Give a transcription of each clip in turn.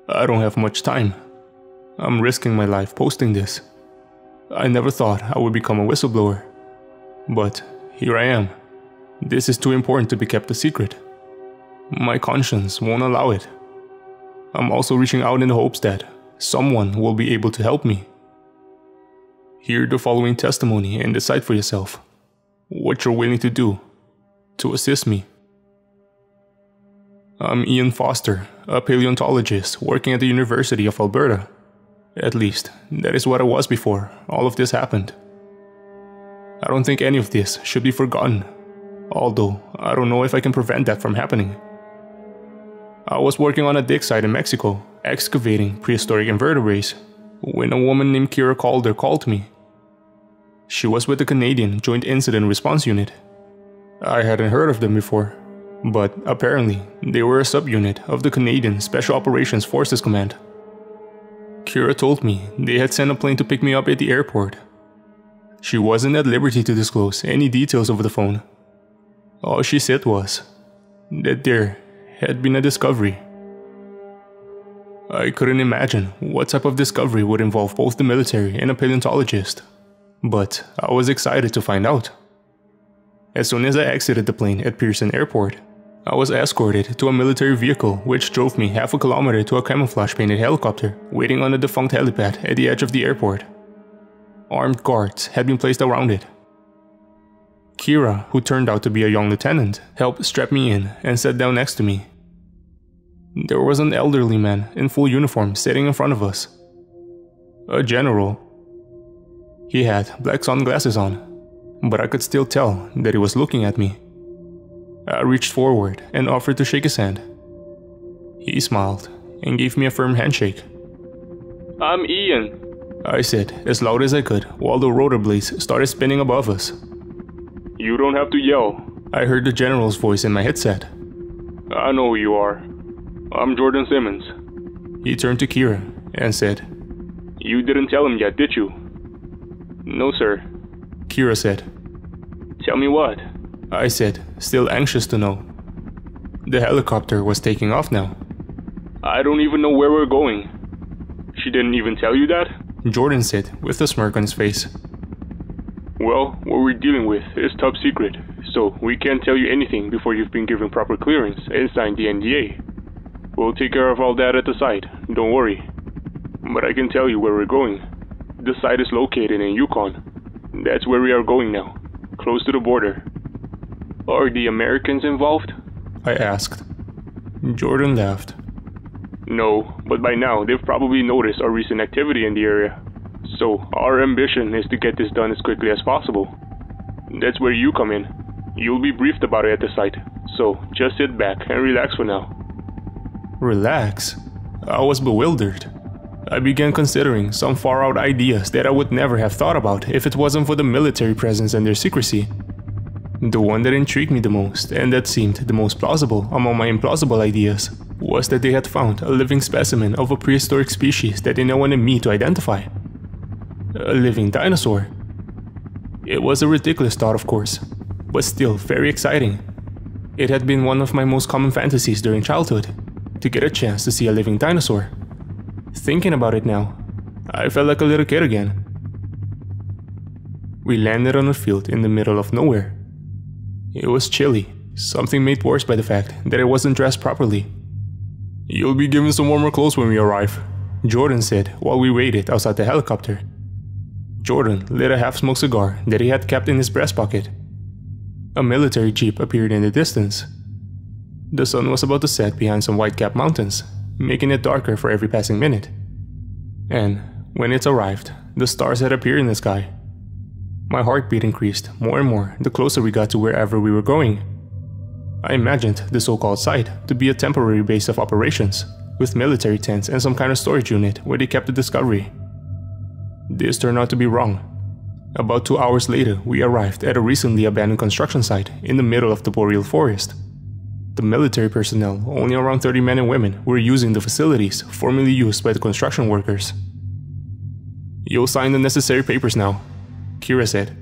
I don't have much time. I'm risking my life posting this. I never thought I would become a whistleblower. But here I am. This is too important to be kept a secret. My conscience won't allow it. I'm also reaching out in the hopes that someone will be able to help me. Hear the following testimony and decide for yourself what you're willing to do to assist me. I'm Ian Foster, a paleontologist working at the University of Alberta. At least, that is what I was before all of this happened. I don't think any of this should be forgotten, although I don't know if I can prevent that from happening. I was working on a dig site in Mexico, excavating prehistoric invertebrates, when a woman named Kira Calder called me. She was with the Canadian Joint Incident Response Unit. I hadn't heard of them before, but apparently they were a subunit of the Canadian Special Operations Forces Command. Kira told me they had sent a plane to pick me up at the airport. She wasn't at liberty to disclose any details over the phone. All she said was that there had been a discovery. I couldn't imagine what type of discovery would involve both the military and a paleontologist, but I was excited to find out. As soon as I exited the plane at Pearson Airport, I was escorted to a military vehicle which drove me half a kilometer to a camouflage-painted helicopter waiting on a defunct helipad at the edge of the airport. Armed guards had been placed around it. Kira, who turned out to be a young lieutenant, helped strap me in and sat down next to me. There was an elderly man in full uniform sitting in front of us. A general. He had black sunglasses on, but I could still tell that he was looking at me. I reached forward and offered to shake his hand. He smiled and gave me a firm handshake. I'm Ian, I said as loud as I could while the rotor blades started spinning above us. You don't have to yell. I heard the general's voice in my headset. I know who you are. I'm Jordan Simmons. He turned to Kira and said, You didn't tell him yet, did you? No, sir. Kira said. Tell me what? I said, still anxious to know. The helicopter was taking off now. I don't even know where we're going. She didn't even tell you that? Jordan said, with a smirk on his face. Well, what we're dealing with is top secret, so we can't tell you anything before you've been given proper clearance and signed the NDA. We'll take care of all that at the site, don't worry. But I can tell you where we're going. The site is located in Yukon. That's where we are going now, close to the border. Are the Americans involved? I asked. Jordan laughed. No, but by now they've probably noticed our recent activity in the area. So our ambition is to get this done as quickly as possible. That's where you come in. You'll be briefed about it at the site, so just sit back and relax for now. Relax? I was bewildered. I began considering some far-out ideas that I would never have thought about if it wasn't for the military presence and their secrecy. The one that intrigued me the most, and that seemed the most plausible among my implausible ideas, was that they had found a living specimen of a prehistoric species that they now wanted me to identify. A living dinosaur. It was a ridiculous thought, of course, but still very exciting. It had been one of my most common fantasies during childhood, to get a chance to see a living dinosaur. Thinking about it now, I felt like a little kid again. We landed on a field in the middle of nowhere. It was chilly, something made worse by the fact that I wasn't dressed properly. You'll be given some warmer clothes when we arrive, Jordan said while we waited outside the helicopter. Jordan lit a half-smoked cigar that he had kept in his breast pocket. A military jeep appeared in the distance. The sun was about to set behind some white-capped mountains, making it darker for every passing minute. And when it arrived, the stars had appeared in the sky. My heartbeat increased more and more the closer we got to wherever we were going. I imagined the so-called site to be a temporary base of operations, with military tents and some kind of storage unit where they kept the discovery. This turned out to be wrong. About 2 hours later, we arrived at a recently abandoned construction site in the middle of the boreal forest. The military personnel, only around 30 men and women, were using the facilities formerly used by the construction workers. You'll sign the necessary papers now, Kira said.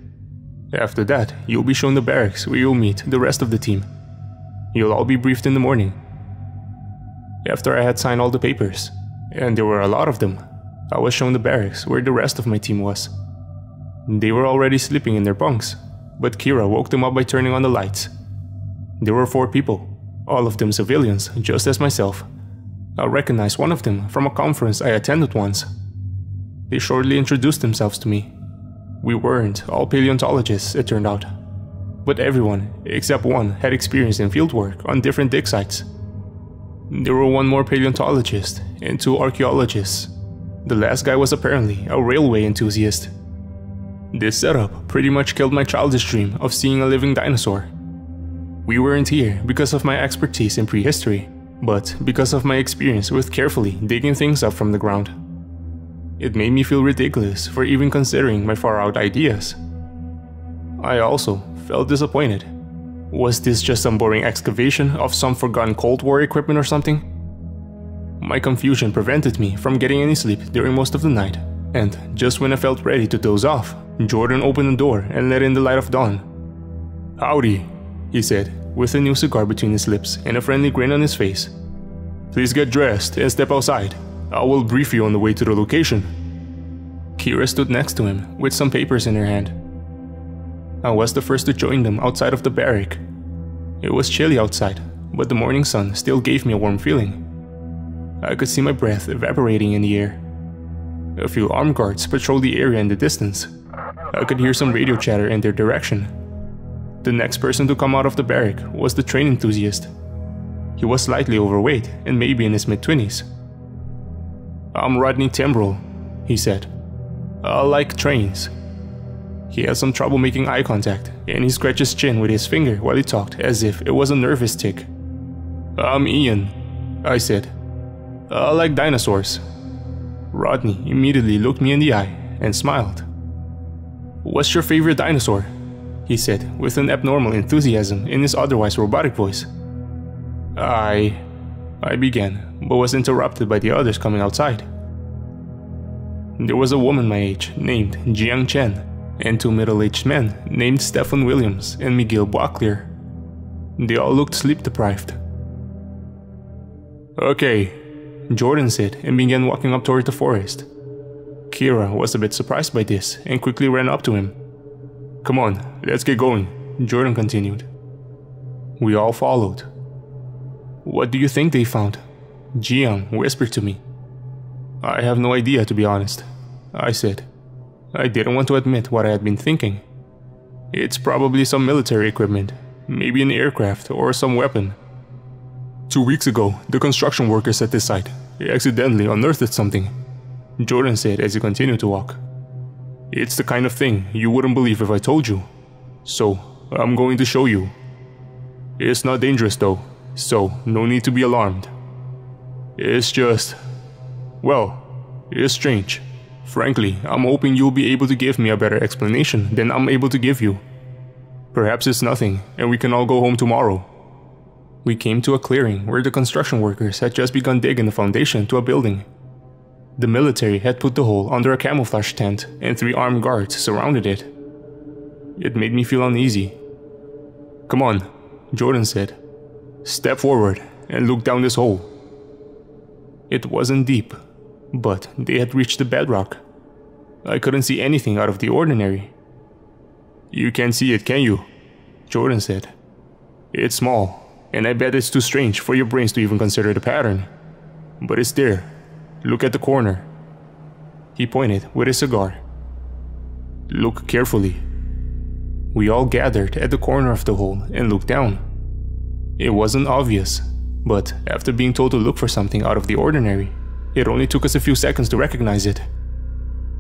After that, you'll be shown the barracks where you'll meet the rest of the team. You'll all be briefed in the morning. After I had signed all the papers, and there were a lot of them. I was shown the barracks where the rest of my team was. They were already sleeping in their bunks, but Kira woke them up by turning on the lights. There were 4 people, all of them civilians, just as myself. I recognized one of them from a conference I attended once. They shortly introduced themselves to me. We weren't all paleontologists, it turned out, but everyone, except one, had experience in fieldwork on different dig sites. There were 1 more paleontologist and 2 archaeologists. The last guy was apparently a railway enthusiast. This setup pretty much killed my childish dream of seeing a living dinosaur. We weren't here because of my expertise in prehistory, but because of my experience with carefully digging things up from the ground. It made me feel ridiculous for even considering my far-out ideas. I also felt disappointed. Was this just some boring excavation of some forgotten Cold War equipment or something? My confusion prevented me from getting any sleep during most of the night, and just when I felt ready to doze off, Jordan opened the door and let in the light of dawn. "Howdy," he said, with a new cigar between his lips and a friendly grin on his face. "Please get dressed and step outside. I will brief you on the way to the location." Kira stood next to him with some papers in her hand. I was the first to join them outside of the barrack. It was chilly outside, but the morning sun still gave me a warm feeling. I could see my breath evaporating in the air. A few armed guards patrolled the area in the distance. I could hear some radio chatter in their direction. The next person to come out of the barrack was the train enthusiast. He was slightly overweight and maybe in his mid-20s. "I'm Rodney Timbrell," he said. "I like trains." He had some trouble making eye contact, and he scratched his chin with his finger while he talked as if it was a nervous tic. "I'm Ian," I said. "I like dinosaurs." Rodney immediately looked me in the eye and smiled. "What's your favorite dinosaur?" he said with an abnormal enthusiasm in his otherwise robotic voice. I began, but was interrupted by the others coming outside. There was a woman my age named Jiang Chen, and 2 middle-aged men named Stephen Williams and Miguel Boisclair. They all looked sleep-deprived. "Okay," Jordan said and began walking up toward the forest. Kira was a bit surprised by this and quickly ran up to him. "Come on, let's get going," Jordan continued. We all followed. "What do you think they found?" Jiang whispered to me. "I have no idea, to be honest," I said. I didn't want to admit what I had been thinking. "It's probably some military equipment, maybe an aircraft or some weapon. 2 weeks ago, the construction workers at this site accidentally unearthed something," Jordan said as he continued to walk. "It's the kind of thing you wouldn't believe if I told you. So, I'm going to show you. It's not dangerous though, so no need to be alarmed. It's just... well, it's strange. Frankly, I'm hoping you'll be able to give me a better explanation than I'm able to give you. Perhaps it's nothing, and we can all go home tomorrow." We came to a clearing where the construction workers had just begun digging the foundation to a building. The military had put the hole under a camouflage tent, and 3 armed guards surrounded it. It made me feel uneasy. "Come on," Jordan said. "Step forward and look down this hole." It wasn't deep, but they had reached the bedrock. I couldn't see anything out of the ordinary. "You can't see it, can you?" Jordan said. "It's small, and I bet it's too strange for your brains to even consider the pattern. But it's there. Look at the corner." He pointed with his cigar. "Look carefully." We all gathered at the corner of the hole and looked down. It wasn't obvious, but after being told to look for something out of the ordinary, it only took us a few seconds to recognize it.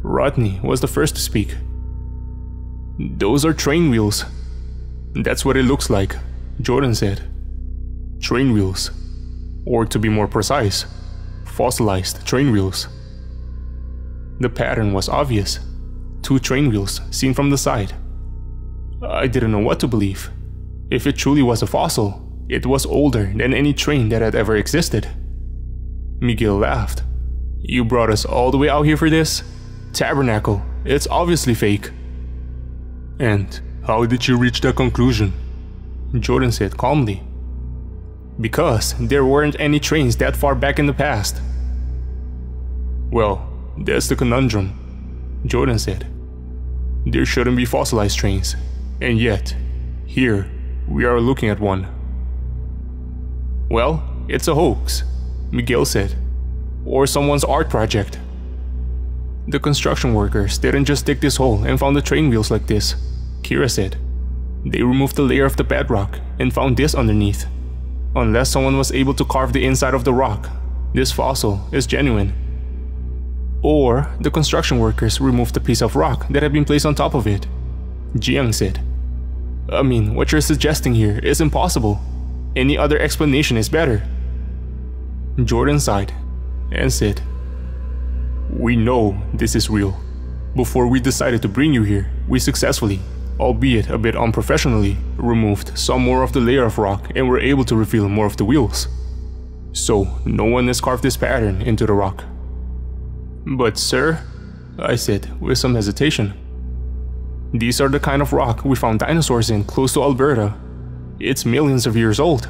Rodney was the first to speak. "Those are train wheels." "That's what it looks like," Jordan said. "Train wheels. Or to be more precise, fossilized train wheels." The pattern was obvious. 2 train wheels seen from the side. I didn't know what to believe. If it truly was a fossil, it was older than any train that had ever existed. Miguel laughed. "You brought us all the way out here for this? Tabernacle, it's obviously fake." "And how did you reach that conclusion?" Jordan said calmly. "Because there weren't any trains that far back in the past." Well, that's the conundrum, Jordan said. There shouldn't be fossilized trains, and yet, here, we are looking at one. Well, it's a hoax, Miguel said. Or someone's art project. The construction workers didn't just dig this hole and found the train wheels like this, Kira said. They removed the layer of the bedrock and found this underneath. Unless someone was able to carve the inside of the rock, this fossil is genuine. Or the construction workers removed a piece of rock that had been placed on top of it, Jiang said. I mean, what you're suggesting here is impossible. Any other explanation is better. Jordan sighed and said, We know this is real. Before we decided to bring you here, we successfully, albeit a bit unprofessionally, removed some more of the layer of rock and were able to reveal more of the wheels. So, no one has carved this pattern into the rock. But sir, I said with some hesitation, these are the kind of rock we found dinosaurs in close to Alberta. It's millions of years old.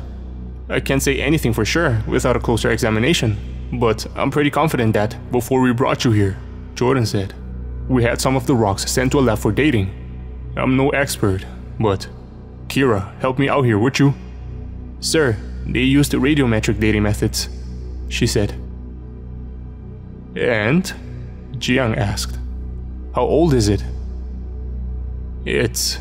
I can't say anything for sure without a closer examination, but I'm pretty confident that before we brought you here, Jordan said, we had some of the rocks sent to a lab for dating. I'm no expert, but Kira, help me out here, would you? Sir, they used radiometric dating methods, she said. And? Jiang asked. How old is it? It's...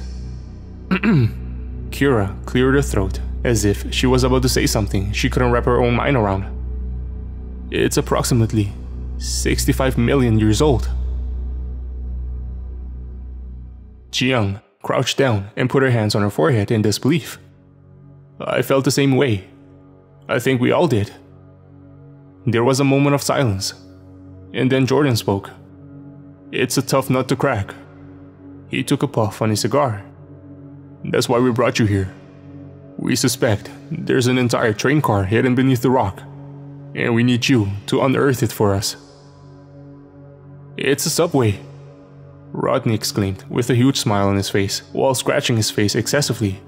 Kira cleared her throat as if she was about to say something she couldn't wrap her own mind around. It's approximately 65 million years old. Jiang crouched down and put her hands on her forehead in disbelief. I felt the same way. I think we all did. There was a moment of silence, and then Jordan spoke. It's a tough nut to crack. He took a puff on his cigar. That's why we brought you here. We suspect there's an entire train car hidden beneath the rock, and we need you to unearth it for us. It's a subway, Rodney exclaimed with a huge smile on his face while scratching his face excessively.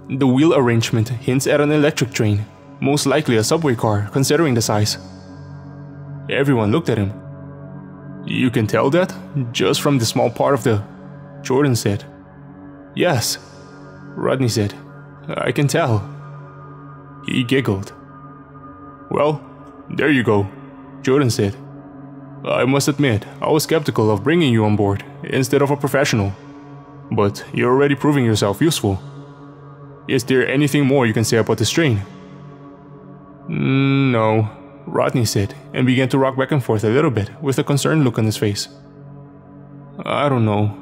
The wheel arrangement hints at an electric train, most likely a subway car considering the size. Everyone looked at him. You can tell that just from the small part of the... Jordan said. Yes, Rodney said. I can tell. He giggled. Well, there you go, Jordan said. I must admit, I was skeptical of bringing you on board instead of a professional. But you're already proving yourself useful. Is there anything more you can say about this train? No, Rodney said and began to rock back and forth a little bit with a concerned look on his face. I don't know.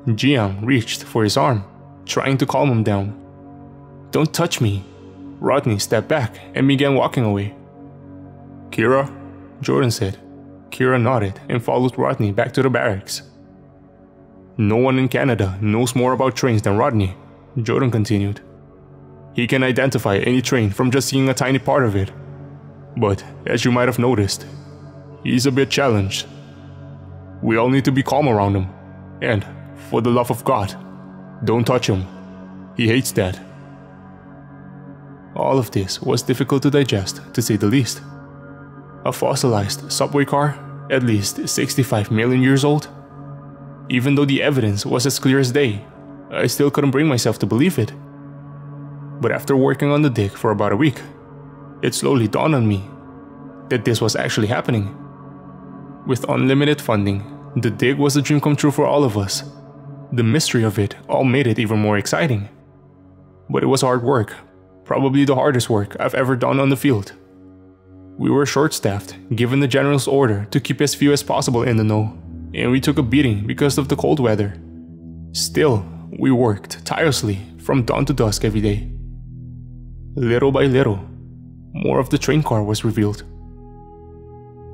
Jiang reached for his arm, trying to calm him down. Don't touch me. Rodney stepped back and began walking away. Kira? Jordan said. Kira nodded and followed Rodney back to the barracks. No one in Canada knows more about trains than Rodney, Jordan continued. He can identify any train from just seeing a tiny part of it. But, as you might have noticed, he's a bit challenged. We all need to be calm around him. And, for the love of God, don't touch him. He hates that. All of this was difficult to digest, to say the least. A fossilized subway car, at least 65 million years old? Even though the evidence was as clear as day, I still couldn't bring myself to believe it. But after working on the dig for about a week, it slowly dawned on me that this was actually happening. With unlimited funding, the dig was a dream come true for all of us. The mystery of it all made it even more exciting. But it was hard work, probably the hardest work I've ever done on the field. We were short-staffed, given the general's order to keep as few as possible in the know, and we took a beating because of the cold weather. Still, we worked tirelessly from dawn to dusk every day. Little by little, more of the train car was revealed.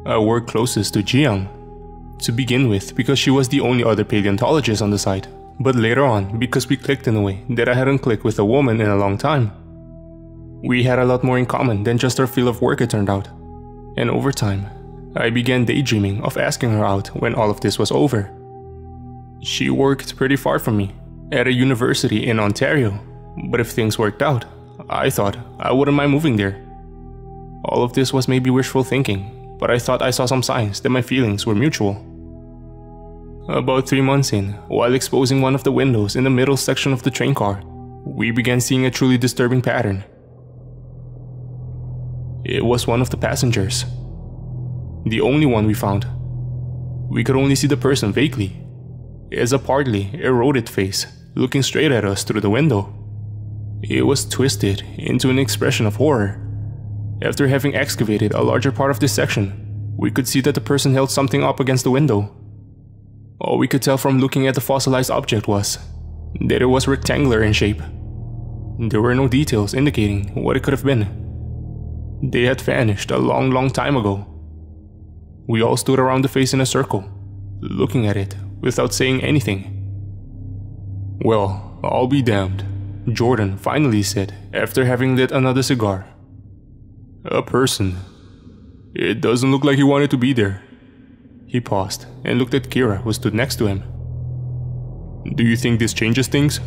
I worked closest to Jiang, to begin with because she was the only other paleontologist on the site, but later on because we clicked in a way that I hadn't clicked with a woman in a long time. We had a lot more in common than just our field of work, it turned out, and over time, I began daydreaming of asking her out when all of this was over. She worked pretty far from me, at a university in Ontario, but if things worked out, I thought I wouldn't mind moving there. All of this was maybe wishful thinking, but I thought I saw some signs that my feelings were mutual. About 3 months in, while exposing one of the windows in the middle section of the train car, we began seeing a truly disturbing pattern. It was one of the passengers. The only one we found. We could only see the person vaguely, as a partly eroded face looking straight at us through the window. It was twisted into an expression of horror. After having excavated a larger part of this section, we could see that the person held something up against the window. All we could tell from looking at the fossilized object was that it was rectangular in shape. There were no details indicating what it could have been. They had vanished a long time ago. We all stood around the face in a circle, looking at it without saying anything. "Well, I'll be damned," Jordan finally said after having lit another cigar. "A person. It doesn't look like he wanted to be there." He paused and looked at Kira, who stood next to him. "Do you think this changes things?"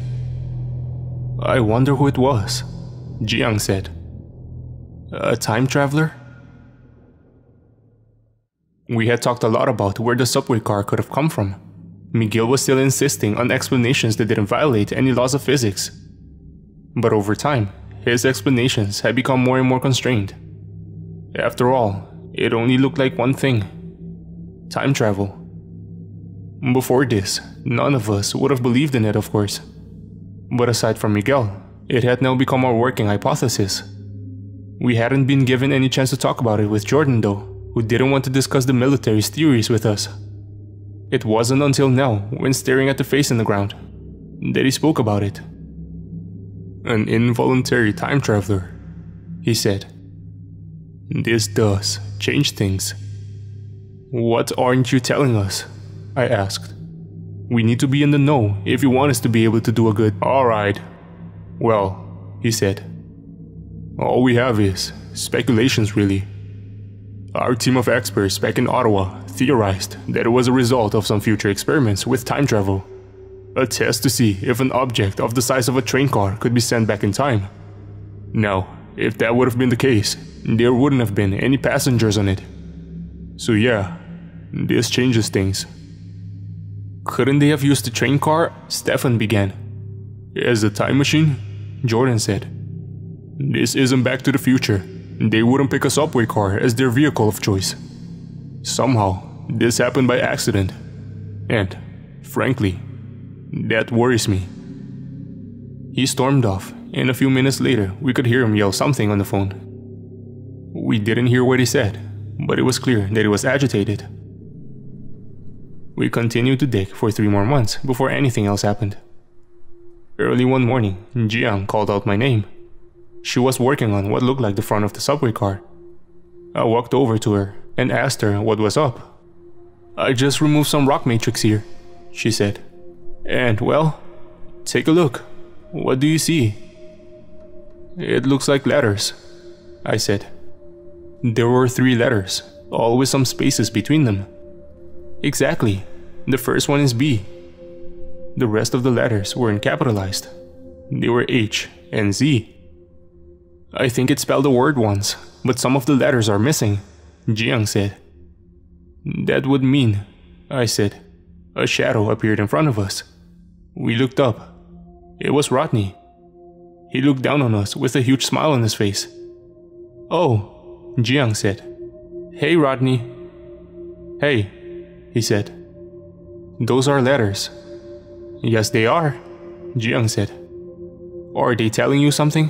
"I wonder who it was," Jiang said. "A time traveler?" We had talked a lot about where the subway car could have come from. Miguel was still insisting on explanations that didn't violate any laws of physics. But over time, his explanations had become more and more constrained. After all, it only looked like one thing: time travel. Before this, none of us would have believed in it, of course. But aside from Miguel, it had now become our working hypothesis. We hadn't been given any chance to talk about it with Jordan though, who didn't want to discuss the military's theories with us. It wasn't until now, when staring at the face in the ground, that he spoke about it. "An involuntary time traveler," he said. "This does change things." "What aren't you telling us?" I asked. "We need to be in the know if you want us to be able to do a good..." "Alright. Well," he said. "All we have is speculations, really. Our team of experts back in Ottawa theorized that it was a result of some future experiments with time travel. A test to see if an object of the size of a train car could be sent back in time. Now, if that would have been the case, there wouldn't have been any passengers on it. So yeah, this changes things." "Couldn't they have used the train car?" Stefan began. "As a time machine?" Jordan said. "This isn't Back to the Future. They wouldn't pick a subway car as their vehicle of choice. Somehow, this happened by accident. And, frankly, that worries me." He stormed off, and a few minutes later we could hear him yell something on the phone. We didn't hear what he said, but it was clear that he was agitated. We continued to dig for 3 more months before anything else happened. Early one morning, Jiang called out my name. She was working on what looked like the front of the subway car. I walked over to her and asked her what was up. "I just removed some rock matrix here," she said. "And, well, take a look. What do you see?" "It looks like letters," I said. There were 3 letters, all with some spaces between them. "Exactly. The first one is B." The rest of the letters weren't capitalized. They were H and Z. "I think it spelled the word once, but some of the letters are missing," Jiang said. "That would mean," I said. A shadow appeared in front of us. We looked up. It was Rodney. He looked down on us with a huge smile on his face. "Oh," Jiang said. "Hey, Rodney." "Hey," he said. "Those are letters." "Yes, they are," Jiang said. "Are they telling you something?"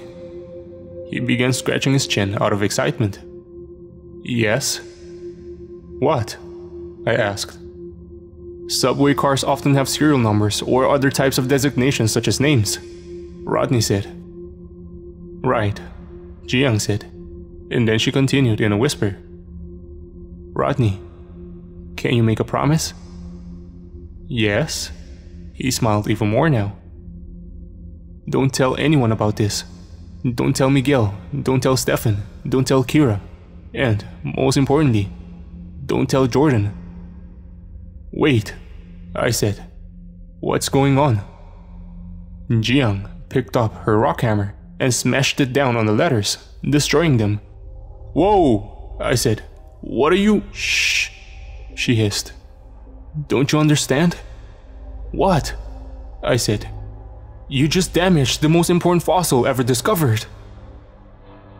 He began scratching his chin out of excitement. "Yes." "What?" I asked. "Subway cars often have serial numbers or other types of designations such as names," Rodney said. "Right," Jiang said, and then she continued in a whisper. "Rodney, can you make a promise?" "Yes." He smiled even more now. "Don't tell anyone about this. Don't tell Miguel, don't tell Stefan, don't tell Kira, and, most importantly, don't tell Jordan." "Wait," I said. "What's going on?" Jiang picked up her rock hammer and smashed it down on the letters, destroying them. "Whoa," I said. What are you— Shh, she hissed. Don't you understand? What? I said. You just damaged the most important fossil ever discovered.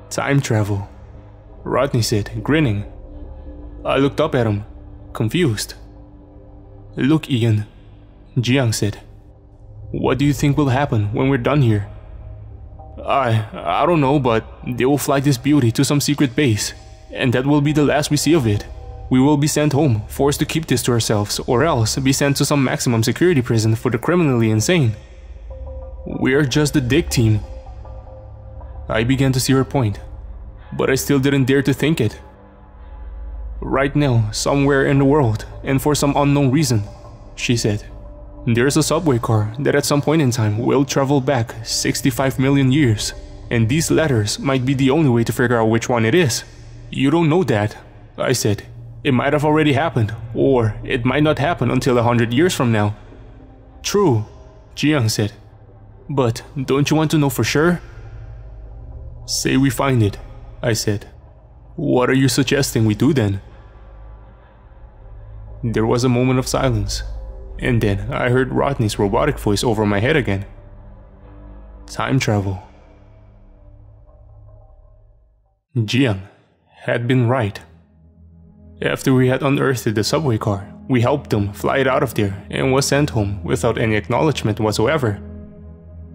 Time travel, Rodney said, grinning. I looked up at him, confused. Look, Ian, Jiang said. What do you think will happen when we're done here? I don't know, but they will fly this beauty to some secret base, and that will be the last we see of it. We will be sent home, forced to keep this to ourselves, or else be sent to some maximum security prison for the criminally insane. We're just the dig team. I began to see her point, but I still didn't dare to think it. Right now, somewhere in the world, and for some unknown reason, she said, there's a subway car that at some point in time will travel back 65 million years, and these letters might be the only way to figure out which one it is. You don't know that, I said. It might have already happened, or it might not happen until 100 years from now. True, Jiang said. But don't you want to know for sure? Say we find it, I said. What are you suggesting we do then? There was a moment of silence, and then I heard Rodney's robotic voice over my head again. Time travel. Jiang had been right. After we had unearthed the subway car, we helped them fly it out of there and was sent home without any acknowledgement whatsoever.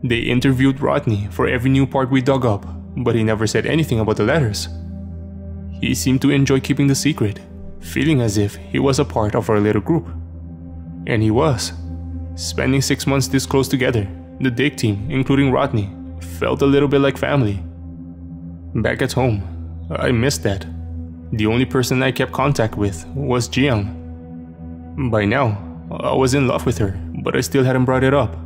They interviewed Rodney for every new part we dug up, but he never said anything about the letters. He seemed to enjoy keeping the secret, feeling as if he was a part of our little group. And he was. Spending 6 months this close together, the dig team, including Rodney, felt a little bit like family. Back at home, I missed that. The only person I kept contact with was Jiang. By now, I was in love with her, but I still hadn't brought it up.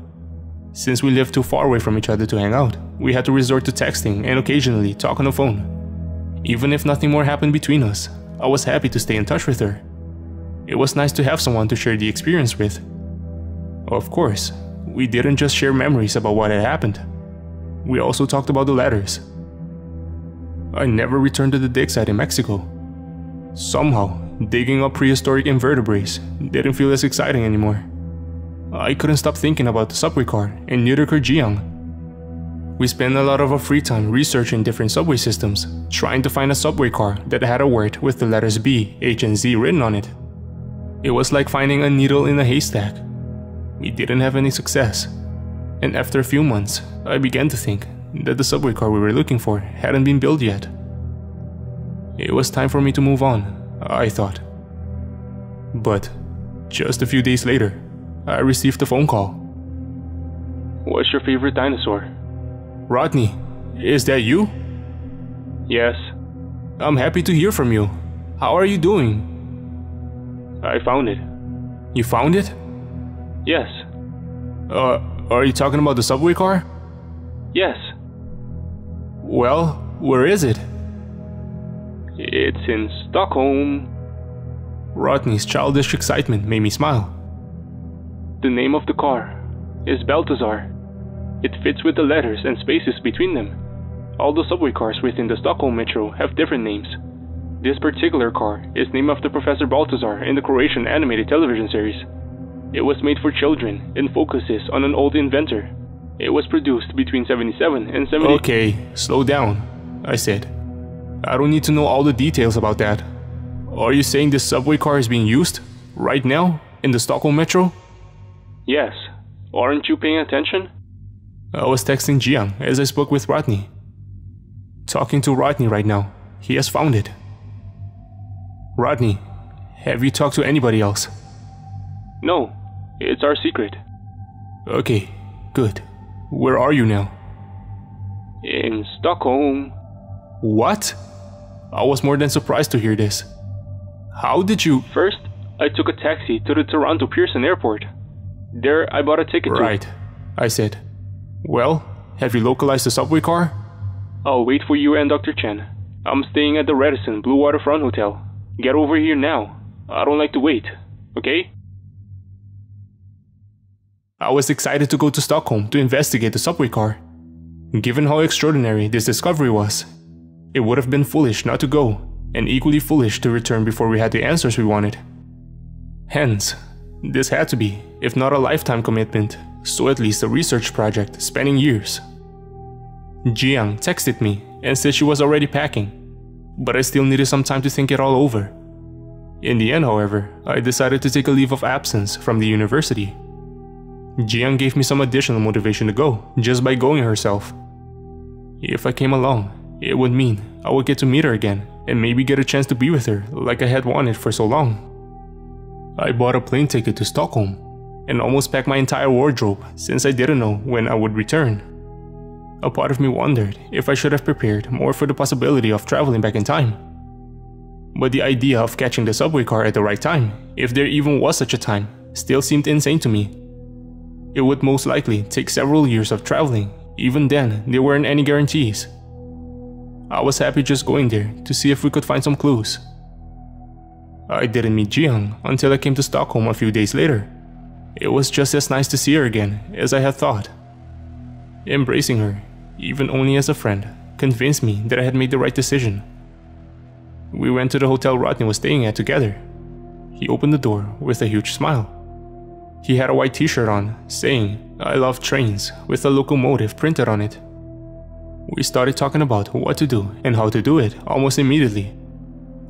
Since we lived too far away from each other to hang out, we had to resort to texting and occasionally talk on the phone. Even if nothing more happened between us, I was happy to stay in touch with her. It was nice to have someone to share the experience with. Of course, we didn't just share memories about what had happened. We also talked about the letters. I never returned to the dig site in Mexico. Somehow, digging up prehistoric invertebrates didn't feel as exciting anymore. I couldn't stop thinking about the subway car, and neither could Jiang. We spent a lot of our free time researching different subway systems, trying to find a subway car that had a word with the letters B, H, and Z written on it. It was like finding a needle in a haystack. We didn't have any success, and after a few months, I began to think that the subway car we were looking for hadn't been built yet. It was time for me to move on, I thought. But just a few days later, I received a phone call. What's your favorite dinosaur? Rodney, is that you? Yes. I'm happy to hear from you. How are you doing? I found it. You found it? Yes. Are you talking about the subway car? Yes. Well, where is it? It's in Stockholm. Rodney's childish excitement made me smile. The name of the car is Balthazar. It fits with the letters and spaces between them. All the subway cars within the Stockholm Metro have different names. This particular car is named after Professor Balthazar in the Croatian animated television series. It was made for children and focuses on an old inventor. It was produced between 77 and 70. Okay, slow down, I said. I don't need to know all the details about that. Are you saying this subway car is being used right now in the Stockholm Metro? Yes. Aren't you paying attention? I was texting Jiang as I spoke with Rodney. Talking to Rodney right now. He has found it. Rodney, have you talked to anybody else? No, it's our secret. Okay, good. Where are you now? In Stockholm. What? I was more than surprised to hear this. How did you— First, I took a taxi to the Toronto Pearson Airport. There, I bought a ticket to— Right, I said. Well, have you localized the subway car? I'll wait for you and Dr. Chen. I'm staying at the Radisson Blue Waterfront Hotel. Get over here now. I don't like to wait, okay? I was excited to go to Stockholm to investigate the subway car. Given how extraordinary this discovery was, it would have been foolish not to go, and equally foolish to return before we had the answers we wanted. Hence, this had to be, if not a lifetime commitment, so at least a research project spanning years. Jiang texted me and said she was already packing, but I still needed some time to think it all over. In the end, however, I decided to take a leave of absence from the university. Jiang gave me some additional motivation to go, just by going herself. If I came along, it would mean I would get to meet her again and maybe get a chance to be with her like I had wanted for so long. I bought a plane ticket to Stockholm and almost packed my entire wardrobe since I didn't know when I would return. A part of me wondered if I should have prepared more for the possibility of traveling back in time. But the idea of catching the subway car at the right time, if there even was such a time, still seemed insane to me. It would most likely take several years of traveling. Even then, there weren't any guarantees. I was happy just going there to see if we could find some clues. I didn't meet Jiang until I came to Stockholm a few days later. It was just as nice to see her again as I had thought. Embracing her, even only as a friend, convinced me that I had made the right decision. We went to the hotel Rodney was staying at together. He opened the door with a huge smile. He had a white t-shirt on, saying, "I love trains," with a locomotive printed on it. We started talking about what to do and how to do it almost immediately.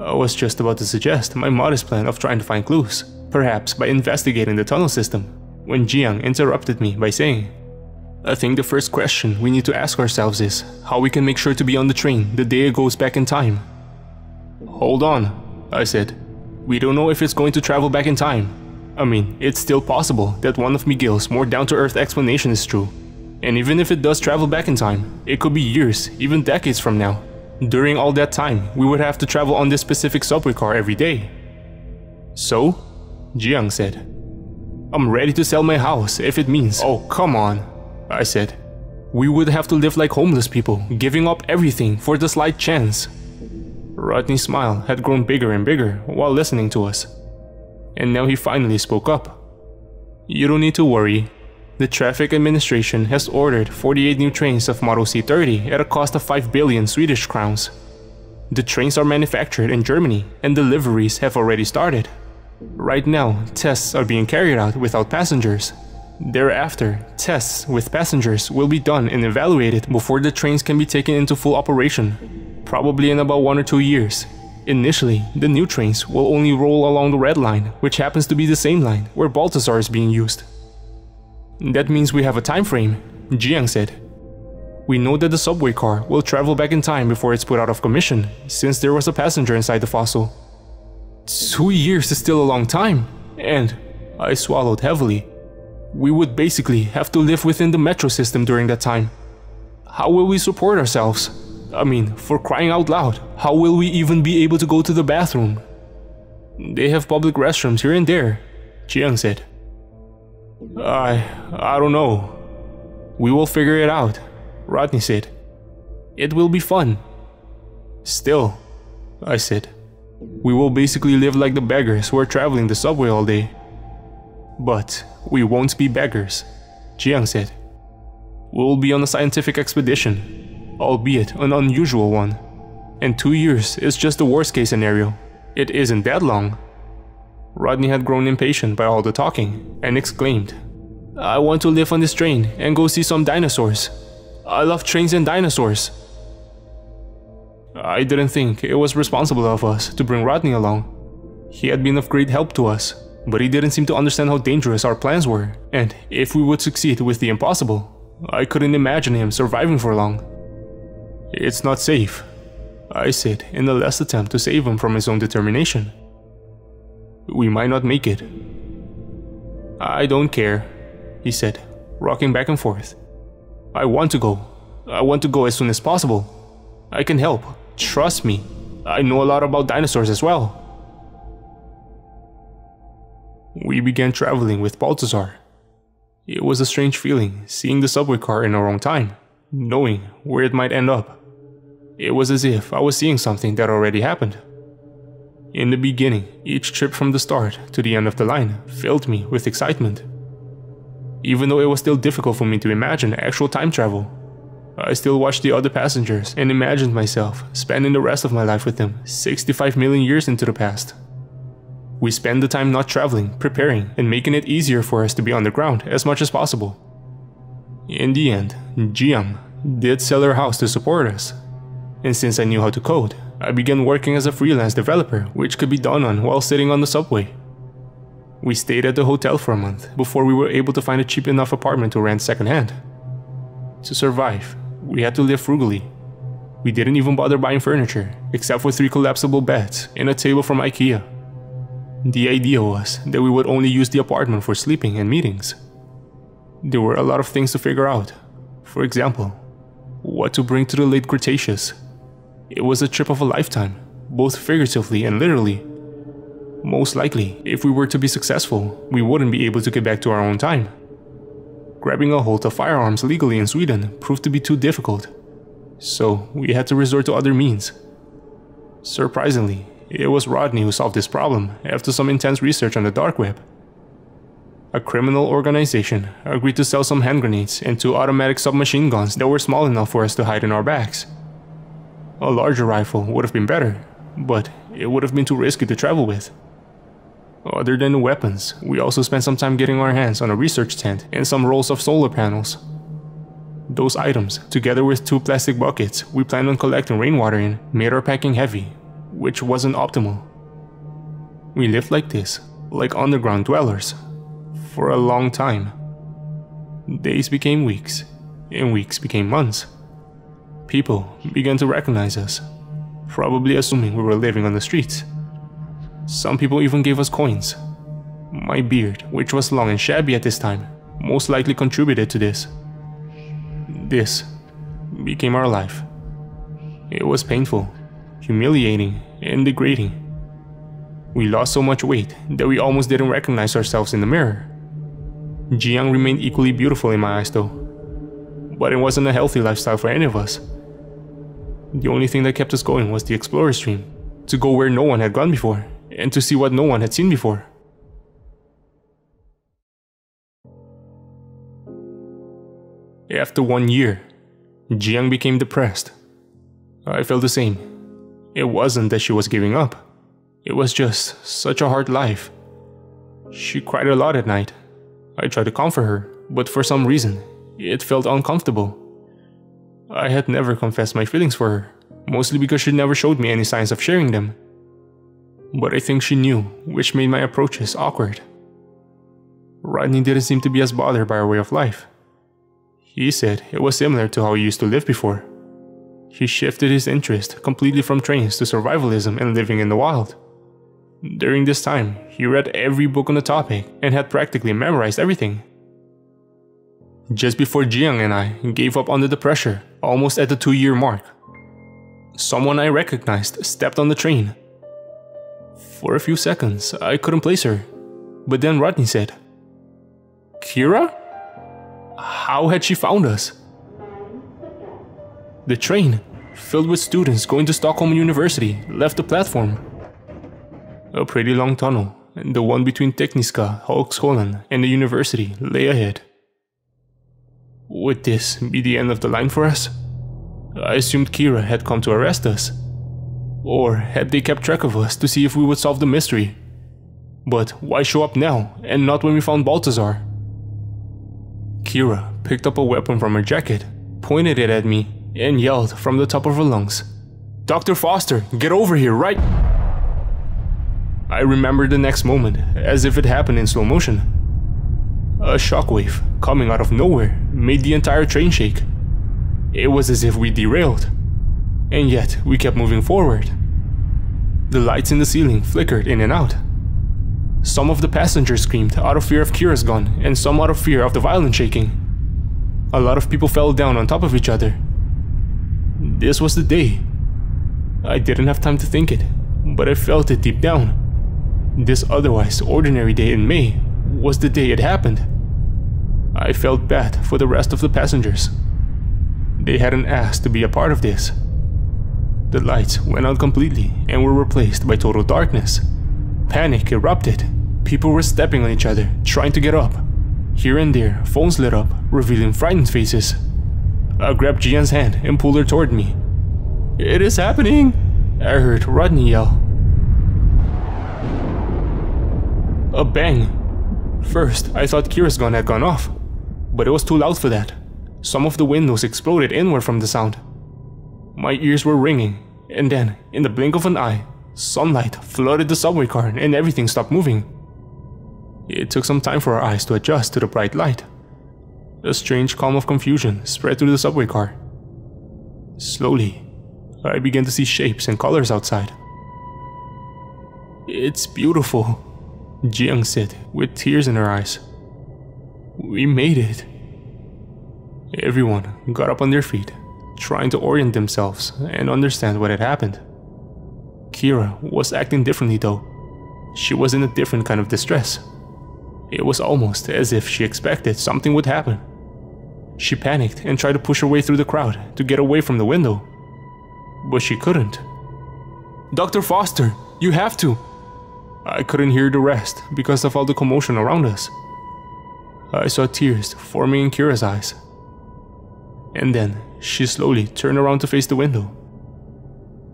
I was just about to suggest my modest plan of trying to find clues, perhaps by investigating the tunnel system, when Jiang interrupted me by saying, "I think the first question we need to ask ourselves is how we can make sure to be on the train the day it goes back in time." "Hold on," I said. "We don't know if it's going to travel back in time. I mean, it's still possible that one of Miguel's more down-to-earth explanation is true. And even if it does travel back in time, it could be years, even decades from now. During all that time, we would have to travel on this specific subway car every day." "So?" Jiang said. "I'm ready to sell my house if it means—" "Oh, come on," I said. "We would have to live like homeless people, giving up everything for the slight chance." Rodney's smile had grown bigger and bigger while listening to us. And now he finally spoke up. "You don't need to worry. The traffic administration has ordered 48 new trains of Model C30 at a cost of 5 billion Swedish crowns. The trains are manufactured in Germany and deliveries have already started. Right now, tests are being carried out without passengers. Thereafter, tests with passengers will be done and evaluated before the trains can be taken into full operation, probably in about 1 or 2 years. Initially, the new trains will only roll along the red line, which happens to be the same line where Balthazar is being used." "That means we have a time frame," Jiang said. "We know that the subway car will travel back in time before it's put out of commission, since there was a passenger inside the fossil." 2 years is still a long time, and I swallowed heavily. We would basically have to live within the metro system during that time. How will we support ourselves? I mean, for crying out loud, how will we even be able to go to the bathroom?" "They have public restrooms here and there," Jiang said. I don't know. "We will figure it out," Rodney said. "It will be fun." "Still," I said, "we will basically live like the beggars who are traveling the subway all day." "But we won't be beggars," Jiang said. "We will be on a scientific expedition, albeit an unusual one. And 2 years is just the worst case scenario. It isn't that long." Rodney had grown impatient by all the talking and exclaimed, "I want to live on this train and go see some dinosaurs. I love trains and dinosaurs." I didn't think it was responsible of us to bring Rodney along. He had been of great help to us, but he didn't seem to understand how dangerous our plans were, and if we would succeed with the impossible, I couldn't imagine him surviving for long. "It's not safe," I said in the last attempt to save him from his own determination. "We might not make it." "I don't care," he said, rocking back and forth. "I want to go. I want to go as soon as possible. I can help. Trust me. I know a lot about dinosaurs as well." We began traveling with Balthazar. It was a strange feeling seeing the subway car in our own time, knowing where it might end up. It was as if I was seeing something that already happened. In the beginning, each trip from the start to the end of the line filled me with excitement. Even though it was still difficult for me to imagine actual time travel, I still watched the other passengers and imagined myself spending the rest of my life with them 65 million years into the past. We spent the time not traveling, preparing, and making it easier for us to be underground as much as possible. In the end, Jiang did sell her house to support us, and since I knew how to code, I began working as a freelance developer, which could be done on while sitting on the subway. We stayed at the hotel for a month before we were able to find a cheap enough apartment to rent secondhand. To survive, we had to live frugally. We didn't even bother buying furniture, except for 3 collapsible beds and a table from IKEA. The idea was that we would only use the apartment for sleeping and meetings. There were a lot of things to figure out. For example, what to bring to the late Cretaceous. It was a trip of a lifetime, both figuratively and literally. Most likely, if we were to be successful, we wouldn't be able to get back to our own time. Grabbing a hold of firearms legally in Sweden proved to be too difficult, so we had to resort to other means. Surprisingly, it was Rodney who solved this problem after some intense research on the dark web. A criminal organization agreed to sell some hand grenades and 2 automatic submachine guns that were small enough for us to hide in our bags. A larger rifle would have been better, but it would have been too risky to travel with. Other than the weapons, we also spent some time getting our hands on a research tent and some rolls of solar panels. Those items, together with 2 plastic buckets we planned on collecting rainwater in, made our packing heavy, which wasn't optimal. We lived like this, like underground dwellers, for a long time. Days became weeks, and weeks became months. People began to recognize us, probably assuming we were living on the streets. Some people even gave us coins. My beard, which was long and shabby at this time, most likely contributed to this. This became our life. It was painful, humiliating, and degrading. We lost so much weight that we almost didn't recognize ourselves in the mirror. Jiang remained equally beautiful in my eyes though, but it wasn't a healthy lifestyle for any of us. The only thing that kept us going was the explorer's dream, to go where no one had gone before, and to see what no one had seen before. After 1 year, Jiang became depressed. I felt the same. It wasn't that she was giving up. It was just such a hard life. She cried a lot at night. I tried to comfort her, but for some reason, it felt uncomfortable. I had never confessed my feelings for her, mostly because she never showed me any signs of sharing them. But I think she knew, which made my approaches awkward. Rodney didn't seem to be as bothered by our way of life. He said it was similar to how he used to live before. He shifted his interest completely from trains to survivalism and living in the wild. During this time, he read every book on the topic and had practically memorized everything. Just before Jiang and I gave up under the pressure, almost at the 2-year mark, someone I recognized stepped on the train. For a few seconds, I couldn't place her, but then Rodney said, "Kira? How had she found us?" The train, filled with students going to Stockholm University, left the platform. A pretty long tunnel, the one between Tekniska Högskolan and the university, lay ahead. Would this be the end of the line for us? I assumed Kira had come to arrest us. Or had they kept track of us to see if we would solve the mystery? But why show up now, and not when we found Balthazar? Kira picked up a weapon from her jacket, pointed it at me, and yelled from the top of her lungs, "Dr. Foster, get over here, right?" I remember the next moment, as if it happened in slow motion. A shockwave, coming out of nowhere, made the entire train shake. It was as if we derailed. And yet, we kept moving forward. The lights in the ceiling flickered in and out. Some of the passengers screamed out of fear of Kira's gun, and some out of fear of the violent shaking. A lot of people fell down on top of each other. This was the day. I didn't have time to think it, but I felt it deep down. This otherwise ordinary day in May was the day it happened. I felt bad for the rest of the passengers. They hadn't asked to be a part of this. The lights went out completely and were replaced by total darkness. Panic erupted. People were stepping on each other, trying to get up. Here and there, phones lit up, revealing frightened faces. I grabbed Jian's hand and pulled her toward me. "It is happening!" I heard Rodney yell. A bang! First, I thought Kira's gun had gone off, but it was too loud for that. Some of the windows exploded inward from the sound. My ears were ringing, and then, in the blink of an eye, sunlight flooded the subway car and everything stopped moving. It took some time for our eyes to adjust to the bright light. A strange calm of confusion spread through the subway car. Slowly, I began to see shapes and colors outside. "It's beautiful," Jiang said with tears in her eyes. "We made it." Everyone got up on their feet, trying to orient themselves and understand what had happened. Kira was acting differently though. She was in a different kind of distress. It was almost as if she expected something would happen. She panicked and tried to push her way through the crowd to get away from the window. But she couldn't. "Dr. Foster, you have to!" I couldn't hear the rest because of all the commotion around us. I saw tears forming in Kira's eyes. And then she slowly turned around to face the window.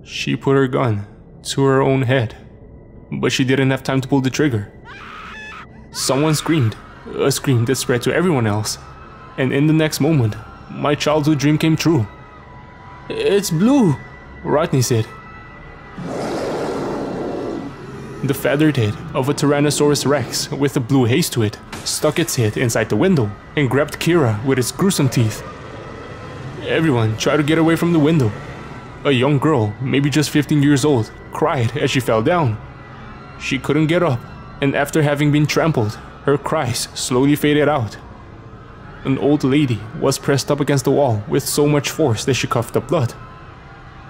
She put her gun to her own head, but she didn't have time to pull the trigger. Someone screamed, a scream that spread to everyone else, and in the next moment, my childhood dream came true. "It's blue," Rodney said. The feathered head of a Tyrannosaurus Rex with a blue haze to it stuck its head inside the window and grabbed Kira with its gruesome teeth. Everyone tried to get away from the window. A young girl, maybe just 15 years old, cried as she fell down. She couldn't get up, and after having been trampled, her cries slowly faded out. An old lady was pressed up against the wall with so much force that she coughed up blood.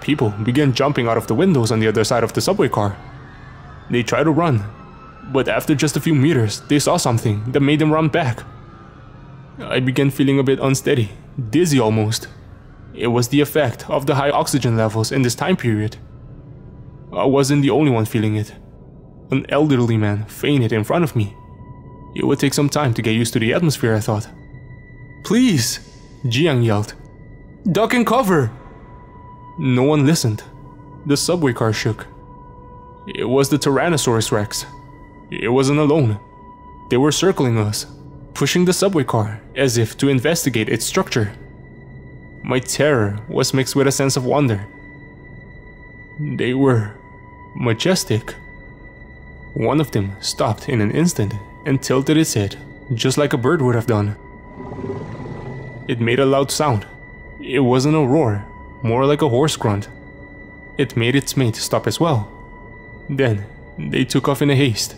People began jumping out of the windows on the other side of the subway car. They tried to run, but after just a few meters, they saw something that made them run back. I began feeling a bit unsteady, dizzy almost. It was the effect of the high oxygen levels in this time period. I wasn't the only one feeling it. An elderly man fainted in front of me. It would take some time to get used to the atmosphere, I thought. "Please!" Jiang yelled. "Duck and cover!" No one listened. The subway car shook. It was the Tyrannosaurus Rex. It wasn't alone. They were circling us, pushing the subway car as if to investigate its structure. My terror was mixed with a sense of wonder. They were majestic. One of them stopped in an instant and tilted its head, just like a bird would have done. It made a loud sound. It wasn't a roar, more like a hoarse grunt. It made its mate stop as well. Then, they took off in a haste.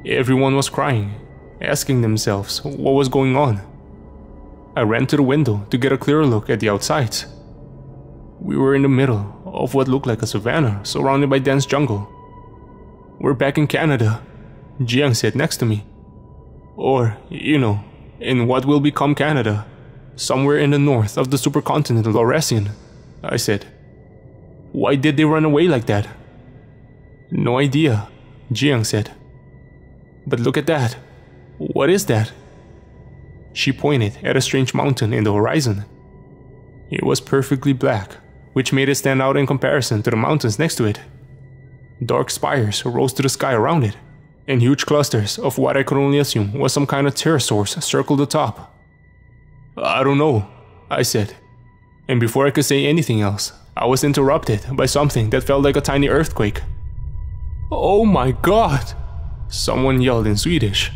Everyone was crying, asking themselves what was going on. I ran to the window to get a clearer look at the outsides. We were in the middle of what looked like a savanna surrounded by dense jungle. "We're back in Canada," Jiang said next to me. "Or, you know, in what will become Canada, somewhere in the north of the supercontinent Laurasian," I said. "Why did they run away like that?" "No idea," Jiang said. "But look at that. What is that?" She pointed at a strange mountain in the horizon. It was perfectly black, which made it stand out in comparison to the mountains next to it. Dark spires rose to the sky around it, and huge clusters of what I could only assume was some kind of pterosaurs circled the top. "I don't know," I said. And before I could say anything else, I was interrupted by something that felt like a tiny earthquake. "Oh my God!" someone yelled in Swedish.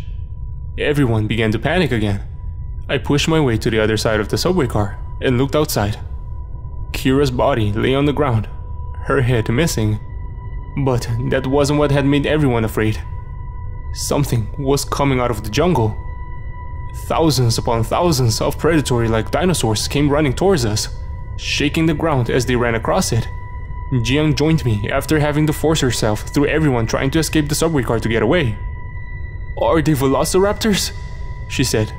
Everyone began to panic again. I pushed my way to the other side of the subway car and looked outside. Kira's body lay on the ground, her head missing. But that wasn't what had made everyone afraid. Something was coming out of the jungle. Thousands upon thousands of predatory-like dinosaurs came running towards us, shaking the ground as they ran across it. Jiang joined me after having to force herself through everyone trying to escape the subway car to get away. "Are they velociraptors?" she said.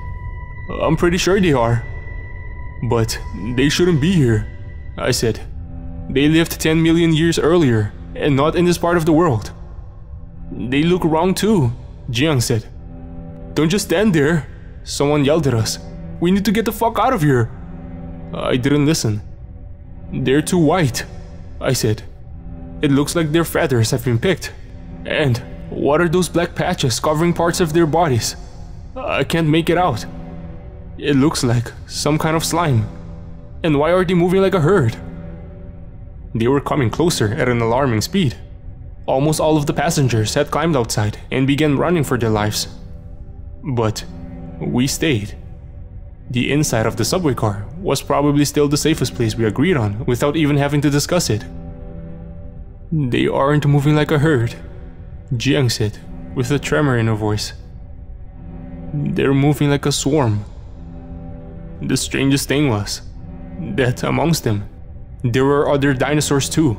"I'm pretty sure they are." "But they shouldn't be here," I said. "They lived 10 million years earlier, and not in this part of the world." "They look wrong too," Jiang said. "Don't just stand there," someone yelled at us. "We need to get the fuck out of here." I didn't listen. They're too white, I said. It looks like their feathers have been picked. And what are those black patches covering parts of their bodies? I can't make it out. It looks like some kind of slime. And why are they moving like a herd? They were coming closer at an alarming speed. Almost all of the passengers had climbed outside and began running for their lives. But we stayed. The inside of the subway car was probably still the safest place we agreed on without even having to discuss it. They aren't moving like a herd, Jiang said, with a tremor in her voice. They're moving like a swarm. The strangest thing was that amongst them, there were other dinosaurs too.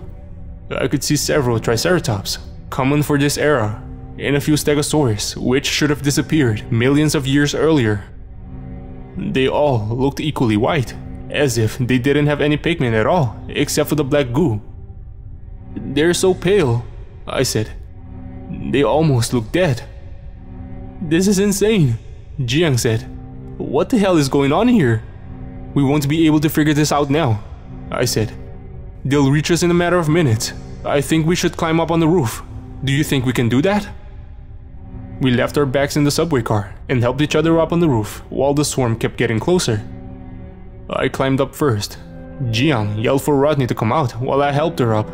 I could see several Triceratops, common for this era, and a few Stegosaurus, which should have disappeared millions of years earlier. They all looked equally white, as if they didn't have any pigment at all, except for the black goo. They're so pale, I said. They almost look dead. This is insane, Jiang said. What the hell is going on here? We won't be able to figure this out now, I said. They'll reach us in a matter of minutes. I think we should climb up on the roof. Do you think we can do that? We left our bags in the subway car and helped each other up on the roof while the swarm kept getting closer. I climbed up first. Jiang yelled for Rodney to come out while I helped her up.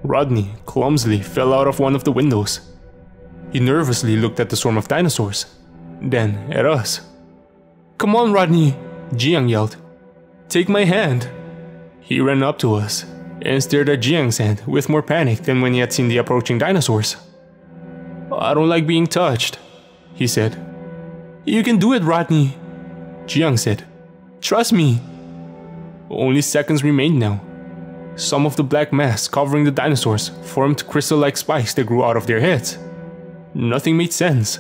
Rodney clumsily fell out of one of the windows. He nervously looked at the swarm of dinosaurs, then at us. Come on, Rodney, Jiang yelled. Take my hand. He ran up to us and stared at Jiang's hand with more panic than when he had seen the approaching dinosaurs. I don't like being touched, he said. You can do it, Rodney, Jiang said. Trust me. Only seconds remained now. Some of the black mass covering the dinosaurs formed crystal-like spikes that grew out of their heads. Nothing made sense.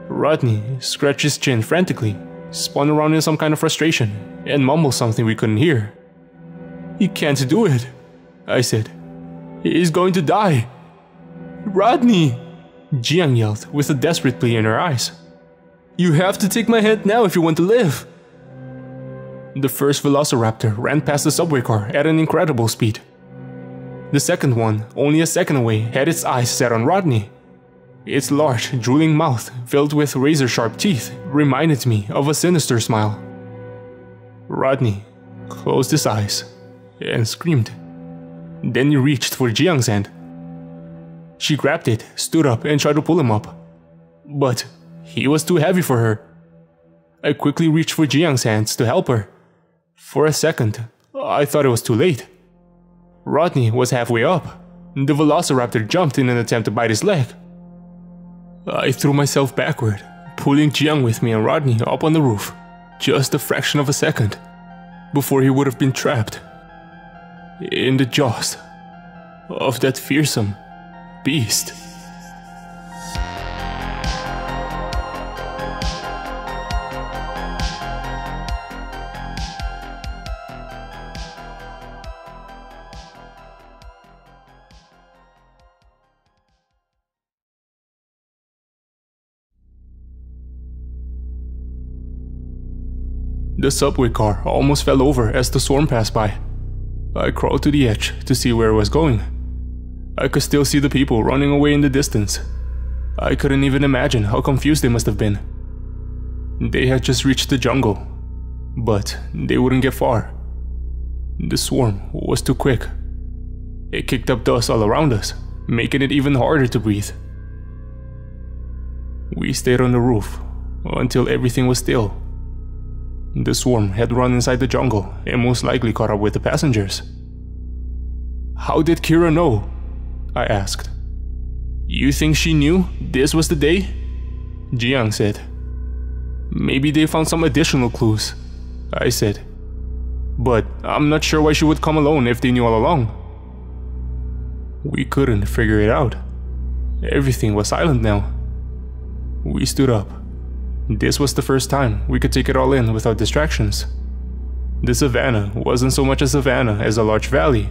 Rodney scratched his chin frantically, spun around in some kind of frustration, and mumbled something we couldn't hear. He can't do it, I said. He's going to die. Rodney, Jiang yelled with a desperate plea in her eyes. You have to take my hand now if you want to live. The first velociraptor ran past the subway car at an incredible speed. The second one, only a second away, had its eyes set on Rodney. Its large, drooling mouth, filled with razor-sharp teeth, reminded me of a sinister smile. Rodney closed his eyes and screamed. Then he reached for Jiang's hand. She grabbed it, stood up, and tried to pull him up. But he was too heavy for her. I quickly reached for Jiang's hands to help her. For a second, I thought it was too late. Rodney was halfway up. The velociraptor jumped in an attempt to bite his leg. I threw myself backward, pulling Jiang with me and Rodney up on the roof, just a fraction of a second, before he would have been trapped in the jaws of that fearsome beast. The subway car almost fell over as the swarm passed by. I crawled to the edge to see where it was going. I could still see the people running away in the distance. I couldn't even imagine how confused they must have been. They had just reached the jungle, but they wouldn't get far. The swarm was too quick. It kicked up dust all around us, making it even harder to breathe. We stayed on the roof until everything was still. The swarm had run inside the jungle and most likely caught up with the passengers. How did Kira know? I asked. You think she knew this was the day? Jiang said. Maybe they found some additional clues, I said. But I'm not sure why she would come alone if they knew all along. We couldn't figure it out. Everything was silent now. We stood up. This was the first time we could take it all in without distractions. The savannah wasn't so much a savannah as a large valley.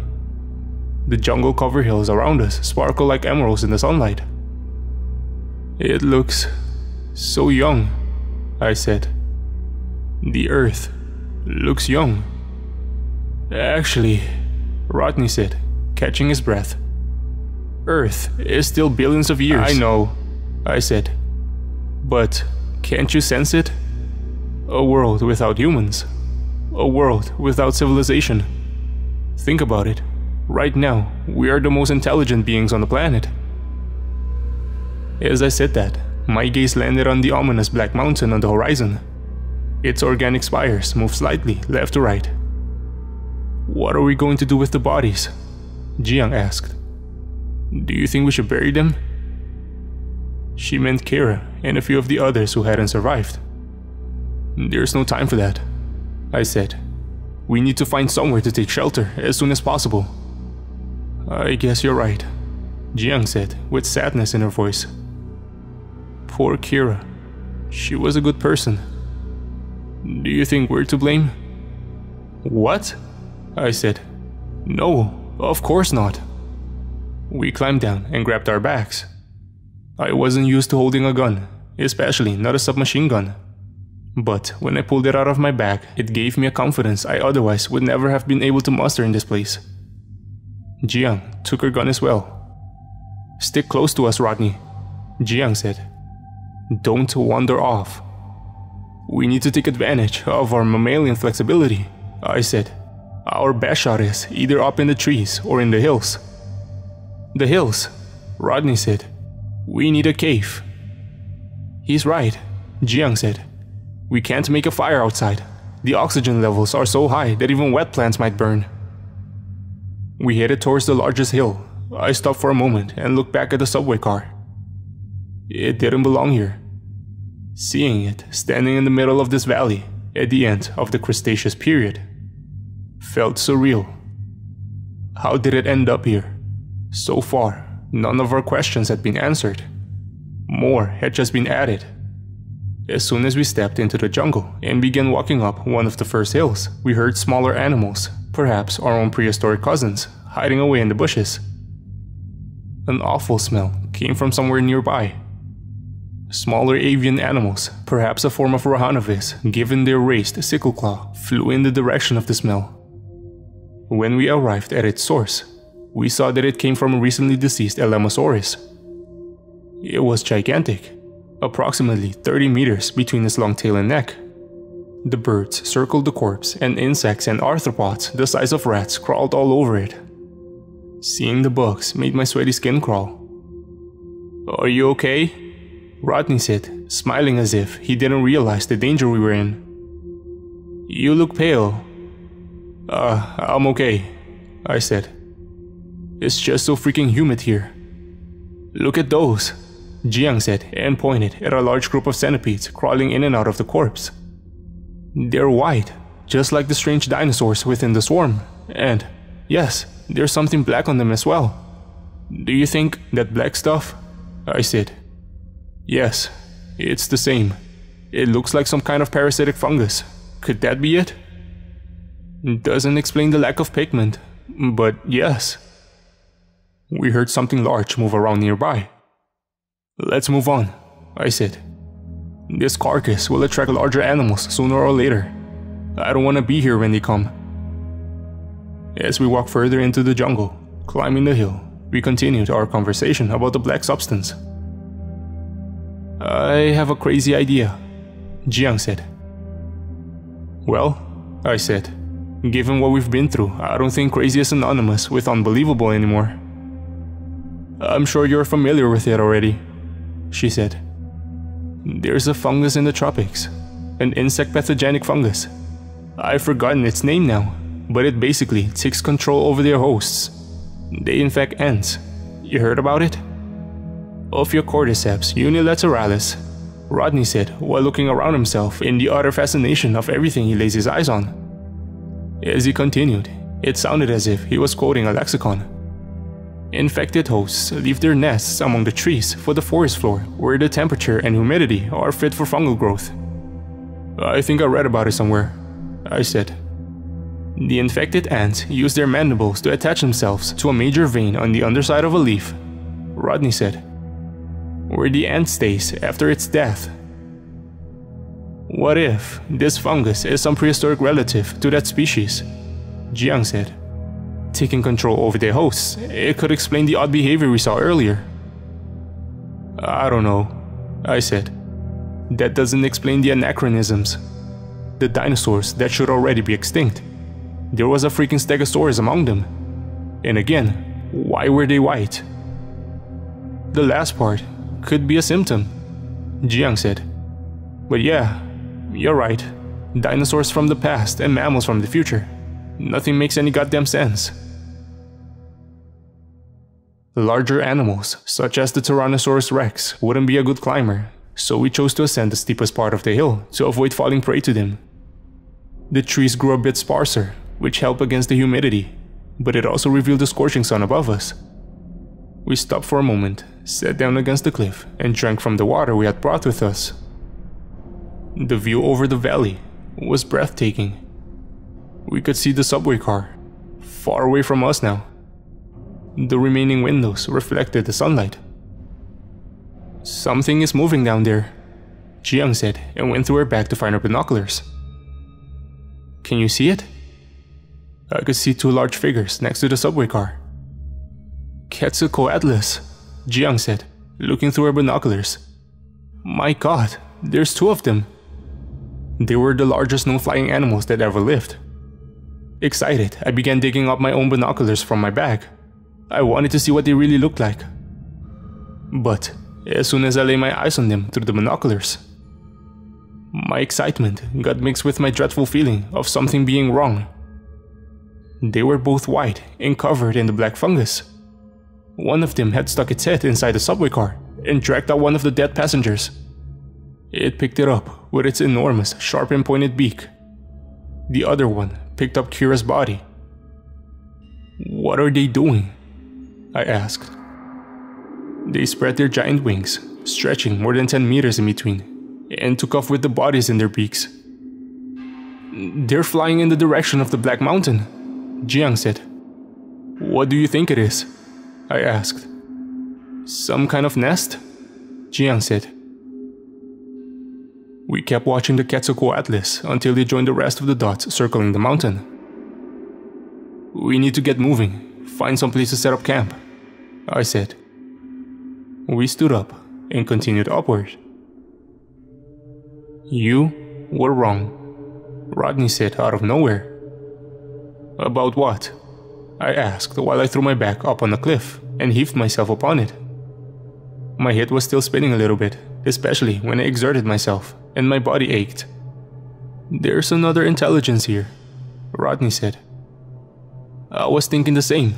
The jungle-covered hills around us sparkle like emeralds in the sunlight. It looks so young, I said. The earth looks young. Actually, Rodney said, catching his breath. Earth is still billions of years. I know, I said. But can't you sense it? A world without humans. A world without civilization. Think about it. Right now, we are the most intelligent beings on the planet. As I said that, my gaze landed on the ominous black mountain on the horizon. Its organic spires moved slightly left to right. What are we going to do with the bodies? Jiang asked. Do you think we should bury them? She meant Kira and a few of the others who hadn't survived. There's no time for that, I said. We need to find somewhere to take shelter as soon as possible. I guess you're right, Jiang said with sadness in her voice. Poor Kira. She was a good person. Do you think we're to blame? What? I said. No, of course not. We climbed down and grabbed our bags. I wasn't used to holding a gun, especially not a submachine gun. But when I pulled it out of my bag, it gave me a confidence I otherwise would never have been able to muster in this place. Jiang took her gun as well. Stick close to us, Rodney, Jiang said. Don't wander off. We need to take advantage of our mammalian flexibility, I said. Our best shot is either up in the trees or in the hills. The hills, Rodney said. We need a cave. He's right, Jiang said. We can't make a fire outside. The oxygen levels are so high that even wet plants might burn. We headed towards the largest hill. I stopped for a moment and looked back at the subway car. It didn't belong here. Seeing it standing in the middle of this valley at the end of the Cretaceous period felt surreal. How did it end up here? So far, none of our questions had been answered. More had just been added. As soon as we stepped into the jungle and began walking up one of the first hills, we heard smaller animals, perhaps our own prehistoric cousins, hiding away in the bushes. An awful smell came from somewhere nearby. Smaller avian animals, perhaps a form of Rahanavis, given their raised sickle claw, flew in the direction of the smell. When we arrived at its source, we saw that it came from a recently deceased Elamosaurus. It was gigantic, approximately 30 meters between its long tail and neck. The birds circled the corpse, and insects and arthropods the size of rats crawled all over it. Seeing the bugs made my sweaty skin crawl. Are you okay? Rodney said, smiling as if he didn't realize the danger we were in. You look pale. I'm okay, I said. It's just so freaking humid here. Look at those, Jiang said and pointed at a large group of centipedes crawling in and out of the corpse. They're white, just like the strange dinosaurs within the swarm, and yes, there's something black on them as well. Do you think that black stuff? I said. Yes, it's the same. It looks like some kind of parasitic fungus. Could that be it? Doesn't explain the lack of pigment, but yes. We heard something large move around nearby. Let's move on, I said. This carcass will attract larger animals sooner or later. I don't want to be here when they come. As we walked further into the jungle, climbing the hill, we continued our conversation about the black substance. I have a crazy idea, Jiang said. Well, I said, given what we've been through, I don't think crazy is synonymous with unbelievable anymore. I'm sure you're familiar with it already, she said. There's a fungus in the tropics, an insect pathogenic fungus. I've forgotten its name now, but it basically takes control over their hosts. They infect ants. You heard about it? Ophiocordyceps unilateralis, Rodney said while looking around himself in the utter fascination of everything he lays his eyes on. As he continued, it sounded as if he was quoting a lexicon. Infected hosts leave their nests among the trees for the forest floor, where the temperature and humidity are fit for fungal growth. I think I read about it somewhere, I said. The infected ants use their mandibles to attach themselves to a major vein on the underside of a leaf, Rodney said, where the ant stays after its death. What if this fungus is some prehistoric relative to that species? Jiang said. Taking control over their hosts, it could explain the odd behavior we saw earlier. I don't know, I said. That doesn't explain the anachronisms. The dinosaurs that should already be extinct. There was a freaking stegosaurus among them. And again, why were they white? The last part could be a symptom, Jiang said. But yeah, you're right. Dinosaurs from the past and mammals from the future. Nothing makes any goddamn sense. Larger animals, such as the Tyrannosaurus rex, wouldn't be a good climber, so we chose to ascend the steepest part of the hill to avoid falling prey to them. The trees grew a bit sparser, which helped against the humidity, but it also revealed the scorching sun above us. We stopped for a moment, sat down against the cliff, and drank from the water we had brought with us. The view over the valley was breathtaking. We could see the subway car, far away from us now. The remaining windows reflected the sunlight. Something is moving down there, Jiang said, and went through her bag to find her binoculars. Can you see it? I could see two large figures next to the subway car. CO.AG, Jiang said, looking through her binoculars. My god, there's two of them. They were the largest known flying animals that ever lived. Excited, I began digging up my own binoculars from my bag. I wanted to see what they really looked like. But as soon as I lay my eyes on them through the binoculars, my excitement got mixed with my dreadful feeling of something being wrong. They were both white and covered in the black fungus. One of them had stuck its head inside the subway car and dragged out one of the dead passengers. It picked it up with its enormous, sharp and pointed beak. The other one picked up Kira's body. What are they doing? I asked. They spread their giant wings, stretching more than 10 meters in between, and took off with the bodies in their beaks. They're flying in the direction of the Black Mountain, Jiang said. What do you think it is? I asked. Some kind of nest? Jiang said. We kept watching the CO.AG until they joined the rest of the dots circling the mountain. We need to get moving, find some place to set up camp, I said. We stood up and continued upward. You were wrong, Rodney said out of nowhere. About what? I asked while I threw my back up on the cliff and heaved myself upon it. My head was still spinning a little bit, especially when I exerted myself, and my body ached. There's another intelligence here, Rodney said. I was thinking the same,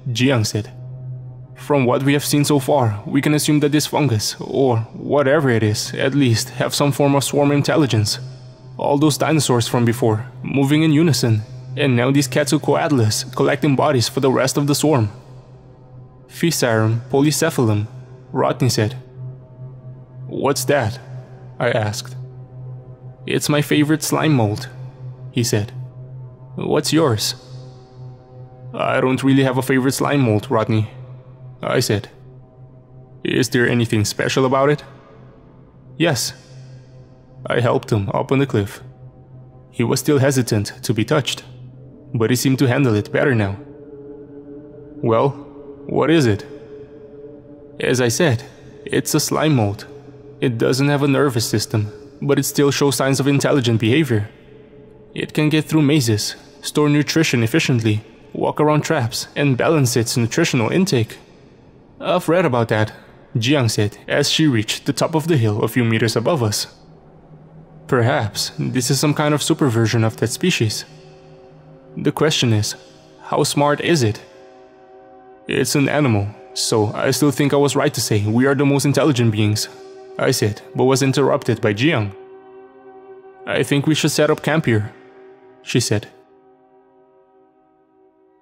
Jiang said. From what we have seen so far, we can assume that this fungus, or whatever it is, at least have some form of swarm intelligence. All those dinosaurs from before, moving in unison, and now these CO.AG collecting bodies for the rest of the swarm. Physarum polycephalum, Rodney said. What's that? I asked. It's my favorite slime mold, he said. What's yours? I don't really have a favorite slime mold, Rodney, I said. Is there anything special about it? Yes. I helped him up on the cliff. He was still hesitant to be touched, but he seemed to handle it better now. Well, what is it? As I said, it's a slime mold. It doesn't have a nervous system, but it still shows signs of intelligent behavior. It can get through mazes, store nutrition efficiently, walk around traps, and balance its nutritional intake. I've read about that, Jiang said as she reached the top of the hill a few meters above us. Perhaps this is some kind of super version of that species. The question is, how smart is it? It's an animal, so I still think I was right to say we are the most intelligent beings, I said, but was interrupted by Jiang. I think we should set up camp here, she said.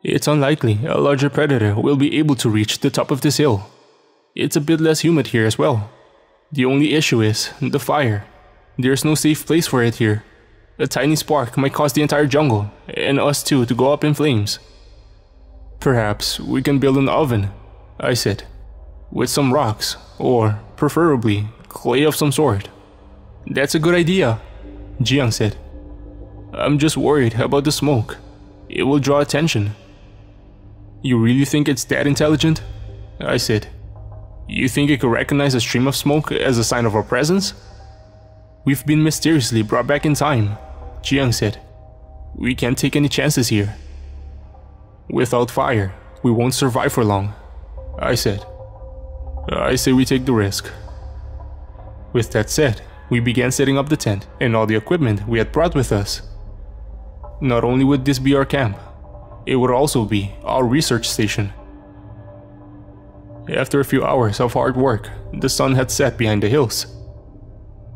It's unlikely a larger predator will be able to reach the top of this hill. It's a bit less humid here as well. The only issue is the fire. There's no safe place for it here. A tiny spark might cause the entire jungle, and us too, to go up in flames. Perhaps we can build an oven, I said, with some rocks, or, preferably, clay of some sort. That's a good idea, Jiang said. I'm just worried about the smoke. It will draw attention. You really think it's that intelligent? I said. You think it could recognize a stream of smoke as a sign of our presence? We've been mysteriously brought back in time, Jiang said. We can't take any chances here. Without fire, we won't survive for long, I said. I say we take the risk. With that said, we began setting up the tent and all the equipment we had brought with us. Not only would this be our camp, it would also be our research station. After a few hours of hard work, the sun had set behind the hills.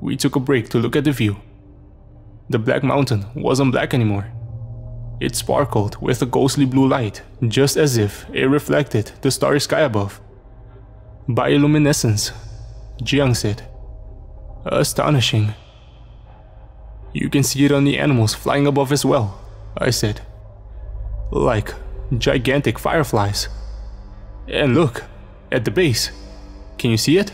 We took a break to look at the view. The Black Mountain wasn't black anymore. It sparkled with a ghostly blue light, just as if it reflected the starry sky above. Bioluminescence, Jiang said. Astonishing. You can see it on the animals flying above as well, I said. Like gigantic fireflies. And look, at the base. Can you see it?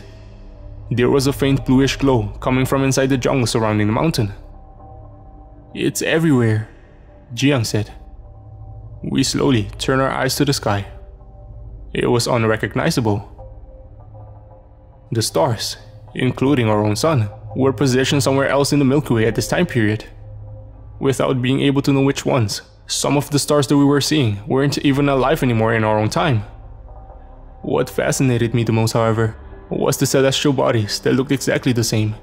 There was a faint bluish glow coming from inside the jungle surrounding the mountain. It's everywhere, Jiang said. We slowly turned our eyes to the sky. It was unrecognizable. The stars, including our own sun, were positioned somewhere else in the Milky Way at this time period. Without being able to know which ones, some of the stars that we were seeing weren't even alive anymore in our own time. What fascinated me the most, however, was the celestial bodies that looked exactly the same.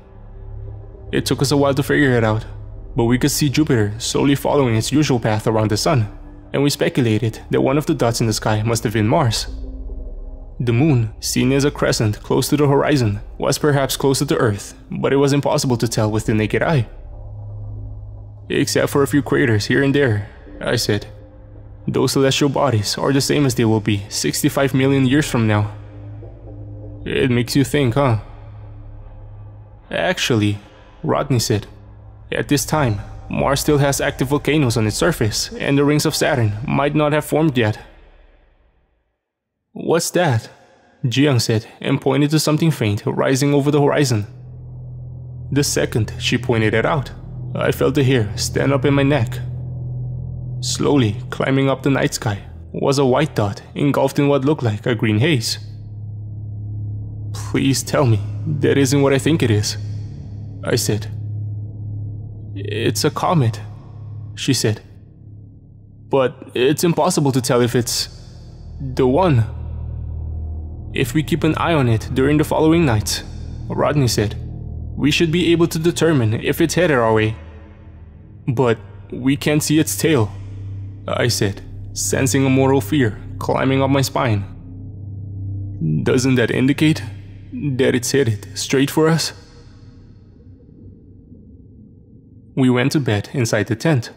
It took us a while to figure it out, but we could see Jupiter slowly following its usual path around the sun, and we speculated that one of the dots in the sky must have been Mars. The moon, seen as a crescent close to the horizon, was perhaps closer to Earth, but it was impossible to tell with the naked eye. Except for a few craters here and there, I said. Those celestial bodies are the same as they will be 65 million years from now. It makes you think, huh? Actually, Rodney said, at this time, Mars still has active volcanoes on its surface, and the rings of Saturn might not have formed yet. What's that? Jiang said, and pointed to something faint rising over the horizon. The second she pointed it out, I felt the hair stand up in my neck. Slowly climbing up the night sky was a white dot engulfed in what looked like a green haze. Please tell me that isn't what I think it is, I said. It's a comet, she said. But it's impossible to tell if it's the one. If we keep an eye on it during the following nights, Rodney said, we should be able to determine if it's headed our way. But we can't see its tail, I said, sensing a mortal fear climbing up my spine. Doesn't that indicate that it's headed straight for us? We went to bed inside the tent.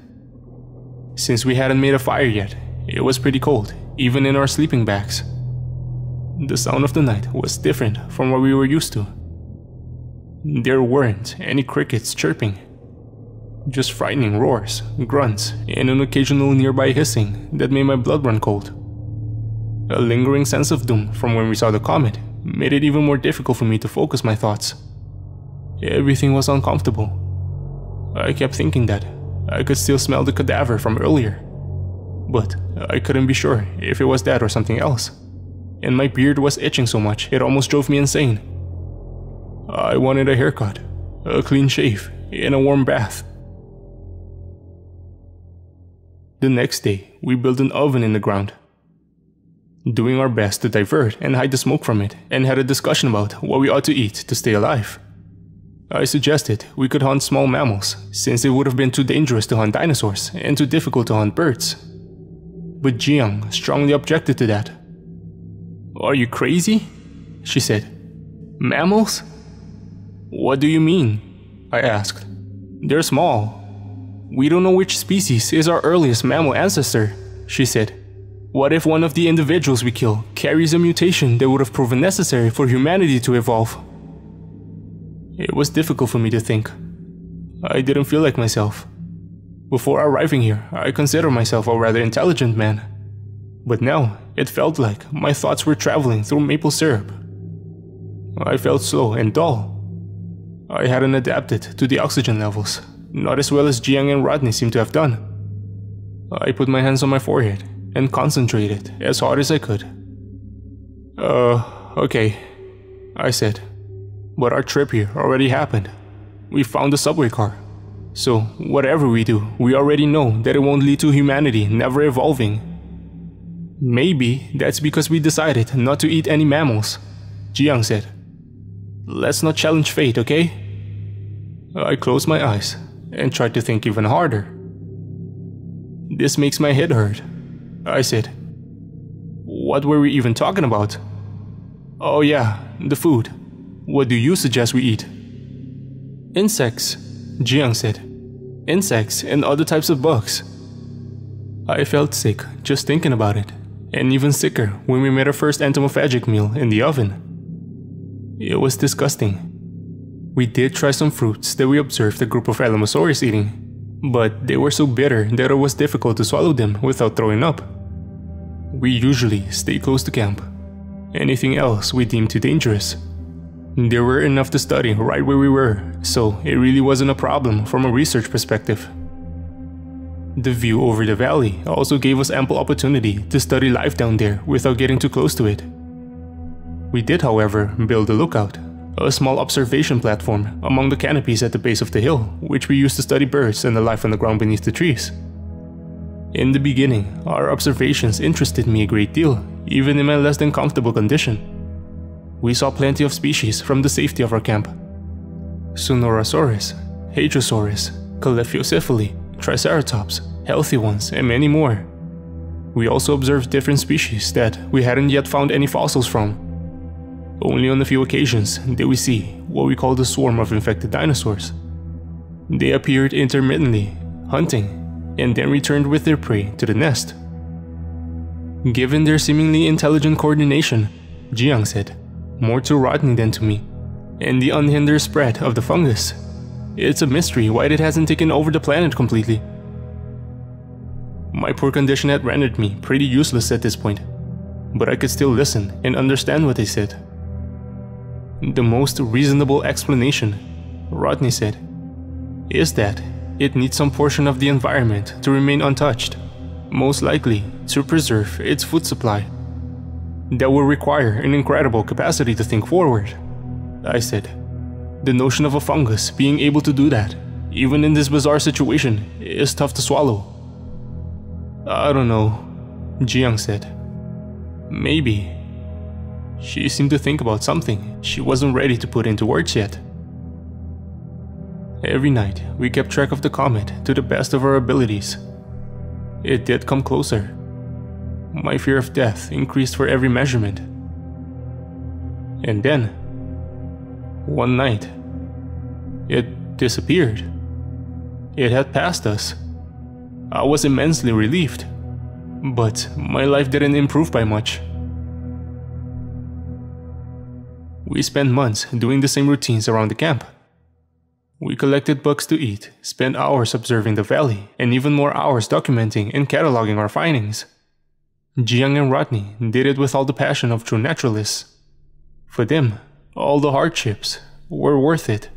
Since we hadn't made a fire yet, it was pretty cold, even in our sleeping bags. The sound of the night was different from what we were used to. There weren't any crickets chirping, just frightening roars, grunts, and an occasional nearby hissing that made my blood run cold. A lingering sense of doom from when we saw the comet made it even more difficult for me to focus my thoughts. Everything was uncomfortable. I kept thinking that I could still smell the cadaver from earlier, but I couldn't be sure if it was that or something else. And my beard was itching so much it almost drove me insane. I wanted a haircut, a clean shave, and a warm bath. The next day, we built an oven in the ground, doing our best to divert and hide the smoke from it, and had a discussion about what we ought to eat to stay alive. I suggested we could hunt small mammals, since it would have been too dangerous to hunt dinosaurs and too difficult to hunt birds. But Jiang strongly objected to that. Are you crazy? She said. Mammals? What do you mean? I asked. They're small. We don't know which species is our earliest mammal ancestor, she said. What if one of the individuals we kill carries a mutation that would have proven necessary for humanity to evolve? It was difficult for me to think. I didn't feel like myself. Before arriving here, I considered myself a rather intelligent man. But now, it felt like my thoughts were traveling through maple syrup. I felt slow and dull. I hadn't adapted to the oxygen levels, not as well as Jiang and Rodney seemed to have done. I put my hands on my forehead and concentrated as hard as I could. Okay, I said. But our trip here already happened. We found the subway car. So, whatever we do, we already know that it won't lead to humanity never evolving. Maybe that's because we decided not to eat any mammals, Jiang said. Let's not challenge fate, okay? I closed my eyes and tried to think even harder. This makes my head hurt, I said. What were we even talking about? Oh yeah, the food. What do you suggest we eat? Insects, Jiang said. Insects and other types of bugs. I felt sick just thinking about it, and even sicker when we made our first entomophagic meal in the oven. It was disgusting. We did try some fruits that we observed a group of Alamosaurus eating, but they were so bitter that it was difficult to swallow them without throwing up. We usually stay close to camp. Anything else we deemed too dangerous. There were enough to study right where we were, so it really wasn't a problem from a research perspective. The view over the valley also gave us ample opportunity to study life down there without getting too close to it. We did, however, build a lookout, a small observation platform among the canopies at the base of the hill, which we used to study birds and the life on the ground beneath the trees. In the beginning, our observations interested me a great deal, even in my less than comfortable condition. We saw plenty of species from the safety of our camp. Sonorosaurus, Hadrosaurus, Calyphiocephali, Triceratops, healthy ones, and many more. We also observed different species that we hadn't yet found any fossils from. Only on a few occasions did we see what we call the swarm of infected dinosaurs. They appeared intermittently, hunting, and then returned with their prey to the nest. Given their seemingly intelligent coordination, Jiang said, more to Rodney than to me, and the unhindered spread of the fungus, it's a mystery why it hasn't taken over the planet completely. My poor condition had rendered me pretty useless at this point, but I could still listen and understand what they said. The most reasonable explanation, Rodney said, is that it needs some portion of the environment to remain untouched, most likely to preserve its food supply. That will require an incredible capacity to think forward, I said. The notion of a fungus being able to do that, even in this bizarre situation, is tough to swallow. I don't know, Jiang said. Maybe. She seemed to think about something she wasn't ready to put into words yet. Every night, we kept track of the comet to the best of our abilities. It did come closer. My fear of death increased for every measurement. And then, one night, it disappeared. It had passed us. I was immensely relieved, but my life didn't improve by much. We spent months doing the same routines around the camp. We collected bugs to eat, spent hours observing the valley, and even more hours documenting and cataloging our findings. Jiang and Rodney did it with all the passion of true naturalists. For them, all the hardships were worth it.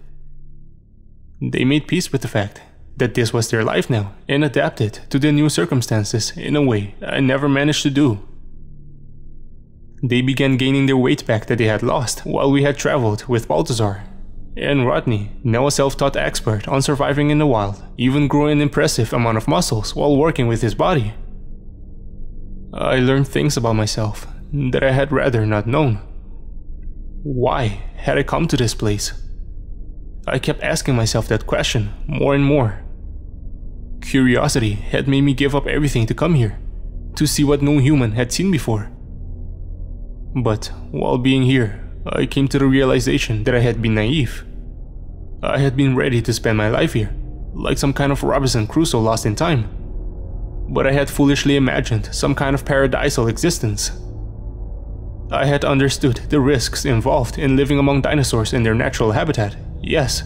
They made peace with the fact that this was their life now and adapted to the new circumstances in a way I never managed to do. They began gaining their weight back that they had lost while we had traveled with Balthazar. And Rodney, now a self-taught expert on surviving in the wild, even grew an impressive amount of muscles while working with his body. I learned things about myself that I had rather not known. Why had I come to this place? I kept asking myself that question more and more. Curiosity had made me give up everything to come here, to see what no human had seen before. But while being here, I came to the realization that I had been naive. I had been ready to spend my life here, like some kind of Robinson Crusoe lost in time. But I had foolishly imagined some kind of paradisal existence. I had understood the risks involved in living among dinosaurs in their natural habitat, yes,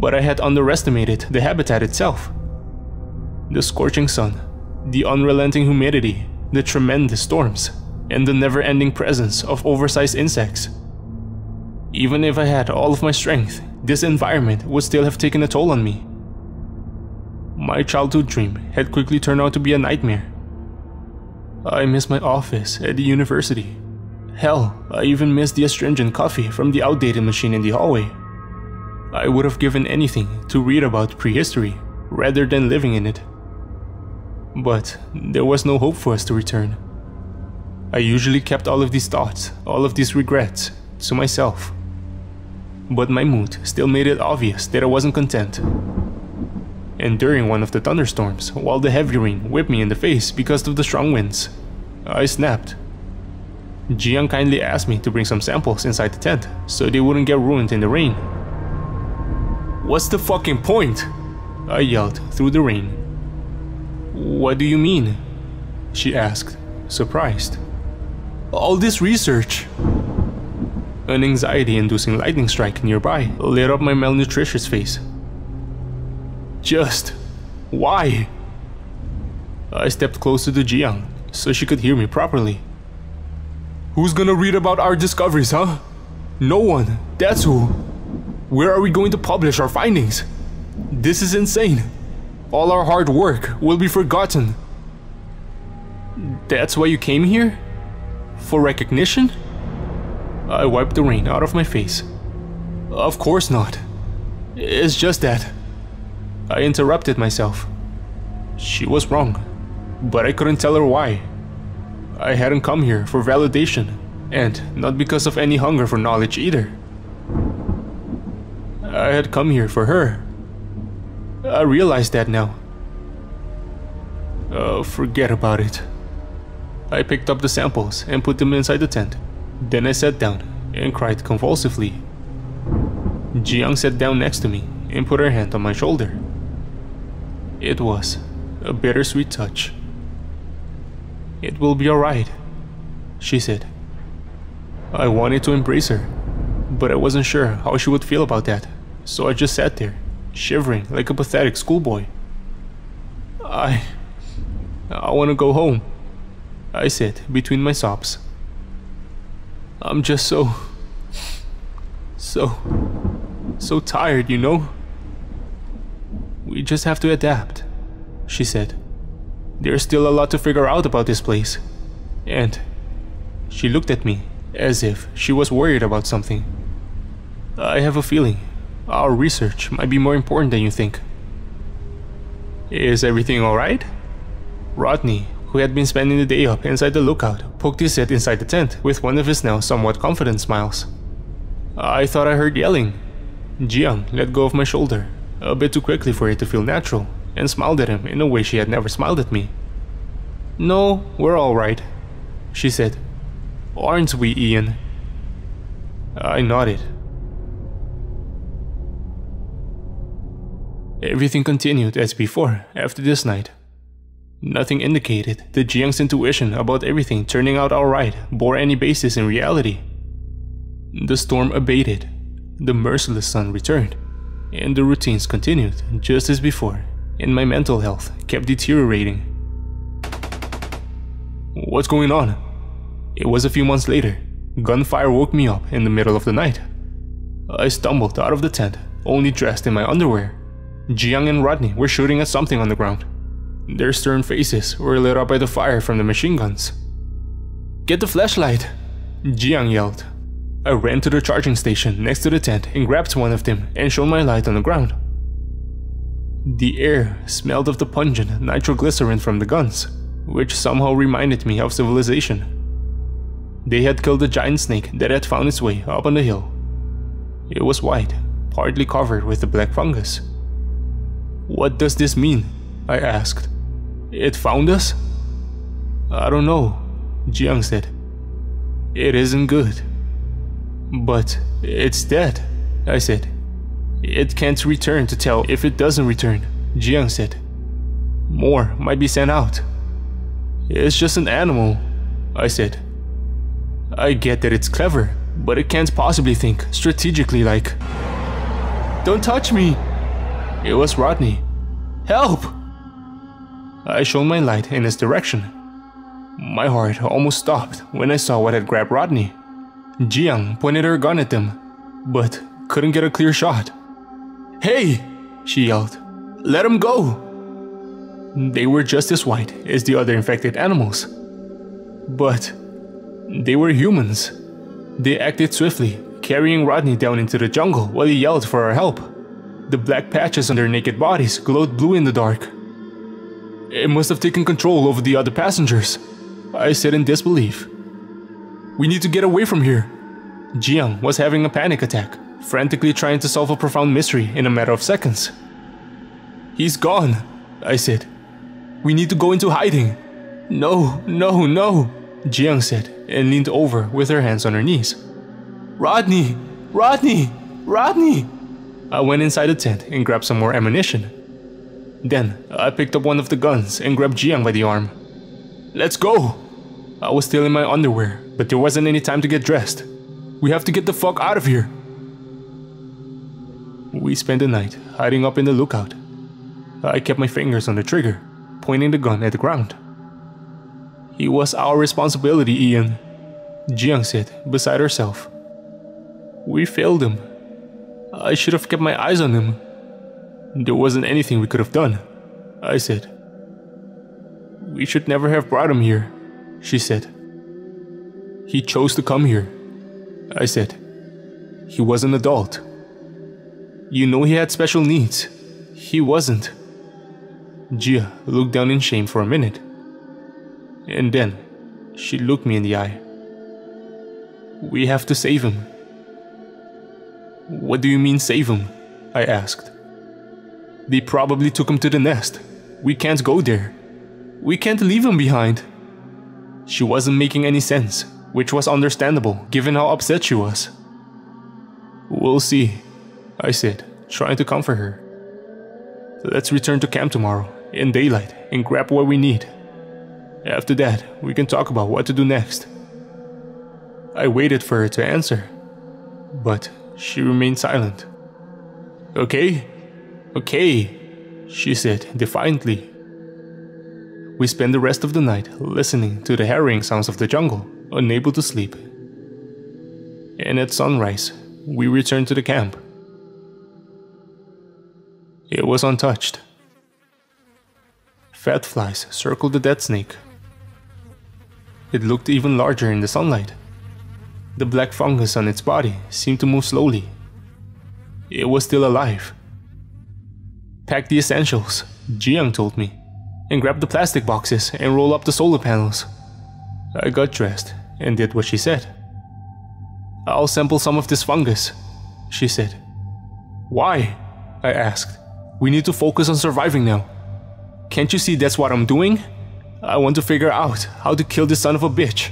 but I had underestimated the habitat itself. The scorching sun, the unrelenting humidity, the tremendous storms, and the never-ending presence of oversized insects. Even if I had all of my strength, this environment would still have taken a toll on me. My childhood dream had quickly turned out to be a nightmare. I missed my office at the university. Hell, I even missed the astringent coffee from the outdated machine in the hallway. I would have given anything to read about prehistory rather than living in it. But there was no hope for us to return. I usually kept all of these thoughts, all of these regrets, to myself. But my mood still made it obvious that I wasn't content. And during one of the thunderstorms, while the heavy rain whipped me in the face because of the strong winds, I snapped. Jiyoung kindly asked me to bring some samples inside the tent so they wouldn't get ruined in the rain. "What's the fucking point?" I yelled through the rain. "What do you mean?" she asked, surprised. "All this research." An anxiety-inducing lightning strike nearby lit up my malnutritious face. "Just why?" I stepped closer to Jiyoung so she could hear me properly. "Who's gonna read about our discoveries, huh? No one, that's who. Where are we going to publish our findings? This is insane. All our hard work will be forgotten." "That's why you came here? For recognition?" I wiped the rain out of my face. "Of course not. It's just that..." I interrupted myself. She was wrong, but I couldn't tell her why. I hadn't come here for validation, and not because of any hunger for knowledge either. I had come here for her. I realized that now. Forget about it. I picked up the samples and put them inside the tent. Then I sat down and cried convulsively. Jiyoung sat down next to me and put her hand on my shoulder. It was a bittersweet touch. "It will be alright," she said. I wanted to embrace her, but I wasn't sure how she would feel about that, so I just sat there, shivering like a pathetic schoolboy. I want to go home," I said between my sobs. "I'm just so tired, you know?" "We just have to adapt," she said. "There's still a lot to figure out about this place." And she looked at me as if she was worried about something. "I have a feeling our research might be more important than you think." "Is everything alright?" Rodney, who had been spending the day up inside the lookout, poked his head inside the tent with one of his now somewhat confident smiles. I thought I heard yelling. Jiyoung let go of my shoulder, a bit too quickly for it to feel natural, and smiled at him in a way she had never smiled at me. "No, we're alright," she said. "Aren't we, Ian?" I nodded. Everything continued as before after this night. Nothing indicated that Jiyoung's intuition about everything turning out alright bore any basis in reality. The storm abated, the merciless sun returned, and the routines continued just as before, and my mental health kept deteriorating. "What's going on?" It was a few months later. Gunfire woke me up in the middle of the night. I stumbled out of the tent, only dressed in my underwear. Jiyoung and Rodney were shooting at something on the ground. Their stern faces were lit up by the fire from the machine guns. "Get the flashlight!" Jiyoung yelled. I ran to the charging station next to the tent and grabbed one of them and shone my light on the ground. The air smelled of the pungent nitroglycerin from the guns, which somehow reminded me of civilization. They had killed a giant snake that had found its way up on the hill. It was white, partly covered with the black fungus. "What does this mean?" I asked. "It found us?" "I don't know," Jiyoung said. "It isn't good." "But it's dead," I said. "It can't return to tell if it doesn't return," Jiyoung said. "More might be sent out." "It's just an animal," I said. "I get that it's clever, but it can't possibly think strategically like..." "Don't touch me!" It was Rodney. "Help!" I shone my light in his direction. My heart almost stopped when I saw what had grabbed Rodney. Jiyoung pointed her gun at them, but couldn't get a clear shot. "Hey!" she yelled. "Let him go!" They were just as white as the other infected animals. But they were humans. They acted swiftly, carrying Rodney down into the jungle while he yelled for our help. The black patches on their naked bodies glowed blue in the dark. It must have taken control over the other passengers, I said in disbelief. We need to get away from here. Jiang was having a panic attack, frantically trying to solve a profound mystery in a matter of seconds. He's gone, I said. We need to go into hiding. No, no, no, Jiang said and leaned over with her hands on her knees. Rodney! Rodney! Rodney! I went inside the tent and grabbed some more ammunition. Then I picked up one of the guns and grabbed Jiang by the arm. Let's go! I was still in my underwear, but there wasn't any time to get dressed. We have to get the fuck out of here. We spent the night hiding up in the lookout. I kept my fingers on the trigger, pointing the gun at the ground. It was our responsibility, Ian, Jiang said beside herself. We failed him. I should have kept my eyes on him. There wasn't anything we could have done, I said. We should never have brought him here, she said. He chose to come here, I said. He was an adult. You know he had special needs. He wasn't. Jia looked down in shame for a minute. And then she looked me in the eye. We have to save him. What do you mean save him? I asked. They probably took him to the nest. We can't go there. We can't leave him behind. She wasn't making any sense, which was understandable given how upset she was. We'll see, I said, trying to comfort her. Let's return to camp tomorrow, in daylight, and grab what we need. After that, we can talk about what to do next. I waited for her to answer, but she remained silent. Okay, okay, she said defiantly. We spent the rest of the night listening to the harrowing sounds of the jungle, unable to sleep. And at sunrise, we returned to the camp. It was untouched. Fat flies circled the dead snake. It looked even larger in the sunlight. The black fungus on its body seemed to move slowly. It was still alive. Pack the essentials, Jiang told me, and grab the plastic boxes and roll up the solar panels. I got dressed and did what she said. I'll sample some of this fungus, she said. Why? I asked. We need to focus on surviving now. Can't you see that's what I'm doing? I want to figure out how to kill this son of a bitch.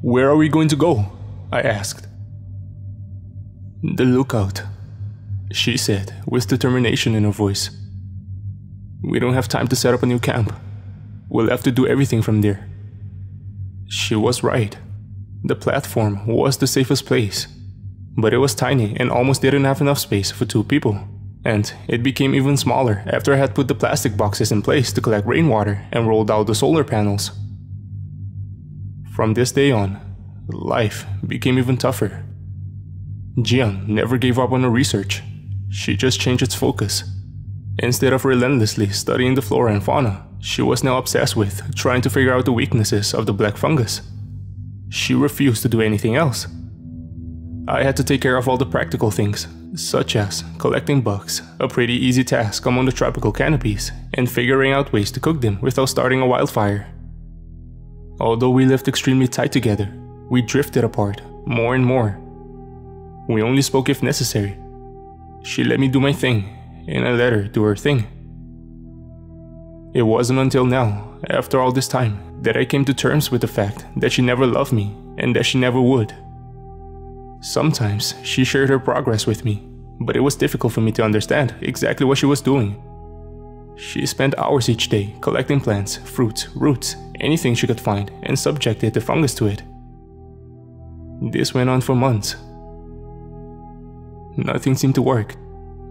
Where are we going to go? I asked. The lookout, she said with determination in her voice. We don't have time to set up a new camp. We'll have to do everything from there. She was right. The platform was the safest place, but it was tiny and almost didn't have enough space for 2 people. And it became even smaller after I had put the plastic boxes in place to collect rainwater and rolled out the solar panels. From this day on, life became even tougher. Jiang never gave up on her research. She just changed its focus. Instead of relentlessly studying the flora and fauna, she was now obsessed with trying to figure out the weaknesses of the black fungus. She refused to do anything else. I had to take care of all the practical things, such as collecting bugs, a pretty easy task among the tropical canopies, and figuring out ways to cook them without starting a wildfire. Although we lived extremely tight together, we drifted apart more and more. We only spoke if necessary. She let me do my thing, and I let her do her thing. It wasn't until now, after all this time, that I came to terms with the fact that she never loved me and that she never would. Sometimes she shared her progress with me, but it was difficult for me to understand exactly what she was doing. She spent hours each day collecting plants, fruits, roots, anything she could find, and subjected the fungus to it. This went on for months. Nothing seemed to work.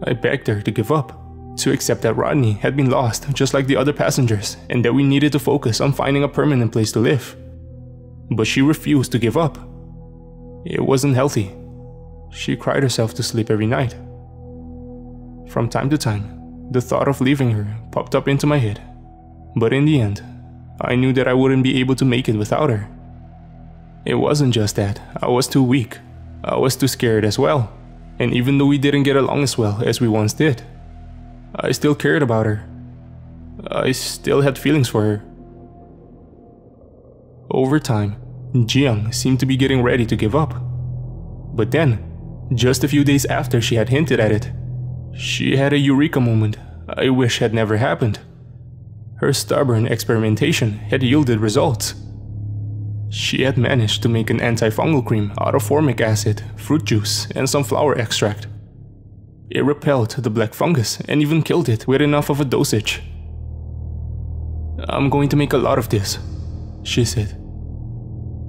I begged her to give up, to accept that Rodney had been lost just like the other passengers and that we needed to focus on finding a permanent place to live. But she refused to give up. It wasn't healthy. She cried herself to sleep every night. From time to time, The thought of leaving her popped up into my head, but in the end, I knew that I wouldn't be able to make it without her. It wasn't just that I was too weak, I was too scared as well, and even though we didn't get along as well as we once did, I still cared about her. I still had feelings for her. Over time, Jiang seemed to be getting ready to give up. But then, just a few days after she had hinted at it, she had a eureka moment I wish had never happened. Her stubborn experimentation had yielded results. She had managed to make an antifungal cream out of formic acid, fruit juice, and some flower extract. It repelled the black fungus and even killed it with enough of a dosage. "I'm going to make a lot of this," she said.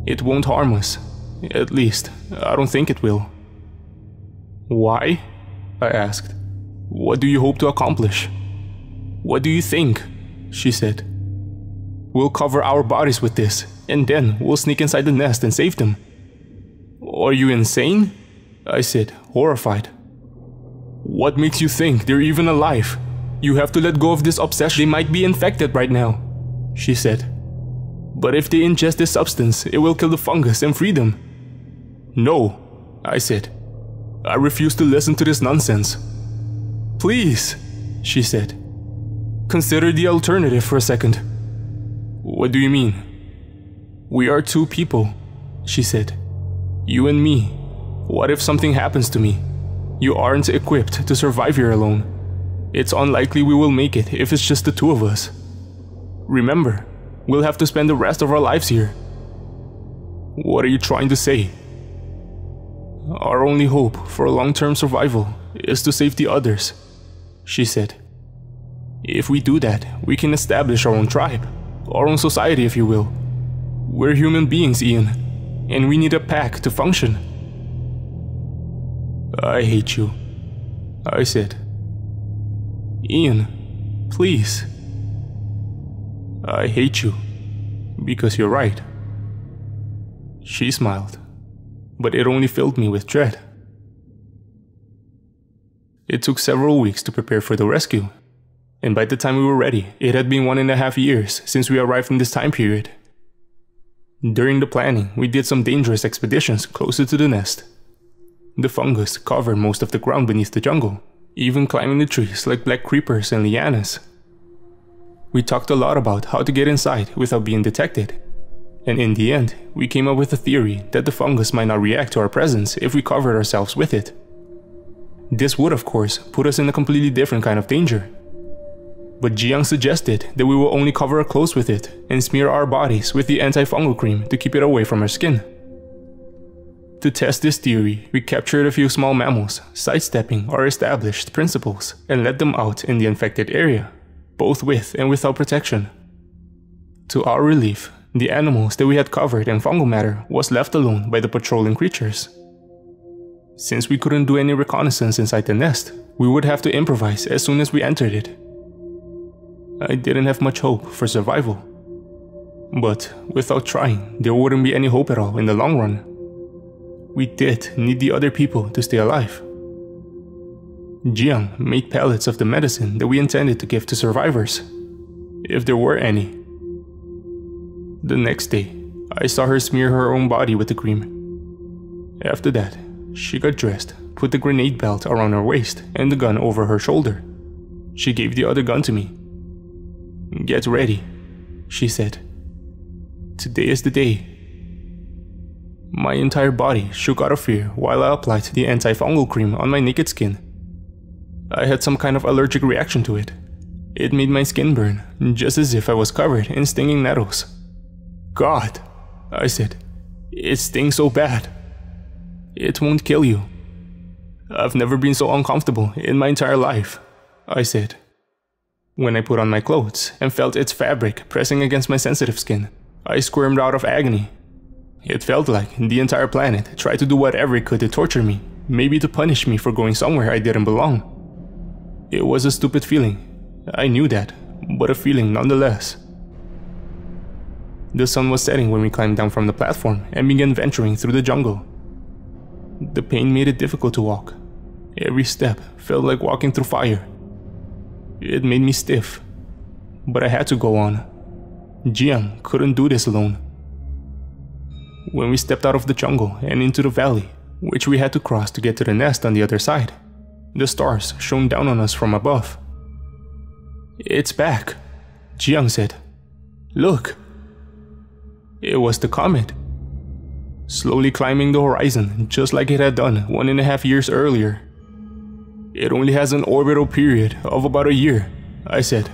"It won't harm us. At least, I don't think it will." "Why?" I asked. "What do you hope to accomplish?" "What do you think?" she said. "We'll cover our bodies with this, and then we'll sneak inside the nest and save them." "Are you insane?" I said, horrified. "What makes you think they're even alive? You have to let go of this obsession. They might be infected right now," she said. "But if they ingest this substance, it will kill the fungus and free them." "No," I said. "I refuse to listen to this nonsense." "Please," she said. "Consider the alternative for a second." "What do you mean?" "We are two people," she said. "You and me. What if something happens to me? You aren't equipped to survive here alone. It's unlikely we will make it if it's just the two of us. Remember, we'll have to spend the rest of our lives here." "What are you trying to say?" "Our only hope for long-term survival is to save the others," she said. "If we do that, we can establish our own tribe, our own society if you will. We're human beings, Ian, and we need a pack to function." "I hate you," I said. "Ian, please." "I hate you, because you're right." She smiled, but it only filled me with dread. It took several weeks to prepare for the rescue, and by the time we were ready, it had been 1.5 years since we arrived in this time period. During the planning, we did some dangerous expeditions closer to the nest. The fungus covered most of the ground beneath the jungle, even climbing the trees like black creepers and lianas. We talked a lot about how to get inside without being detected, and in the end, we came up with a theory that the fungus might not react to our presence if we covered ourselves with it. This would, of course, put us in a completely different kind of danger. But Jiang suggested that we will only cover our clothes with it and smear our bodies with the antifungal cream to keep it away from our skin. To test this theory, we captured a few small mammals, sidestepping our established principles, and let them out in the infected area, both with and without protection. To our relief, the animals that we had covered in fungal matter was left alone by the patrolling creatures. Since we couldn't do any reconnaissance inside the nest, we would have to improvise as soon as we entered it. I didn't have much hope for survival. But without trying, there wouldn't be any hope at all in the long run. We did need the other people to stay alive. Jiang made pellets of the medicine that we intended to give to survivors, if there were any. The next day, I saw her smear her own body with the cream. After that, she got dressed, put the grenade belt around her waist and the gun over her shoulder. She gave the other gun to me. "Get ready," she said. "Today is the day." My entire body shook out of fear while I applied the antifungal cream on my naked skin. I had some kind of allergic reaction to it. It made my skin burn, just as if I was covered in stinging nettles. "God," I said, "it stings so bad." "It won't kill you." "I've never been so uncomfortable in my entire life," I said. When I put on my clothes and felt its fabric pressing against my sensitive skin, I squirmed out of agony. It felt like the entire planet tried to do whatever it could to torture me, maybe to punish me for going somewhere I didn't belong. It was a stupid feeling, I knew that, but a feeling nonetheless. The sun was setting when we climbed down from the platform and began venturing through the jungle. The pain made it difficult to walk. Every step felt like walking through fire. It made me stiff, but I had to go on. Jiang couldn't do this alone. When we stepped out of the jungle and into the valley, which we had to cross to get to the nest on the other side, the stars shone down on us from above. "It's back," Jiang said. "Look." It was the comet, slowly climbing the horizon just like it had done 1.5 years earlier. "It only has an orbital period of about a year," I said.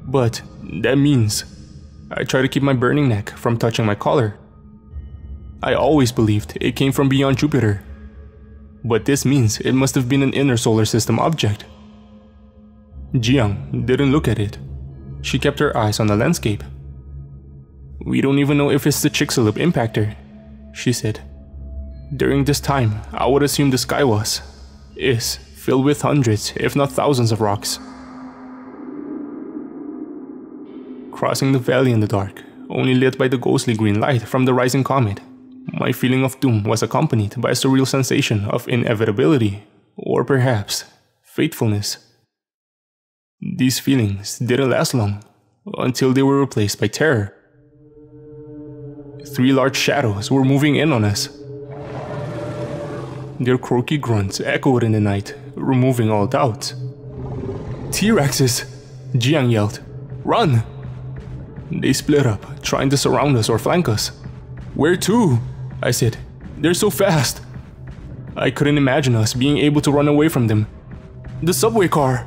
"But that means..." I tried to keep my burning neck from touching my collar. I always believed it came from beyond Jupiter, but this means it must have been an inner solar system object. Jiang didn't look at it. She kept her eyes on the landscape. "We don't even know if it's the Chicxulub impactor," she said. "During this time, I would assume the sky is filled with hundreds, if not thousands of rocks." Crossing the valley in the dark, only lit by the ghostly green light from the rising comet, my feeling of doom was accompanied by a surreal sensation of inevitability, or perhaps fatefulness. These feelings didn't last long, until they were replaced by terror. 3 large shadows were moving in on us. Their croaky grunts echoed in the night, removing all doubt. "T-Rexes!" Jiang yelled. "Run!" They split up, trying to surround us or flank us. "Where to?" I said. "They're so fast." I couldn't imagine us being able to run away from them. "The subway car!"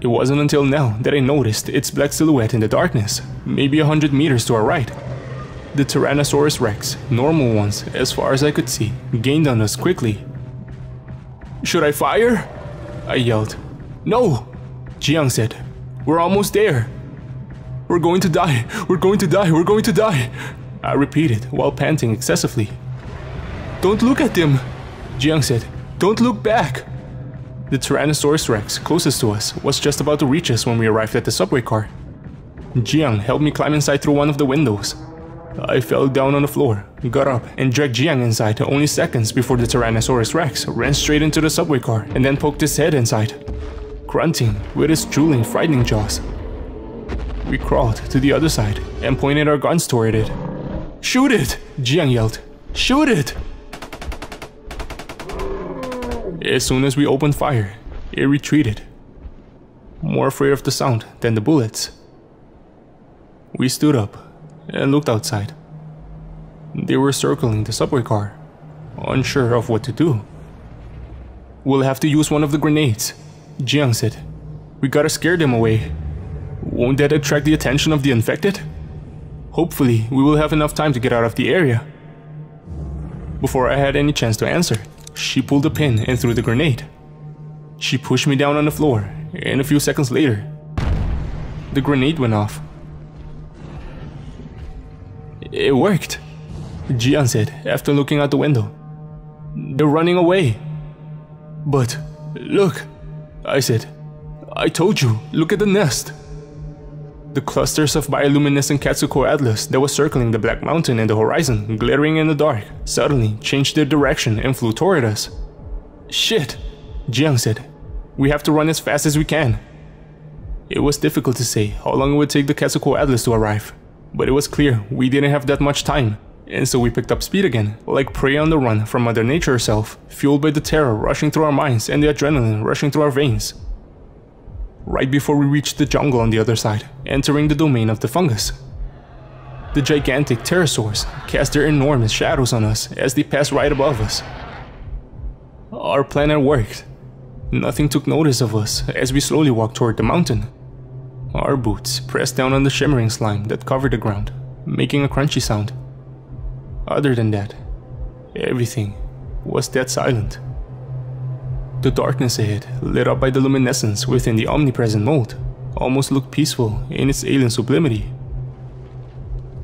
It wasn't until now that I noticed its black silhouette in the darkness, maybe 100 meters to our right. The Tyrannosaurus Rex, normal ones as far as I could see, gained on us quickly. "Should I fire?" I yelled. "No," Jiang said. "We're almost there." "We're going to die, we're going to die, we're going to die," I repeated while panting excessively. "Don't look at them," Jiang said. "Don't look back." The Tyrannosaurus Rex closest to us was just about to reach us when we arrived at the subway car. Jiang helped me climb inside through one of the windows. I fell down on the floor, got up, and dragged Jiang inside only seconds before the Tyrannosaurus Rex ran straight into the subway car and then poked his head inside, grunting with his drooling, frightening jaws. We crawled to the other side and pointed our guns toward it. "Shoot it!" Jiang yelled. "Shoot it!" As soon as we opened fire, it retreated, more afraid of the sound than the bullets. We stood up and looked outside. They were circling the subway car, unsure of what to do. "We'll have to use one of the grenades," Jiang said. "We gotta scare them away. Won't that attract the attention of the infected? Hopefully, we will have enough time to get out of the area." Before I had any chance to answer, she pulled a pin and threw the grenade. She pushed me down on the floor, and a few seconds later, the grenade went off. "It worked," Jiang said after looking out the window. "They're running away." "But look," I said. "I told you, look at the nest." The clusters of bioluminescent CO.AG that was circling the black mountain in the horizon, glittering in the dark, suddenly changed their direction and flew toward us. "Shit," Jiang said. "We have to run as fast as we can." It was difficult to say how long it would take the CO.AG to arrive, but it was clear we didn't have that much time, and so we picked up speed again, like prey on the run from Mother Nature herself, fueled by the terror rushing through our minds and the adrenaline rushing through our veins. Right before we reached the jungle on the other side, entering the domain of the fungus, the gigantic pterosaurs cast their enormous shadows on us as they passed right above us. Our plan had worked. Nothing took notice of us as we slowly walked toward the mountain. Our boots pressed down on the shimmering slime that covered the ground, making a crunchy sound. Other than that, everything was dead silent. The darkness ahead, lit up by the luminescence within the omnipresent mold, almost looked peaceful in its alien sublimity.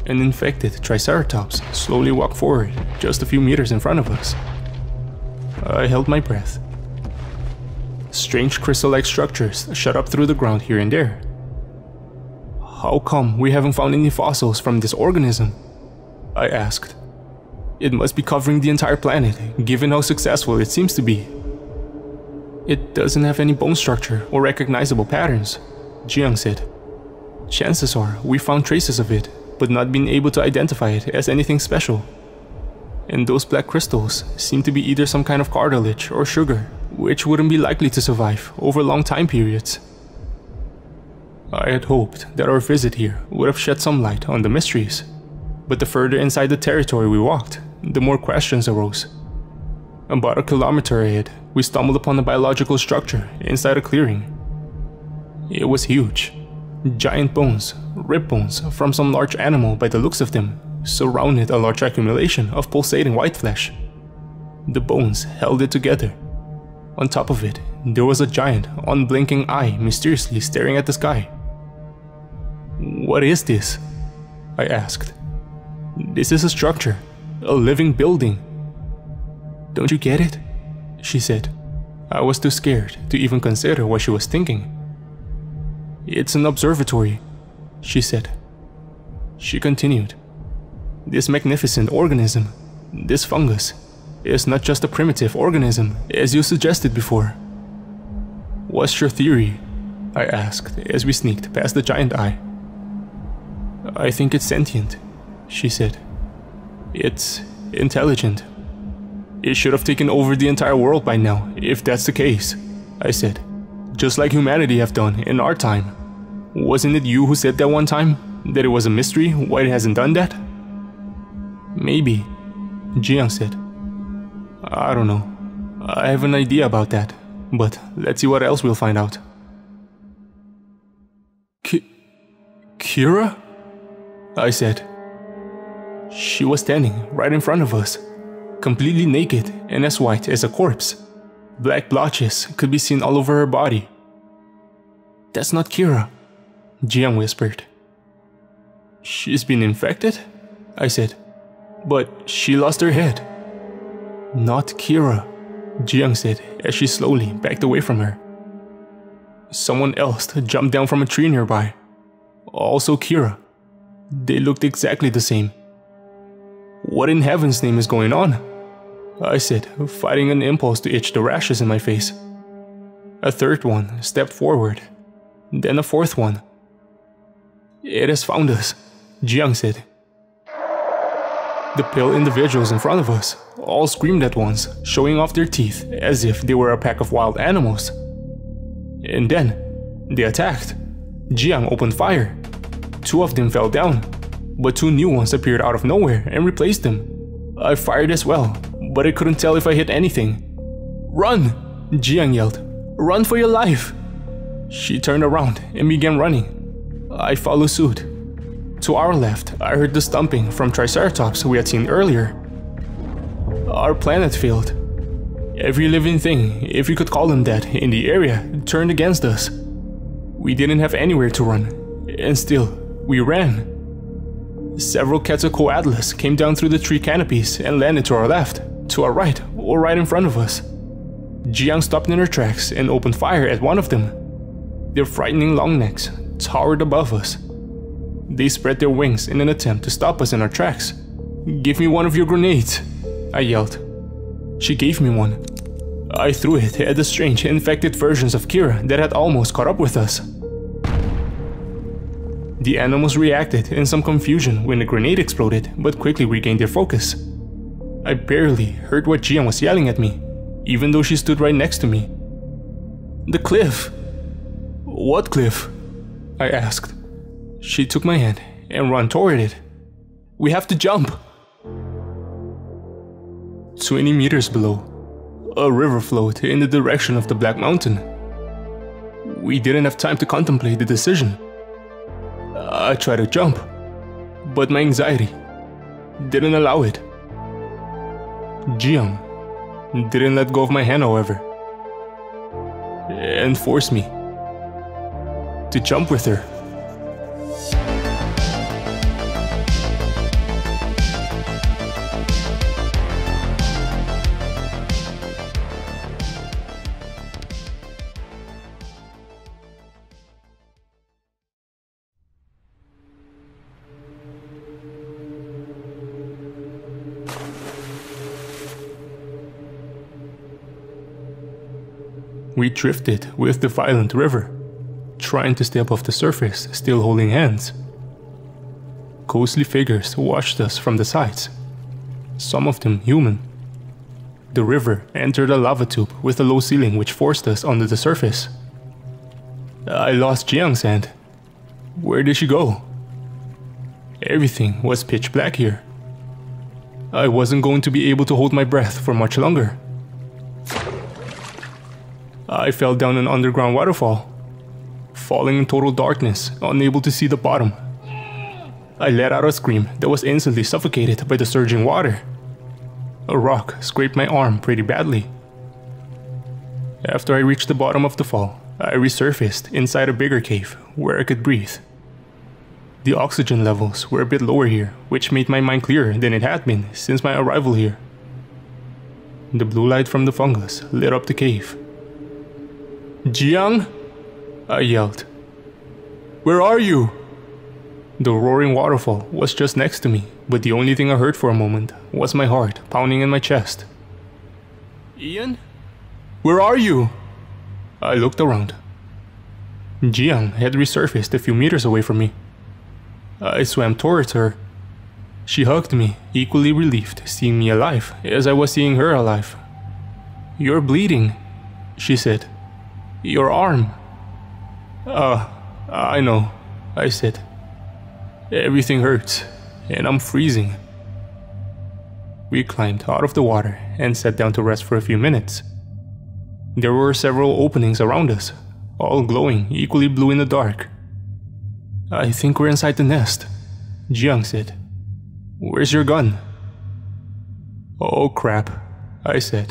An infected triceratops slowly walked forward just a few meters in front of us. I held my breath. Strange crystal-like structures shot up through the ground here and there. "How come we haven't found any fossils from this organism?" I asked. "It must be covering the entire planet, given how successful it seems to be." It doesn't have any bone structure or recognizable patterns, Jiang said. Chances are we found traces of it, but not been able to identify it as anything special. And those black crystals seem to be either some kind of cartilage or sugar, which wouldn't be likely to survive over long time periods. I had hoped that our visit here would have shed some light on the mysteries, but the further inside the territory we walked, the more questions arose. About a kilometer ahead, we stumbled upon a biological structure inside a clearing. It was huge. Giant bones, rib bones from some large animal by the looks of them, surrounded a large accumulation of pulsating white flesh. The bones held it together. On top of it, there was a giant, unblinking eye mysteriously staring at the sky. "What is this?" I asked. "This is a structure, a living building." "Don't you get it?" she said. I was too scared to even consider what she was thinking. "It's an observatory," she said. She continued. "This magnificent organism, this fungus, is not just a primitive organism, as you suggested before." "What's your theory?" I asked as we sneaked past the giant eye. "I think it's sentient," she said. "It's intelligent. It should have taken over the entire world by now, if that's the case," I said. "Just like humanity have done in our time. Wasn't it you who said that one time? That it was a mystery why it hasn't done that?" "Maybe," Jiang said. "I don't know. I have an idea about that, but let's see what else we'll find out." "Kira?" I said. She was standing right in front of us, completely naked and as white as a corpse. Black blotches could be seen all over her body. "That's not Kira," Jiang whispered. "She's been infected?" I said. "But she lost her head." "Not Kira," Jiang said as she slowly backed away from her. Someone else jumped down from a tree nearby. Also Kira. They looked exactly the same. "What in heaven's name is going on?" I said, fighting an impulse to itch the rashes in my face. A third one stepped forward, then a fourth one. "It has found us," Jiang said. The pale individuals in front of us all screamed at once, showing off their teeth as if they were a pack of wild animals. And then, they attacked. Jiang opened fire. 2 of them fell down, but 2 new ones appeared out of nowhere and replaced them. I fired as well, but I couldn't tell if I hit anything. "Run!" Jiang yelled. "Run for your life!" She turned around and began running. I followed suit. To our left, I heard the stomping from Triceratops we had seen earlier. Our planet failed. Every living thing, if you could call them that, in the area turned against us. We didn't have anywhere to run, and still, we ran. Several Quetzalcoatlus came down through the tree canopies and landed to our left, to our right, or right in front of us. Jiang stopped in her tracks and opened fire at one of them. Their frightening long necks towered above us. They spread their wings in an attempt to stop us in our tracks. "Give me one of your grenades," I yelled. She gave me one. I threw it at the strange infected versions of Kira that had almost caught up with us. The animals reacted in some confusion when the grenade exploded, but quickly regained their focus. I barely heard what Jiang was yelling at me, even though she stood right next to me. "The cliff!" "What cliff?" I asked. She took my hand and ran toward it. "We have to jump!" 20 meters below, a river flowed in the direction of the Black Mountain. We didn't have time to contemplate the decision. I tried to jump, but my anxiety didn't allow it. Jiang didn't let go of my hand, however, and forced me to jump with her. We drifted with the violent river, trying to stay above the surface, still holding hands. Ghostly figures watched us from the sides, some of them human. The river entered a lava tube with a low ceiling which forced us onto the surface. I lost Jiang's hand. Where did she go? Everything was pitch black here. I wasn't going to be able to hold my breath for much longer. I fell down an underground waterfall, falling in total darkness, unable to see the bottom. I let out a scream that was instantly suffocated by the surging water. A rock scraped my arm pretty badly. After I reached the bottom of the fall, I resurfaced inside a bigger cave where I could breathe. The oxygen levels were a bit lower here, which made my mind clearer than it had been since my arrival here. The blue light from the fungus lit up the cave. "Jiang?" I yelled. "Where are you?" The roaring waterfall was just next to me, but the only thing I heard for a moment was my heart pounding in my chest. "Ian? Where are you?" I looked around. Jiang had resurfaced a few meters away from me. I swam towards her. She hugged me, equally relieved seeing me alive as I was seeing her alive. "You're bleeding," she said. "Your arm." I know," I said. "Everything hurts, and I'm freezing." We climbed out of the water and sat down to rest for a few minutes. There were several openings around us, all glowing equally blue in the dark. "I think we're inside the nest," Jiang said. "Where's your gun?" "Oh crap," I said.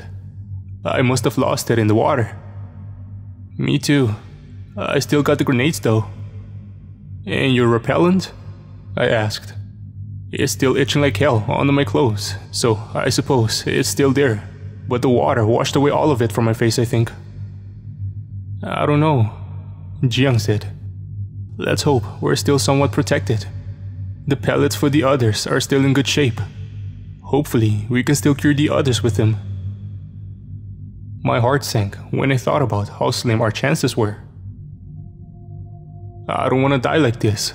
"I must have lost it in the water." "Me too. I still got the grenades though." "And your repellent?" I asked. "It's still itching like hell under my clothes, so I suppose it's still there, but the water washed away all of it from my face, I think." "I don't know," Jiang said. "Let's hope we're still somewhat protected. The pellets for the others are still in good shape. Hopefully we can still cure the others with them." My heart sank when I thought about how slim our chances were. "I don't want to die like this,"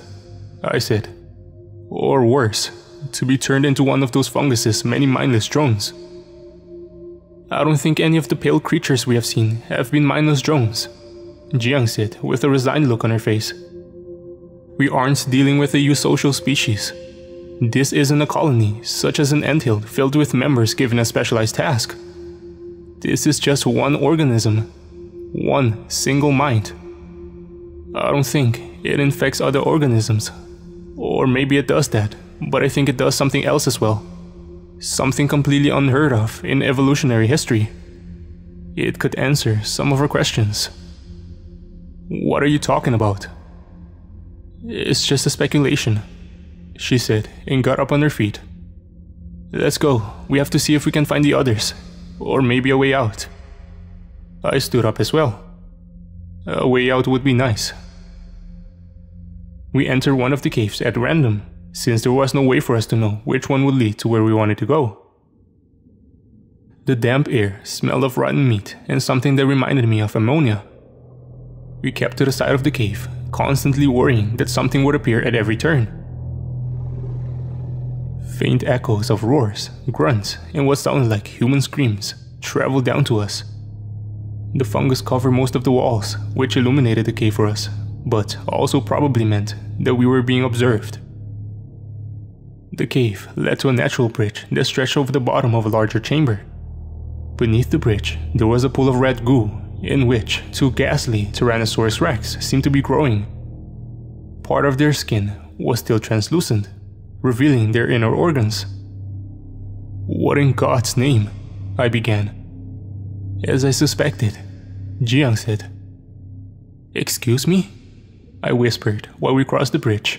I said. "Or worse, to be turned into one of those funguses' many mindless drones." "I don't think any of the pale creatures we have seen have been mindless drones," Jiang said with a resigned look on her face. "We aren't dealing with a eusocial species. This isn't a colony, such as an anthill filled with members given a specialized task. This is just one organism, one single mind. I don't think it infects other organisms. Or maybe it does that, but I think it does something else as well. Something completely unheard of in evolutionary history. It could answer some of our questions." "What are you talking about?" "It's just a speculation," she said and got up on her feet. "Let's go. We have to see if we can find the others. Or maybe a way out." I stood up as well. A way out would be nice. We entered one of the caves at random, since there was no way for us to know which one would lead to where we wanted to go. The damp air smelled of rotten meat and something that reminded me of ammonia. We kept to the side of the cave, constantly worrying that something would appear at every turn. Faint echoes of roars, grunts, and what sounded like human screams traveled down to us. The fungus covered most of the walls, which illuminated the cave for us, but also probably meant that we were being observed. The cave led to a natural bridge that stretched over the bottom of a larger chamber. Beneath the bridge, there was a pool of red goo, in which two ghastly Tyrannosaurus rex seemed to be growing. Part of their skin was still translucent, revealing their inner organs. "What in God's name?" I began. "As I suspected," Jiang said. "Excuse me?" I whispered while we crossed the bridge.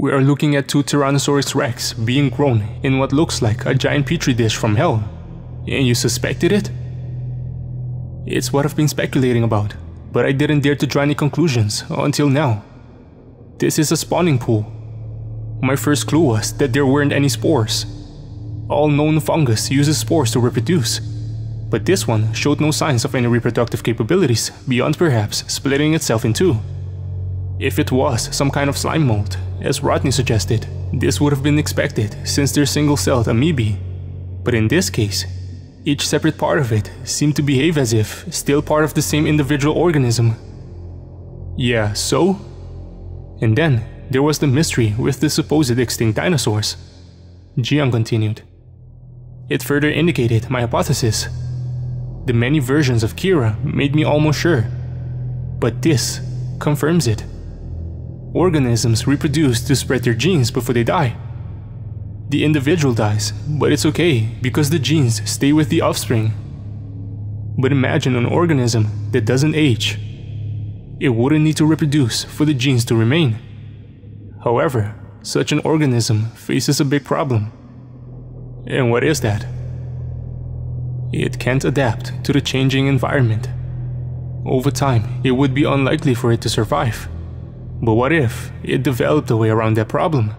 "We are looking at two Tyrannosaurus rex being grown in what looks like a giant petri dish from hell, and you suspected it?" "It's what I've been speculating about, but I didn't dare to draw any conclusions until now. This is a spawning pool. My first clue was that there weren't any spores. All known fungus uses spores to reproduce. but this one showed no signs of any reproductive capabilities beyond perhaps splitting itself in two. If it was some kind of slime mold, as Rodney suggested, this would have been expected since they're single-celled amoebae. But in this case, each separate part of it seemed to behave as if still part of the same individual organism. Yeah, so? And then there was the mystery with the supposed extinct dinosaurs. Jiang continued. It further indicated my hypothesis. The many versions of Kira made me almost sure, but this confirms it. Organisms reproduce to spread their genes before they die. The individual dies, but it's okay because the genes stay with the offspring. But imagine an organism that doesn't age. It wouldn't need to reproduce for the genes to remain. However, such an organism faces a big problem. And what is that? It can't adapt to the changing environment. Over time, it would be unlikely for it to survive. But what if it developed a way around that problem?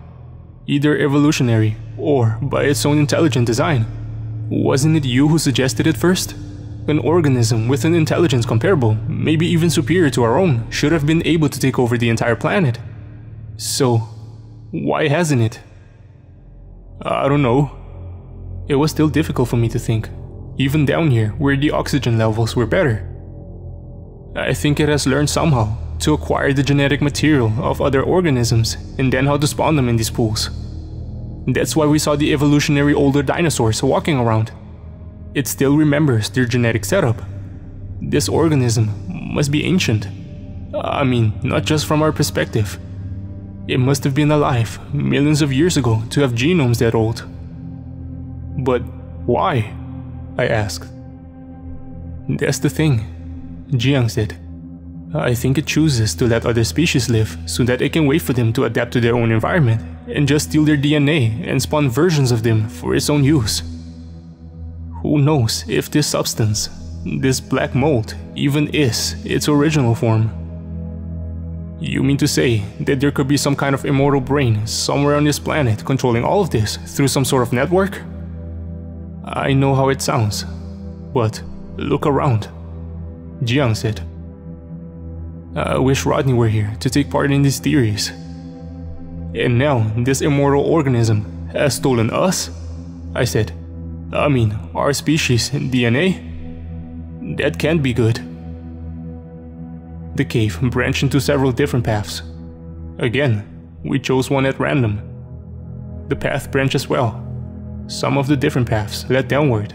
Either evolutionary or by its own intelligent design. Wasn't it you who suggested it first? An organism with an intelligence comparable, maybe even superior to our own, should have been able to take over the entire planet. So, why hasn't it? I don't know. It was still difficult for me to think, even down here where the oxygen levels were better. I think it has learned somehow to acquire the genetic material of other organisms and then how to spawn them in these pools. That's why we saw the evolutionary older dinosaurs walking around. It still remembers their genetic setup. This organism must be ancient. I mean, not just from our perspective. It must have been alive millions of years ago to have genomes that old. But why? I asked. That's the thing, Jiang said. I think it chooses to let other species live so that it can wait for them to adapt to their own environment and just steal their DNA and spawn versions of them for its own use. Who knows if this substance, this black mold, even is its original form? You mean to say that there could be some kind of immortal brain somewhere on this planet controlling all of this through some sort of network? I know how it sounds, but look around, Jiang said. I wish Rodney were here to take part in these theories. And now this immortal organism has stolen us? I said. I mean, our species' DNA? That can't be good. The cave branched into several different paths. Again, we chose one at random. The path branched as well. Some of the different paths led downward,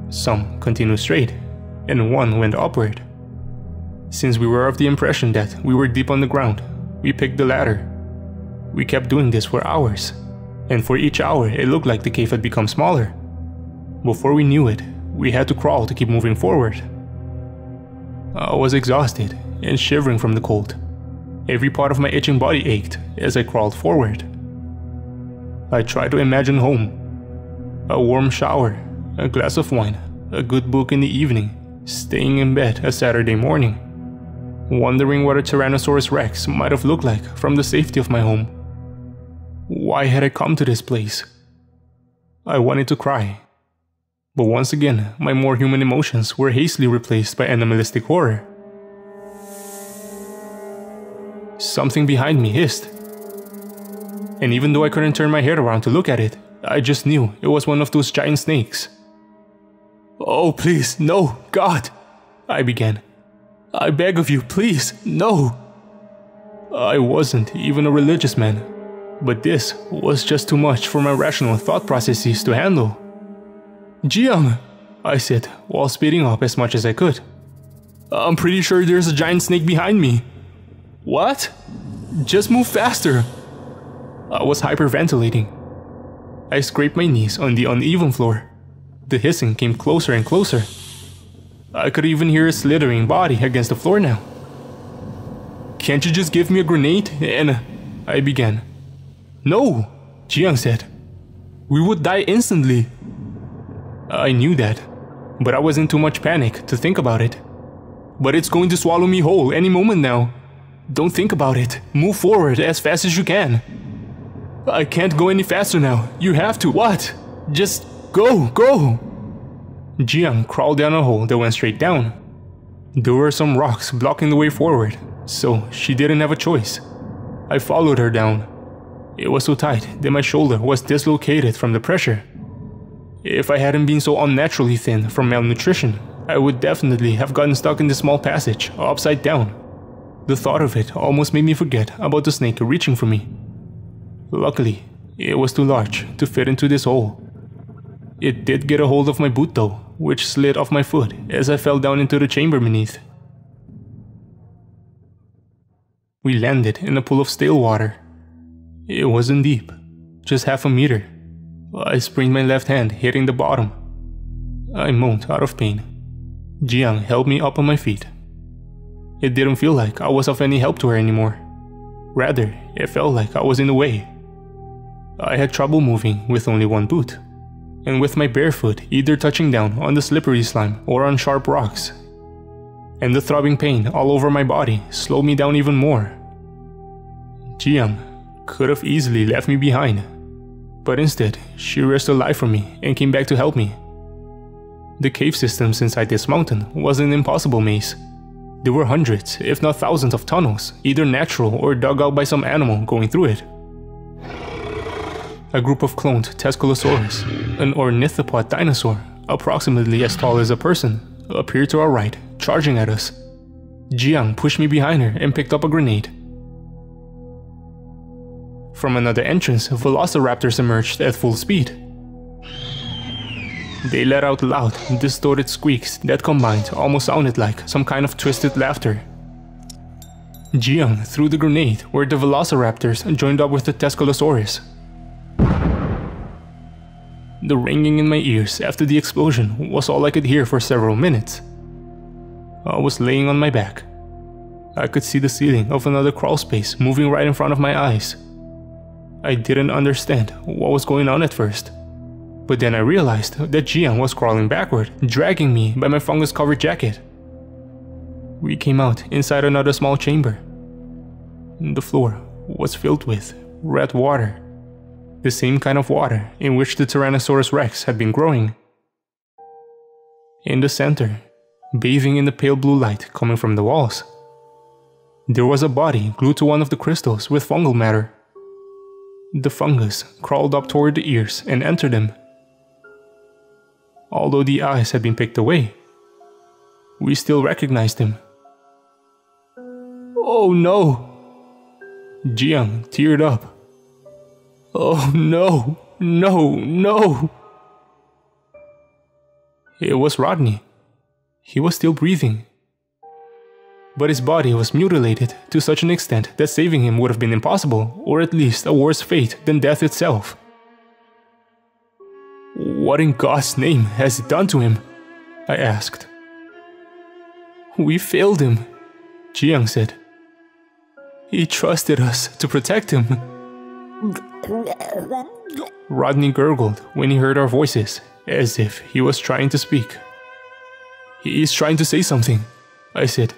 some continued straight, and one went upward. Since we were of the impression that we were deep on the ground, we picked the latter. We kept doing this for hours, and for each hour it looked like the cave had become smaller. Before we knew it, we had to crawl to keep moving forward. I was exhausted and shivering from the cold. Every part of my itching body ached as I crawled forward. I tried to imagine home. A warm shower, a glass of wine, a good book in the evening, staying in bed a Saturday morning, wondering what a Tyrannosaurus Rex might have looked like from the safety of my home. Why had I come to this place? I wanted to cry. But once again, my more human emotions were hastily replaced by animalistic horror. Something behind me hissed. And even though I couldn't turn my head around to look at it, I just knew it was one of those giant snakes. Oh, please, no, God, I began. I beg of you, please, no. I wasn't even a religious man, but this was just too much for my rational thought processes to handle. Jiang, I said, while speeding up as much as I could. I'm pretty sure there's a giant snake behind me. What? Just move faster. I was hyperventilating. I scraped my knees on the uneven floor. The hissing came closer and closer. I could even hear a slithering body against the floor now. Can't you just give me a grenade and... I began. No, Jiang said. We would die instantly. I knew that, but I was in too much panic to think about it. But it's going to swallow me whole any moment now. Don't think about it. Move forward as fast as you can. I can't go any faster now. You have to. What? Just go, go. Jiang crawled down a hole that went straight down. There were some rocks blocking the way forward, so she didn't have a choice. I followed her down. It was so tight that my shoulder was dislocated from the pressure. If I hadn't been so unnaturally thin from malnutrition, I would definitely have gotten stuck in this small passage, upside down. The thought of it almost made me forget about the snake reaching for me. Luckily, it was too large to fit into this hole. It did get a hold of my boot though, which slid off my foot as I fell down into the chamber beneath. We landed in a pool of still water. It wasn't deep, just half a meter. I sprained my left hand, hitting the bottom. I moaned out of pain. Jiang held me up on my feet. It didn't feel like I was of any help to her anymore. Rather, it felt like I was in the way. I had trouble moving with only one boot, and with my bare foot either touching down on the slippery slime or on sharp rocks. And the throbbing pain all over my body slowed me down even more. Jiang could have easily left me behind, but instead she risked her life for me and came back to help me. The cave systems inside this mountain was an impossible maze. There were hundreds, if not thousands of tunnels, either natural or dug out by some animal going through it. A group of cloned Tescolosaurus, an ornithopod dinosaur, approximately as tall as a person, appeared to our right, charging at us. Jiang pushed me behind her and picked up a grenade. From another entrance, velociraptors emerged at full speed. They let out loud, distorted squeaks that combined almost sounded like some kind of twisted laughter. Jiang threw the grenade where the velociraptors joined up with the Tescolosaurus. The ringing in my ears after the explosion was all I could hear for several minutes. I was laying on my back. I could see the ceiling of another crawl space moving right in front of my eyes. I didn't understand what was going on at first. But then I realized that Jiang was crawling backward, dragging me by my fungus-covered jacket. We came out inside another small chamber. The floor was filled with red water. The same kind of water in which the Tyrannosaurus Rex had been growing. In the center, bathing in the pale blue light coming from the walls, there was a body glued to one of the crystals with fungal matter. The fungus crawled up toward the ears and entered them. Although the eyes had been picked away, we still recognized him. "Oh no!" Jiang teared up. "Oh no, no, no!" It was Rodney. He was still breathing. But his body was mutilated to such an extent that saving him would have been impossible, or at least a worse fate than death itself. "What in God's name has it done to him?" I asked. "We failed him," Jiang said. "He trusted us to protect him." Rodney gurgled when he heard our voices, as if he was trying to speak. "He's trying to say something," I said.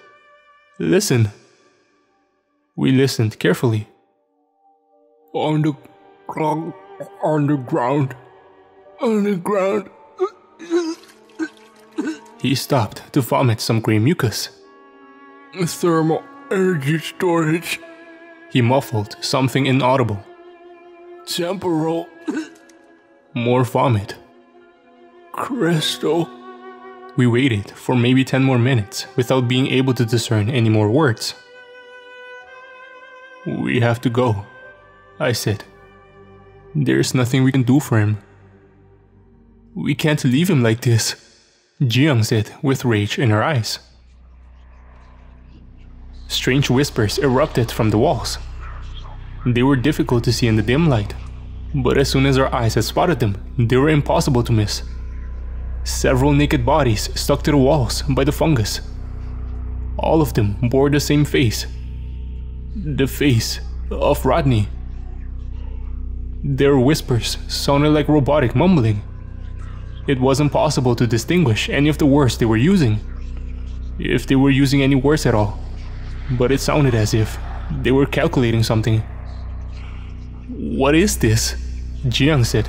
"Listen." We listened carefully. On the ground. He stopped to vomit some grey mucus. "Thermal energy storage." He muffled something inaudible. "Temporal." More vomit. "Crystal." We waited for maybe 10 more minutes without being able to discern any more words. "We have to go," I said. "There's nothing we can do for him." "We can't leave him like this," Jiang said with rage in her eyes. Strange whispers erupted from the walls. They were difficult to see in the dim light, but as soon as our eyes had spotted them, they were impossible to miss. Several naked bodies stuck to the walls by the fungus. All of them bore the same face. The face of Rodney. Their whispers sounded like robotic mumbling. It wasn't possible to distinguish any of the words they were using, if they were using any words at all, but it sounded as if they were calculating something. "What is this?" Jiang said.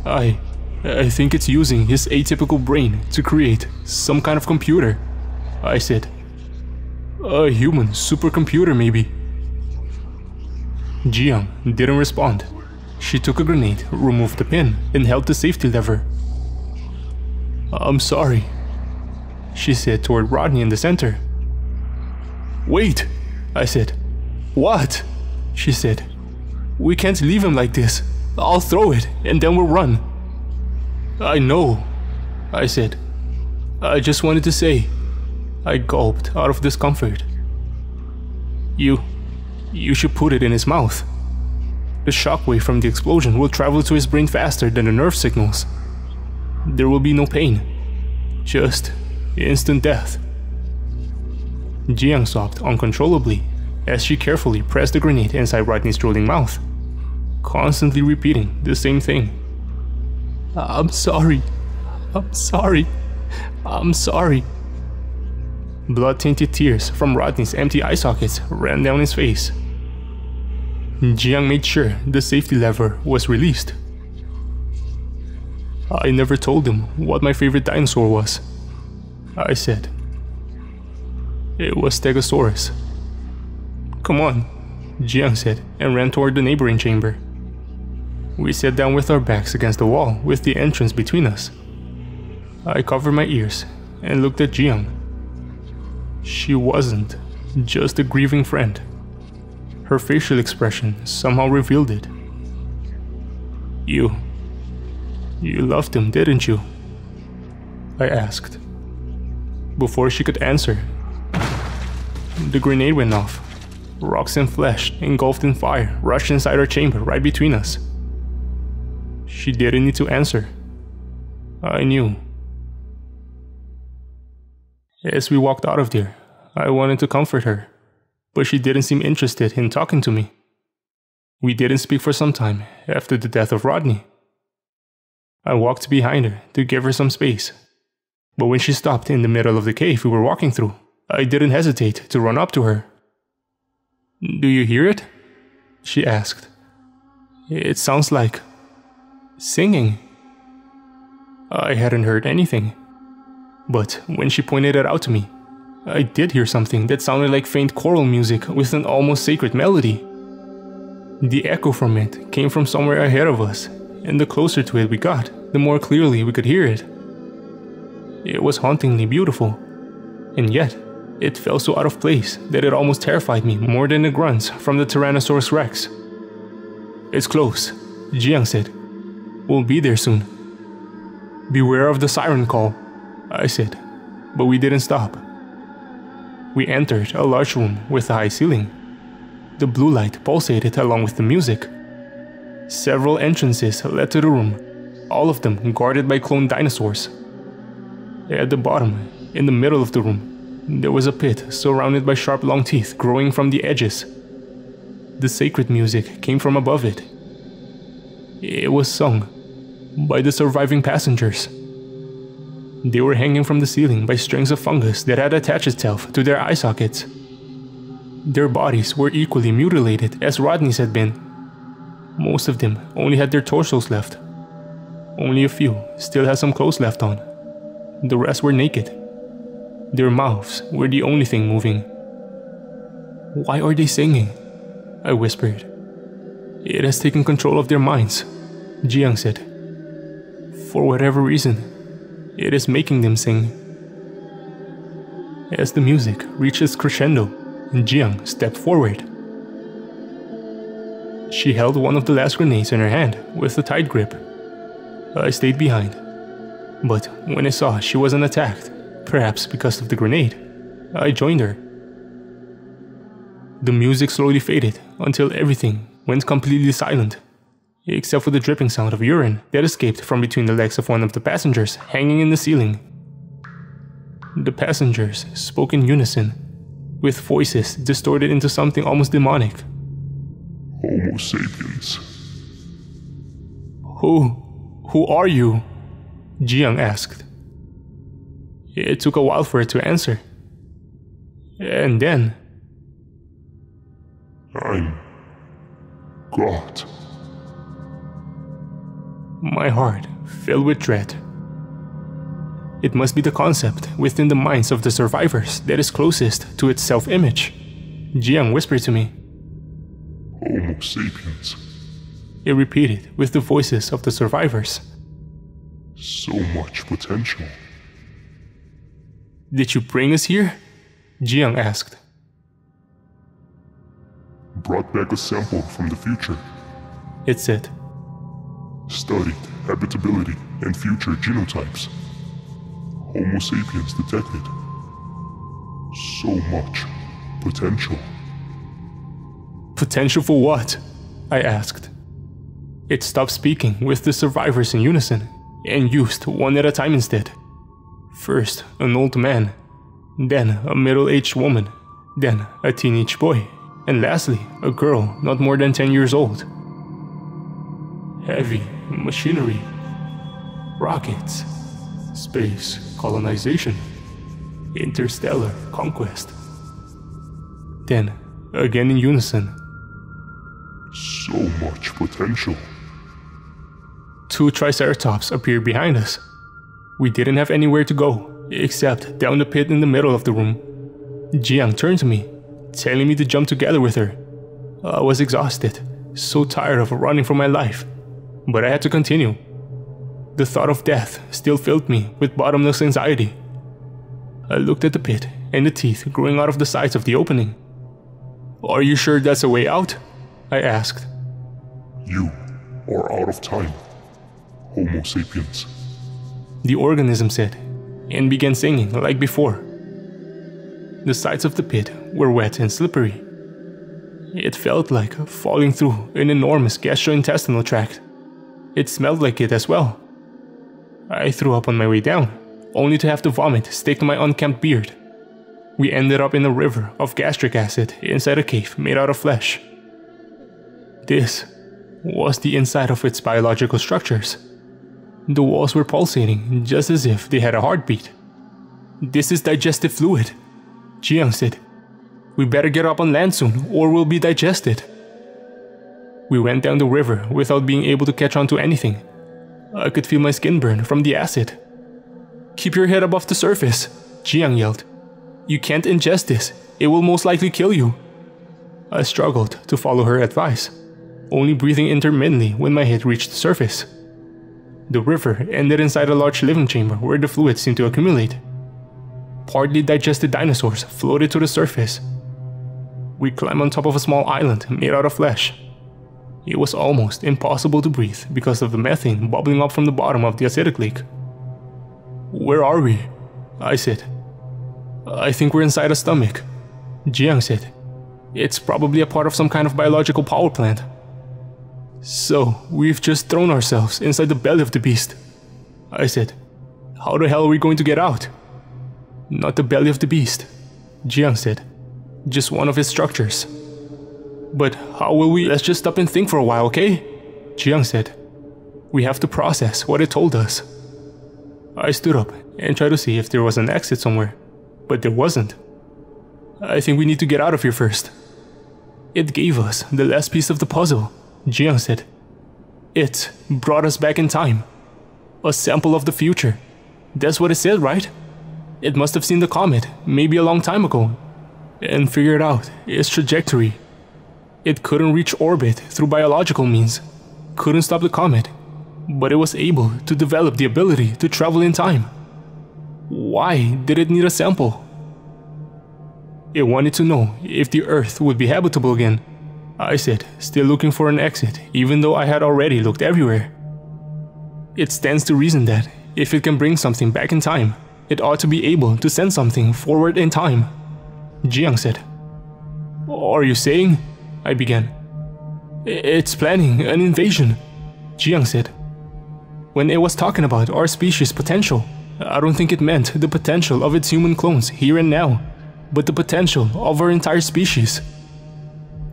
I I think it's using his atypical brain to create some kind of computer, I said. A human supercomputer, maybe. Jiyoung didn't respond. She took a grenade, removed the pin, and held the safety lever. I'm sorry, she said toward Rodney in the center. Wait, I said. What? She said. We can't leave him like this. I'll throw it, and then we'll run. I know, I said. I just wanted to say. I gulped out of discomfort. You should put it in his mouth. The shockwave from the explosion will travel to his brain faster than the nerve signals. There will be no pain, just instant death. Jiyoung sobbed uncontrollably as she carefully pressed the grenade inside Rodney's drooling mouth, constantly repeating the same thing. I'm sorry. I'm sorry. I'm sorry. Blood-tainted tears from Rodney's empty eye sockets ran down his face. Jiyoung made sure the safety lever was released. I never told him what my favorite dinosaur was, I said. It was Stegosaurus. Come on, Jiyoung said and ran toward the neighboring chamber. We sat down with our backs against the wall with the entrance between us. I covered my ears and looked at Jiyoung. She wasn't just a grieving friend. Her facial expression somehow revealed it. You loved him, didn't you? I asked. Before she could answer, the grenade went off. Rocks and flesh, engulfed in fire, rushed inside our chamber right between us. She didn't need to answer. I knew. As we walked out of there, I wanted to comfort her, but she didn't seem interested in talking to me. We didn't speak for some time after the death of Rodney. I walked behind her to give her some space, but when she stopped in the middle of the cave we were walking through, I didn't hesitate to run up to her. Do you hear it? She asked. It sounds like singing. I hadn't heard anything, but when she pointed it out to me, I did hear something that sounded like faint choral music with an almost sacred melody. The echo from it came from somewhere ahead of us, and the closer to it we got, the more clearly we could hear it. It was hauntingly beautiful, and yet it felt so out of place that it almost terrified me more than the grunts from the Tyrannosaurus Rex. It's close, Jiyoung said. We'll be there soon. Beware of the siren call, I said, but we didn't stop. We entered a large room with a high ceiling. The blue light pulsated along with the music. Several entrances led to the room, all of them guarded by cloned dinosaurs. At the bottom, in the middle of the room, there was a pit surrounded by sharp long teeth growing from the edges. The sacred music came from above it. It was sung by the surviving passengers. They were hanging from the ceiling by strings of fungus that had attached itself to their eye sockets. Their bodies were equally mutilated as Rodney's had been. Most of them only had their torsos left. Only a few still had some clothes left on. The rest were naked. Their mouths were the only thing moving. Why are they singing? I whispered. It has taken control of their minds, Jiyoung said. For whatever reason, it is making them sing. As the music reached its crescendo, Jiyoung stepped forward. She held one of the last grenades in her hand with a tight grip. I stayed behind, but when I saw she wasn't attacked, perhaps because of the grenade, I joined her. The music slowly faded until everything went completely silent, except for the dripping sound of urine that escaped from between the legs of one of the passengers hanging in the ceiling. The passengers spoke in unison, with voices distorted into something almost demonic. Homo sapiens. Who are you? Jiyoung asked. It took a while for it to answer. And then... I'm God. my heart filled with dread. It must be the concept within the minds of the survivors that is closest to its self-image, Jiang whispered to me. Homo sapiens. It repeated with the voices of the survivors. So much potential. Did you bring us here? Jiang asked. Brought back a sample from the future. It said. Studied habitability and future genotypes. Homo sapiens detected. So much potential. Potential for what? I asked. It stopped speaking with the survivors in unison and used one at a time instead. First, an old man, then a middle-aged woman, then a teenage boy, and lastly, a girl not more than 10 years old. Heavy machinery, rockets, space colonization, interstellar conquest. Then, again in unison. So much potential. 2 triceratops appeared behind us. We didn't have anywhere to go, except down the pit in the middle of the room. Jiang turned to me, telling me to jump together with her. I was exhausted, so tired of running for my life, but I had to continue. The thought of death still filled me with bottomless anxiety. I looked at the pit and the teeth growing out of the sides of the opening. Are you sure that's a way out? I asked. You are out of time, Homo sapiens. The organism said, and began singing like before. The sides of the pit were wet and slippery. It felt like falling through an enormous gastrointestinal tract. It smelled like it as well. I threw up on my way down, only to have the vomit stick to my unkempt beard. We ended up in a river of gastric acid inside a cave made out of flesh. This was the inside of its biological structures. The walls were pulsating just as if they had a heartbeat. This is digestive fluid, Jiang said. We better get up on land soon or we'll be digested. We went down the river without being able to catch on to anything. I could feel my skin burn from the acid. Keep your head above the surface, Jiang yelled. You can't ingest this, it will most likely kill you. I struggled to follow her advice, only breathing intermittently when my head reached the surface. The river ended inside a large living chamber where the fluid seemed to accumulate. Partly digested dinosaurs floated to the surface. We climbed on top of a small island made out of flesh. It was almost impossible to breathe because of the methane bubbling up from the bottom of the acidic lake. Where are we? I said. I think we're inside a stomach, Jiang said. It's probably a part of some kind of biological power plant. So, we've just thrown ourselves inside the belly of the beast, I said. How the hell are we going to get out? Not the belly of the beast, Jiang said. Just one of its structures. But how will we? Let's just stop and think for a while, okay? Jiang said. We have to process what it told us. I stood up and tried to see if there was an exit somewhere, but there wasn't. I think we need to get out of here first. It gave us the last piece of the puzzle, Jiang said. It brought us back in time. A sample of the future. That's what it said, right? It must have seen the comet, maybe a long time ago, and figured out its trajectory. It couldn't reach orbit through biological means, couldn't stop the comet, but it was able to develop the ability to travel in time. Why did it need a sample? It wanted to know if the Earth would be habitable again, I said, still looking for an exit even though I had already looked everywhere. It stands to reason that if it can bring something back in time, it ought to be able to send something forward in time, Jiang said. Are you saying? I began. It's planning an invasion, Jiang said. When it was talking about our species' potential, I don't think it meant the potential of its human clones here and now, but the potential of our entire species.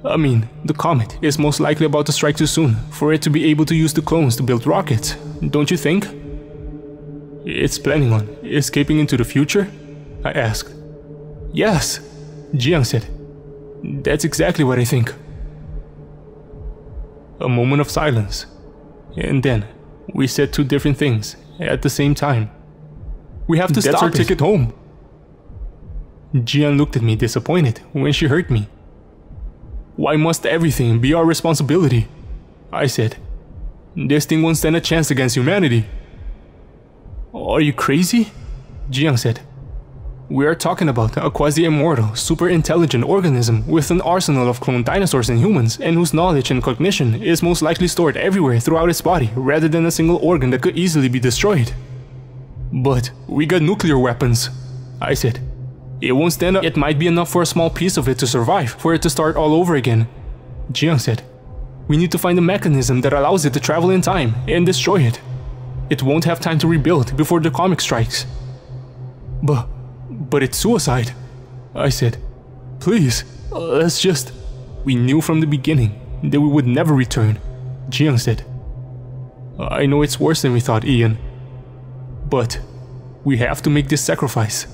I mean, the comet is most likely about to strike too soon for it to be able to use the clones to build rockets, don't you think? It's planning on escaping into the future? I asked. Yes, Jiang said. That's exactly what I think. A moment of silence, and then We said two different things at the same time. We have to stop it. That's our ticket home. Jian looked at me disappointed when she heard me. Why must everything be our responsibility? I said. This thing won't stand a chance against humanity. Are you crazy? Jiang said. We are talking about a quasi-immortal, super-intelligent organism with an arsenal of cloned dinosaurs and humans, and whose knowledge and cognition is most likely stored everywhere throughout its body rather than a single organ that could easily be destroyed. But we got nuclear weapons, I said. It won't stand up. It might be enough for a small piece of it to survive, for it to start all over again. Jiang said. We need to find a mechanism that allows it to travel in time and destroy it. It won't have time to rebuild before the comet strikes. But it's suicide, I said. Please, let's just... We knew from the beginning that we would never return, Jiang said. I know it's worse than we thought, Ian. But we have to make this sacrifice.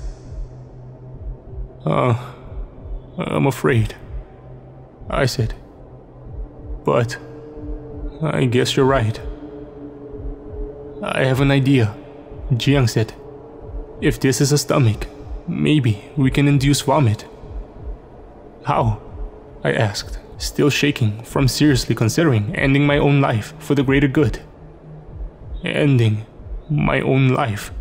I'm afraid, I said. But I guess you're right. I have an idea, Jiang said. If this is a stomach, maybe we can induce vomit. How? I asked, still shaking from seriously considering ending my own life for the greater good. Ending my own life.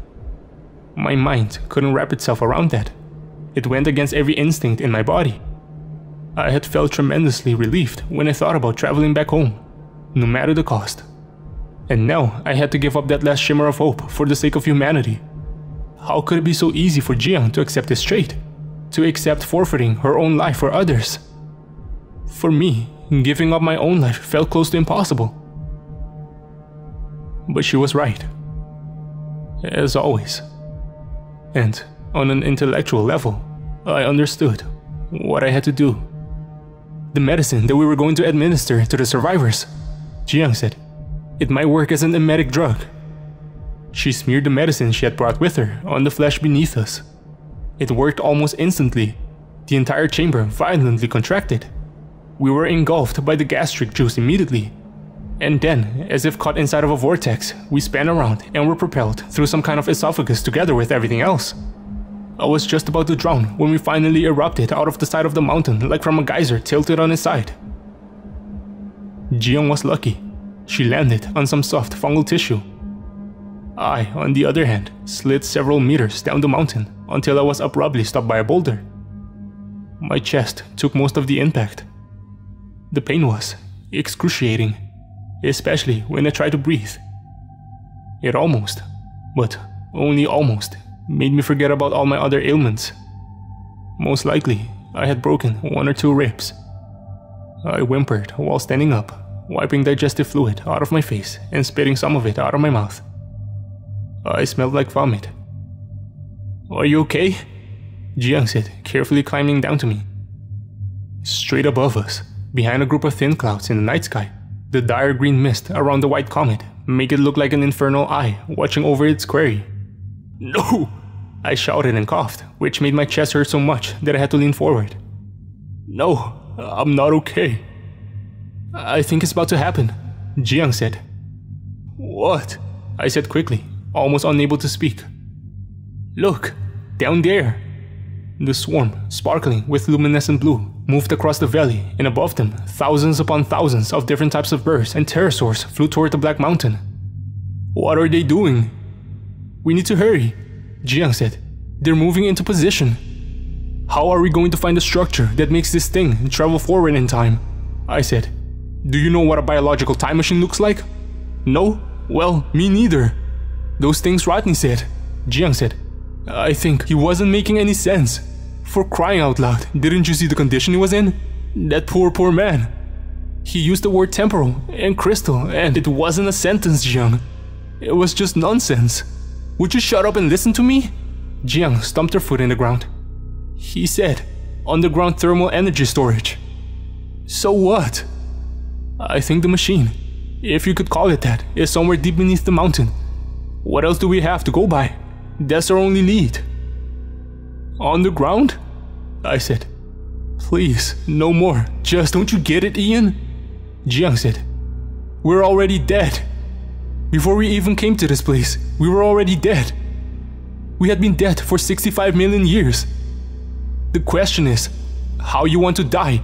My mind couldn't wrap itself around that. It went against every instinct in my body. I had felt tremendously relieved when I thought about traveling back home, no matter the cost. And now I had to give up that last shimmer of hope for the sake of humanity. How could it be so easy for Jiang to accept this trait? To accept forfeiting her own life for others? For me, giving up my own life felt close to impossible. But she was right. As always. And on an intellectual level, I understood what I had to do. The medicine that we were going to administer to the survivors, Jiang said, it might work as an emetic drug. She smeared the medicine she had brought with her on the flesh beneath us. It worked almost instantly. The entire chamber violently contracted. We were engulfed by the gastric juice immediately. And then, as if caught inside of a vortex, we span around and were propelled through some kind of esophagus together with everything else. I was just about to drown when we finally erupted out of the side of the mountain like from a geyser tilted on its side. Jiang was lucky. She landed on some soft fungal tissue. I, on the other hand, slid several meters down the mountain until I was abruptly stopped by a boulder. My chest took most of the impact. The pain was excruciating, especially when I tried to breathe. It almost, but only almost, made me forget about all my other ailments. Most likely, I had broken 1 or 2 ribs. I whimpered while standing up, wiping digestive fluid out of my face and spitting some of it out of my mouth. I smelled like vomit. Are you okay? Jiang said, carefully climbing down to me. Straight above us, behind a group of thin clouds in the night sky, the dire green mist around the white comet made it look like an infernal eye watching over its quarry. No! I shouted and coughed, which made my chest hurt so much that I had to lean forward. No, I'm not okay. I think it's about to happen, Jiang said. What? I said quickly, almost unable to speak. Look, down there. The swarm, sparkling with luminescent blue, moved across the valley, and above them, thousands upon thousands of different types of birds and pterosaurs flew toward the Black Mountain. What are they doing? We need to hurry, Jiang said. They're moving into position. How are we going to find a structure that makes this thing travel forward in time? I said. Do you know what a biological time machine looks like? No? Well, me neither. Those things Rodney said, Jiang said. I think he wasn't making any sense. For crying out loud, didn't you see the condition he was in? That poor man. He used the word temporal and crystal, and it wasn't a sentence, Jiang. It was just nonsense. Would you shut up and listen to me? Jiang stomped her foot in the ground. He said, underground thermal energy storage. So what? I think the machine, if you could call it that, is somewhere deep beneath the mountain. What else do we have to go by? That's our only lead. Underground? I said. Please, no more. Just don't you get it, Ian? Jiang said. We're already dead. Before we even came to this place, we were already dead. We had been dead for 65 million years. The question is, how you want to die?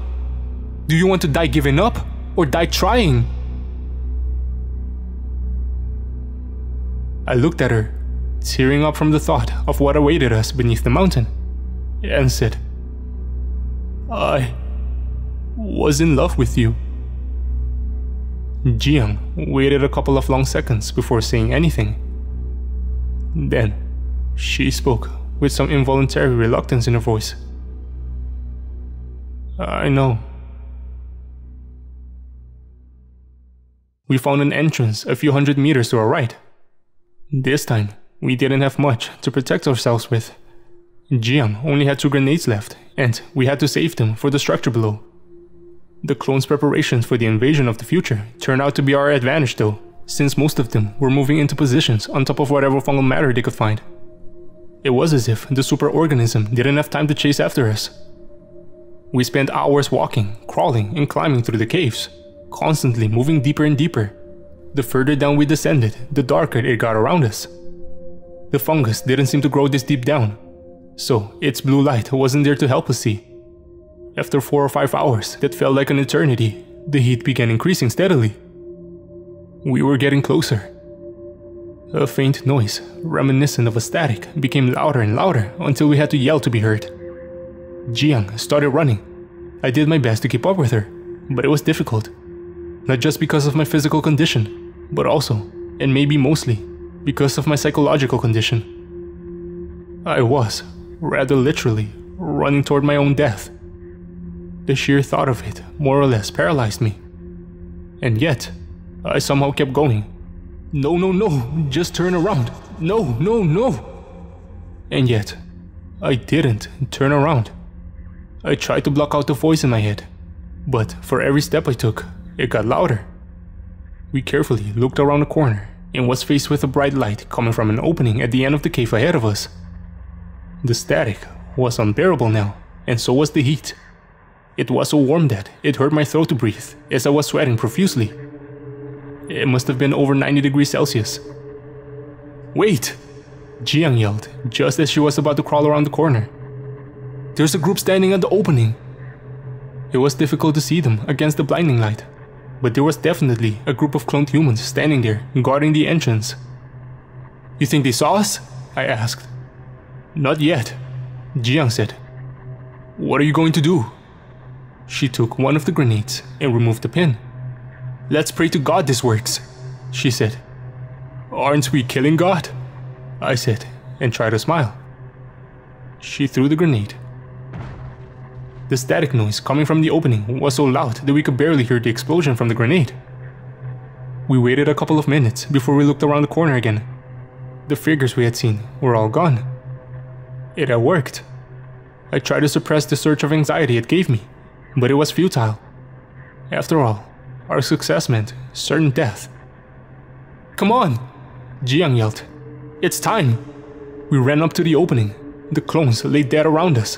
Do you want to die giving up, or die trying? I looked at her, tearing up from the thought of what awaited us beneath the mountain, and said, I was in love with you. Jiang waited a couple of long seconds before saying anything. Then, she spoke with some involuntary reluctance in her voice. I know. We found an entrance a few hundred meters to our right. This time, we didn't have much to protect ourselves with. Jiang only had 2 grenades left, and we had to save them for the structure below. The clones' preparations for the invasion of the future turned out to be our advantage though, since most of them were moving into positions on top of whatever fungal matter they could find. It was as if the superorganism didn't have time to chase after us. We spent hours walking, crawling, and climbing through the caves, constantly moving deeper and deeper. The further down we descended, the darker it got around us. The fungus didn't seem to grow this deep down, so its blue light wasn't there to help us see. After 4 or 5 hours that felt like an eternity, the heat began increasing steadily. We were getting closer. A faint noise, reminiscent of a static, became louder and louder until we had to yell to be heard. Jiang started running. I did my best to keep up with her, but it was difficult. Not just because of my physical condition, but also, and maybe mostly, because of my psychological condition. I was, rather literally, running toward my own death. The sheer thought of it more or less paralyzed me. And yet, I somehow kept going. No, no, no, just turn around. No, no, no. And yet, I didn't turn around. I tried to block out the voice in my head, but for every step I took, it got louder. We carefully looked around the corner and was faced with a bright light coming from an opening at the end of the cave ahead of us. The static was unbearable now, and so was the heat. It was so warm that it hurt my throat to breathe as I was sweating profusely. It must have been over 90 degrees Celsius. Wait! Jiang yelled just as she was about to crawl around the corner. There's a group standing at the opening. It was difficult to see them against the blinding light, but there was definitely a group of cloned humans standing there, guarding the entrance. You think they saw us? I asked. Not yet, Jiang said. What are you going to do? She took one of the grenades and removed the pin. Let's pray to God this works, she said. Aren't we killing God? I said, and tried to smile. She threw the grenade. The static noise coming from the opening was so loud that we could barely hear the explosion from the grenade. We waited a couple of minutes before we looked around the corner again. The figures we had seen were all gone. It had worked. I tried to suppress the surge of anxiety it gave me, but it was futile. After all, our success meant certain death. Come on! Jiang yelled. It's time! We ran up to the opening. The clones lay dead around us.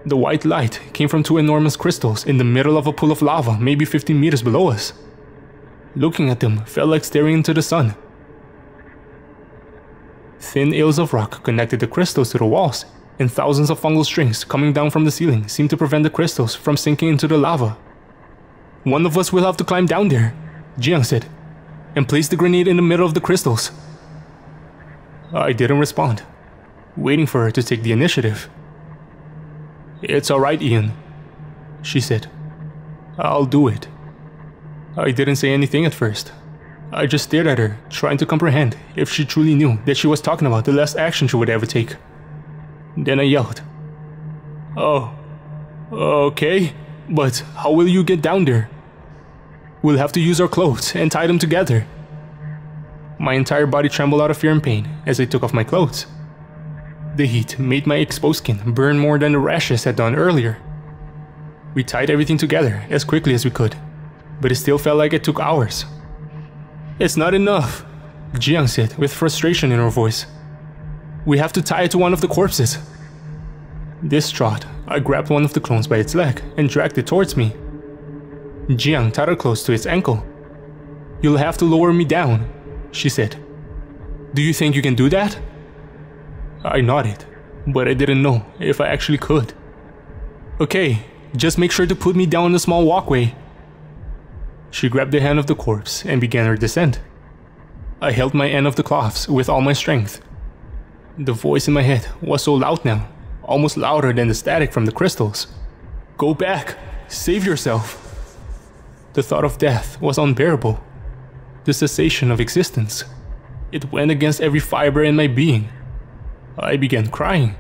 The white light came from 2 enormous crystals in the middle of a pool of lava maybe 15 meters below us. Looking at them felt like staring into the sun. Thin aisles of rock connected the crystals to the walls, and thousands of fungal strings coming down from the ceiling seemed to prevent the crystals from sinking into the lava. One of us will have to climb down there, Jiang said, and place the grenade in the middle of the crystals. I didn't respond, waiting for her to take the initiative. It's alright, Ian, she said. I'll do it. I didn't say anything at first. I just stared at her, trying to comprehend if she truly knew that she was talking about the last action she would ever take. Then I yelled, Oh, okay, but how will you get down there? We'll have to use our clothes and tie them together. My entire body trembled out of fear and pain as I took off my clothes. The heat made my exposed skin burn more than the rashes had done earlier. We tied everything together as quickly as we could, but it still felt like it took hours. It's not enough, Jiang said with frustration in her voice. We have to tie it to one of the corpses. Distraught, I grabbed one of the clones by its leg and dragged it towards me. Jiang tied her close to its ankle. You'll have to lower me down, she said. "Do you think you can do that?" I nodded, but I didn't know if I actually could. "Okay, just make sure to put me down the small walkway." She grabbed the hand of the corpse and began her descent. I held my end of the cloths with all my strength. The voice in my head was so loud now, almost louder than the static from the crystals. "Go back! Save yourself!" The thought of death was unbearable. The cessation of existence. It went against every fiber in my being. I began crying.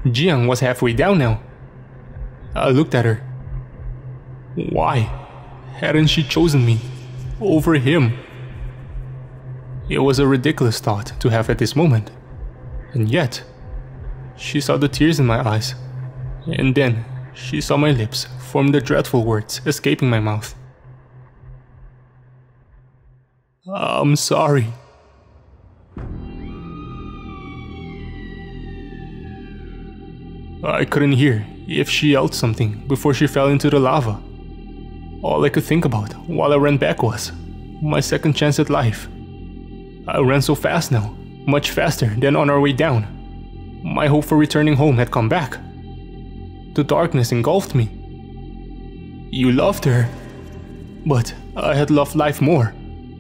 Jiang was halfway down now. I looked at her. Why hadn't she chosen me over him? It was a ridiculous thought to have at this moment. And yet, she saw the tears in my eyes. And then, she saw my lips form the dreadful words escaping my mouth. "I'm sorry." I couldn't hear if she yelled something before she fell into the lava. All I could think about while I ran back was my second chance at life. I ran so fast now, much faster than on our way down. My hope for returning home had come back. The darkness engulfed me. You loved her, but I had loved life more.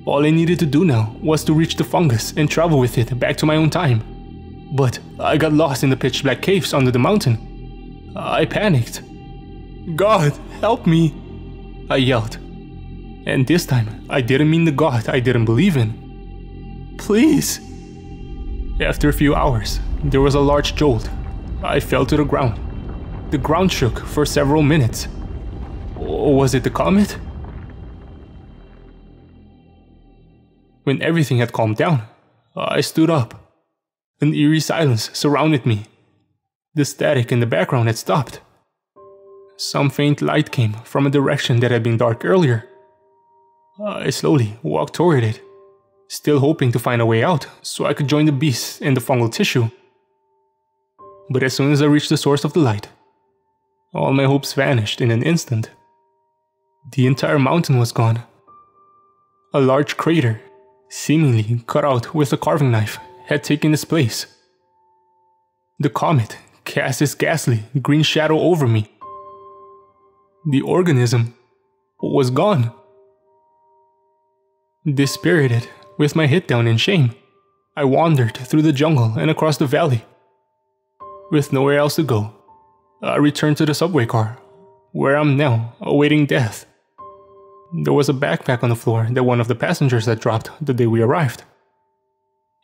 All I needed to do now was to reach the fungus and travel with it back to my own time. But I got lost in the pitch black caves under the mountain. I panicked. "God, help me!" I yelled. And this time, I didn't mean the God I didn't believe in. "Please!" After a few hours, there was a large jolt. I fell to the ground. The ground shook for several minutes. Or was it the comet? When everything had calmed down, I stood up. An eerie silence surrounded me. The static in the background had stopped. Some faint light came from a direction that had been dark earlier. I slowly walked toward it, still hoping to find a way out so I could join the beasts in the fungal tissue. But as soon as I reached the source of the light, all my hopes vanished in an instant. The entire mountain was gone. A large crater, seemingly cut out with a carving knife, had taken its place. The comet cast its ghastly green shadow over me. The organism was gone. Dispirited, with my head down in shame, I wandered through the jungle and across the valley. With nowhere else to go, I returned to the subway car, where I'm now awaiting death. There was a backpack on the floor that one of the passengers had dropped the day we arrived.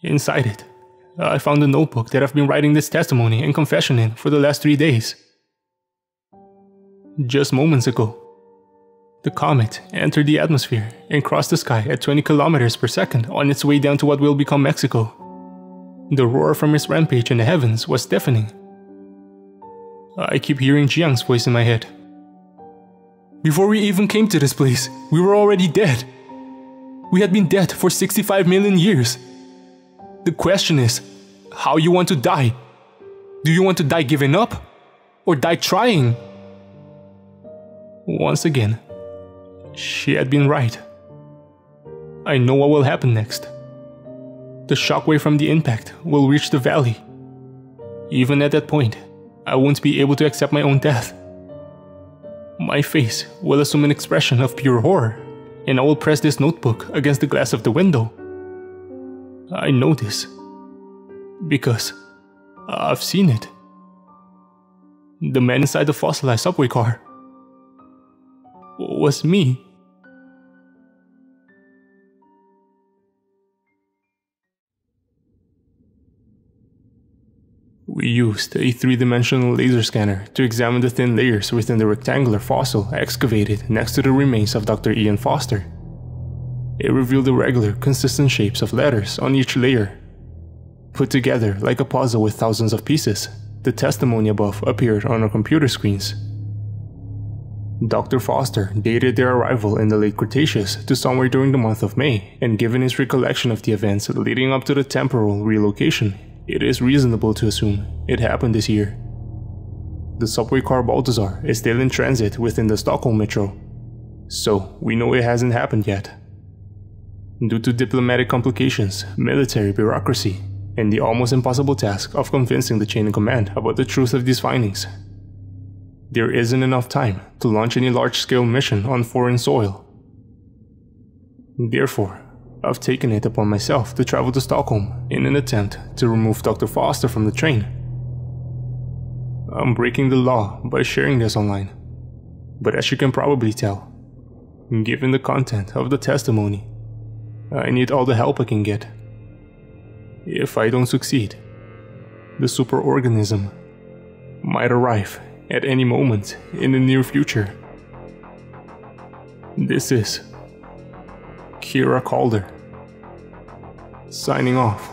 Inside it, I found a notebook that I've been writing this testimony and confession in for the last 3 days. Just moments ago, the comet entered the atmosphere and crossed the sky at 20 kilometers per second on its way down to what will become Mexico. The roar from its rampage in the heavens was deafening. I keep hearing Jiang's voice in my head. "Before we even came to this place, we were already dead. We had been dead for 65 million years. The question is, how you want to die? Do you want to die giving up? Or die trying?" Once again, she had been right. I know what will happen next. The shockwave from the impact will reach the valley. Even at that point, I won't be able to accept my own death. My face will assume an expression of pure horror, and I will press this notebook against the glass of the window. I know this, because I've seen it. The man inside the fossilized subway car was me. We used a 3-dimensional laser scanner to examine the thin layers within the rectangular fossil excavated next to the remains of Dr. Ian Foster. It revealed irregular, consistent shapes of letters on each layer. Put together like a puzzle with thousands of pieces, the testimony above appeared on our computer screens. Dr. Foster dated their arrival in the late Cretaceous to somewhere during the month of May, and given his recollection of the events leading up to the temporal relocation, it is reasonable to assume it happened this year. The subway car Balthazar is still in transit within the Stockholm metro, so we know it hasn't happened yet. due to diplomatic complications, military bureaucracy, and the almost impossible task of convincing the chain of command about the truth of these findings. There isn't enough time to launch any large-scale mission on foreign soil. Therefore, I've taken it upon myself to travel to Stockholm in an attempt to remove Dr. Foster from the train. I'm breaking the law by sharing this online, but as you can probably tell, given the content of the testimony, I need all the help I can get. If I don't succeed, the superorganism might arrive at any moment in the near future. This is Kira Calder, signing off.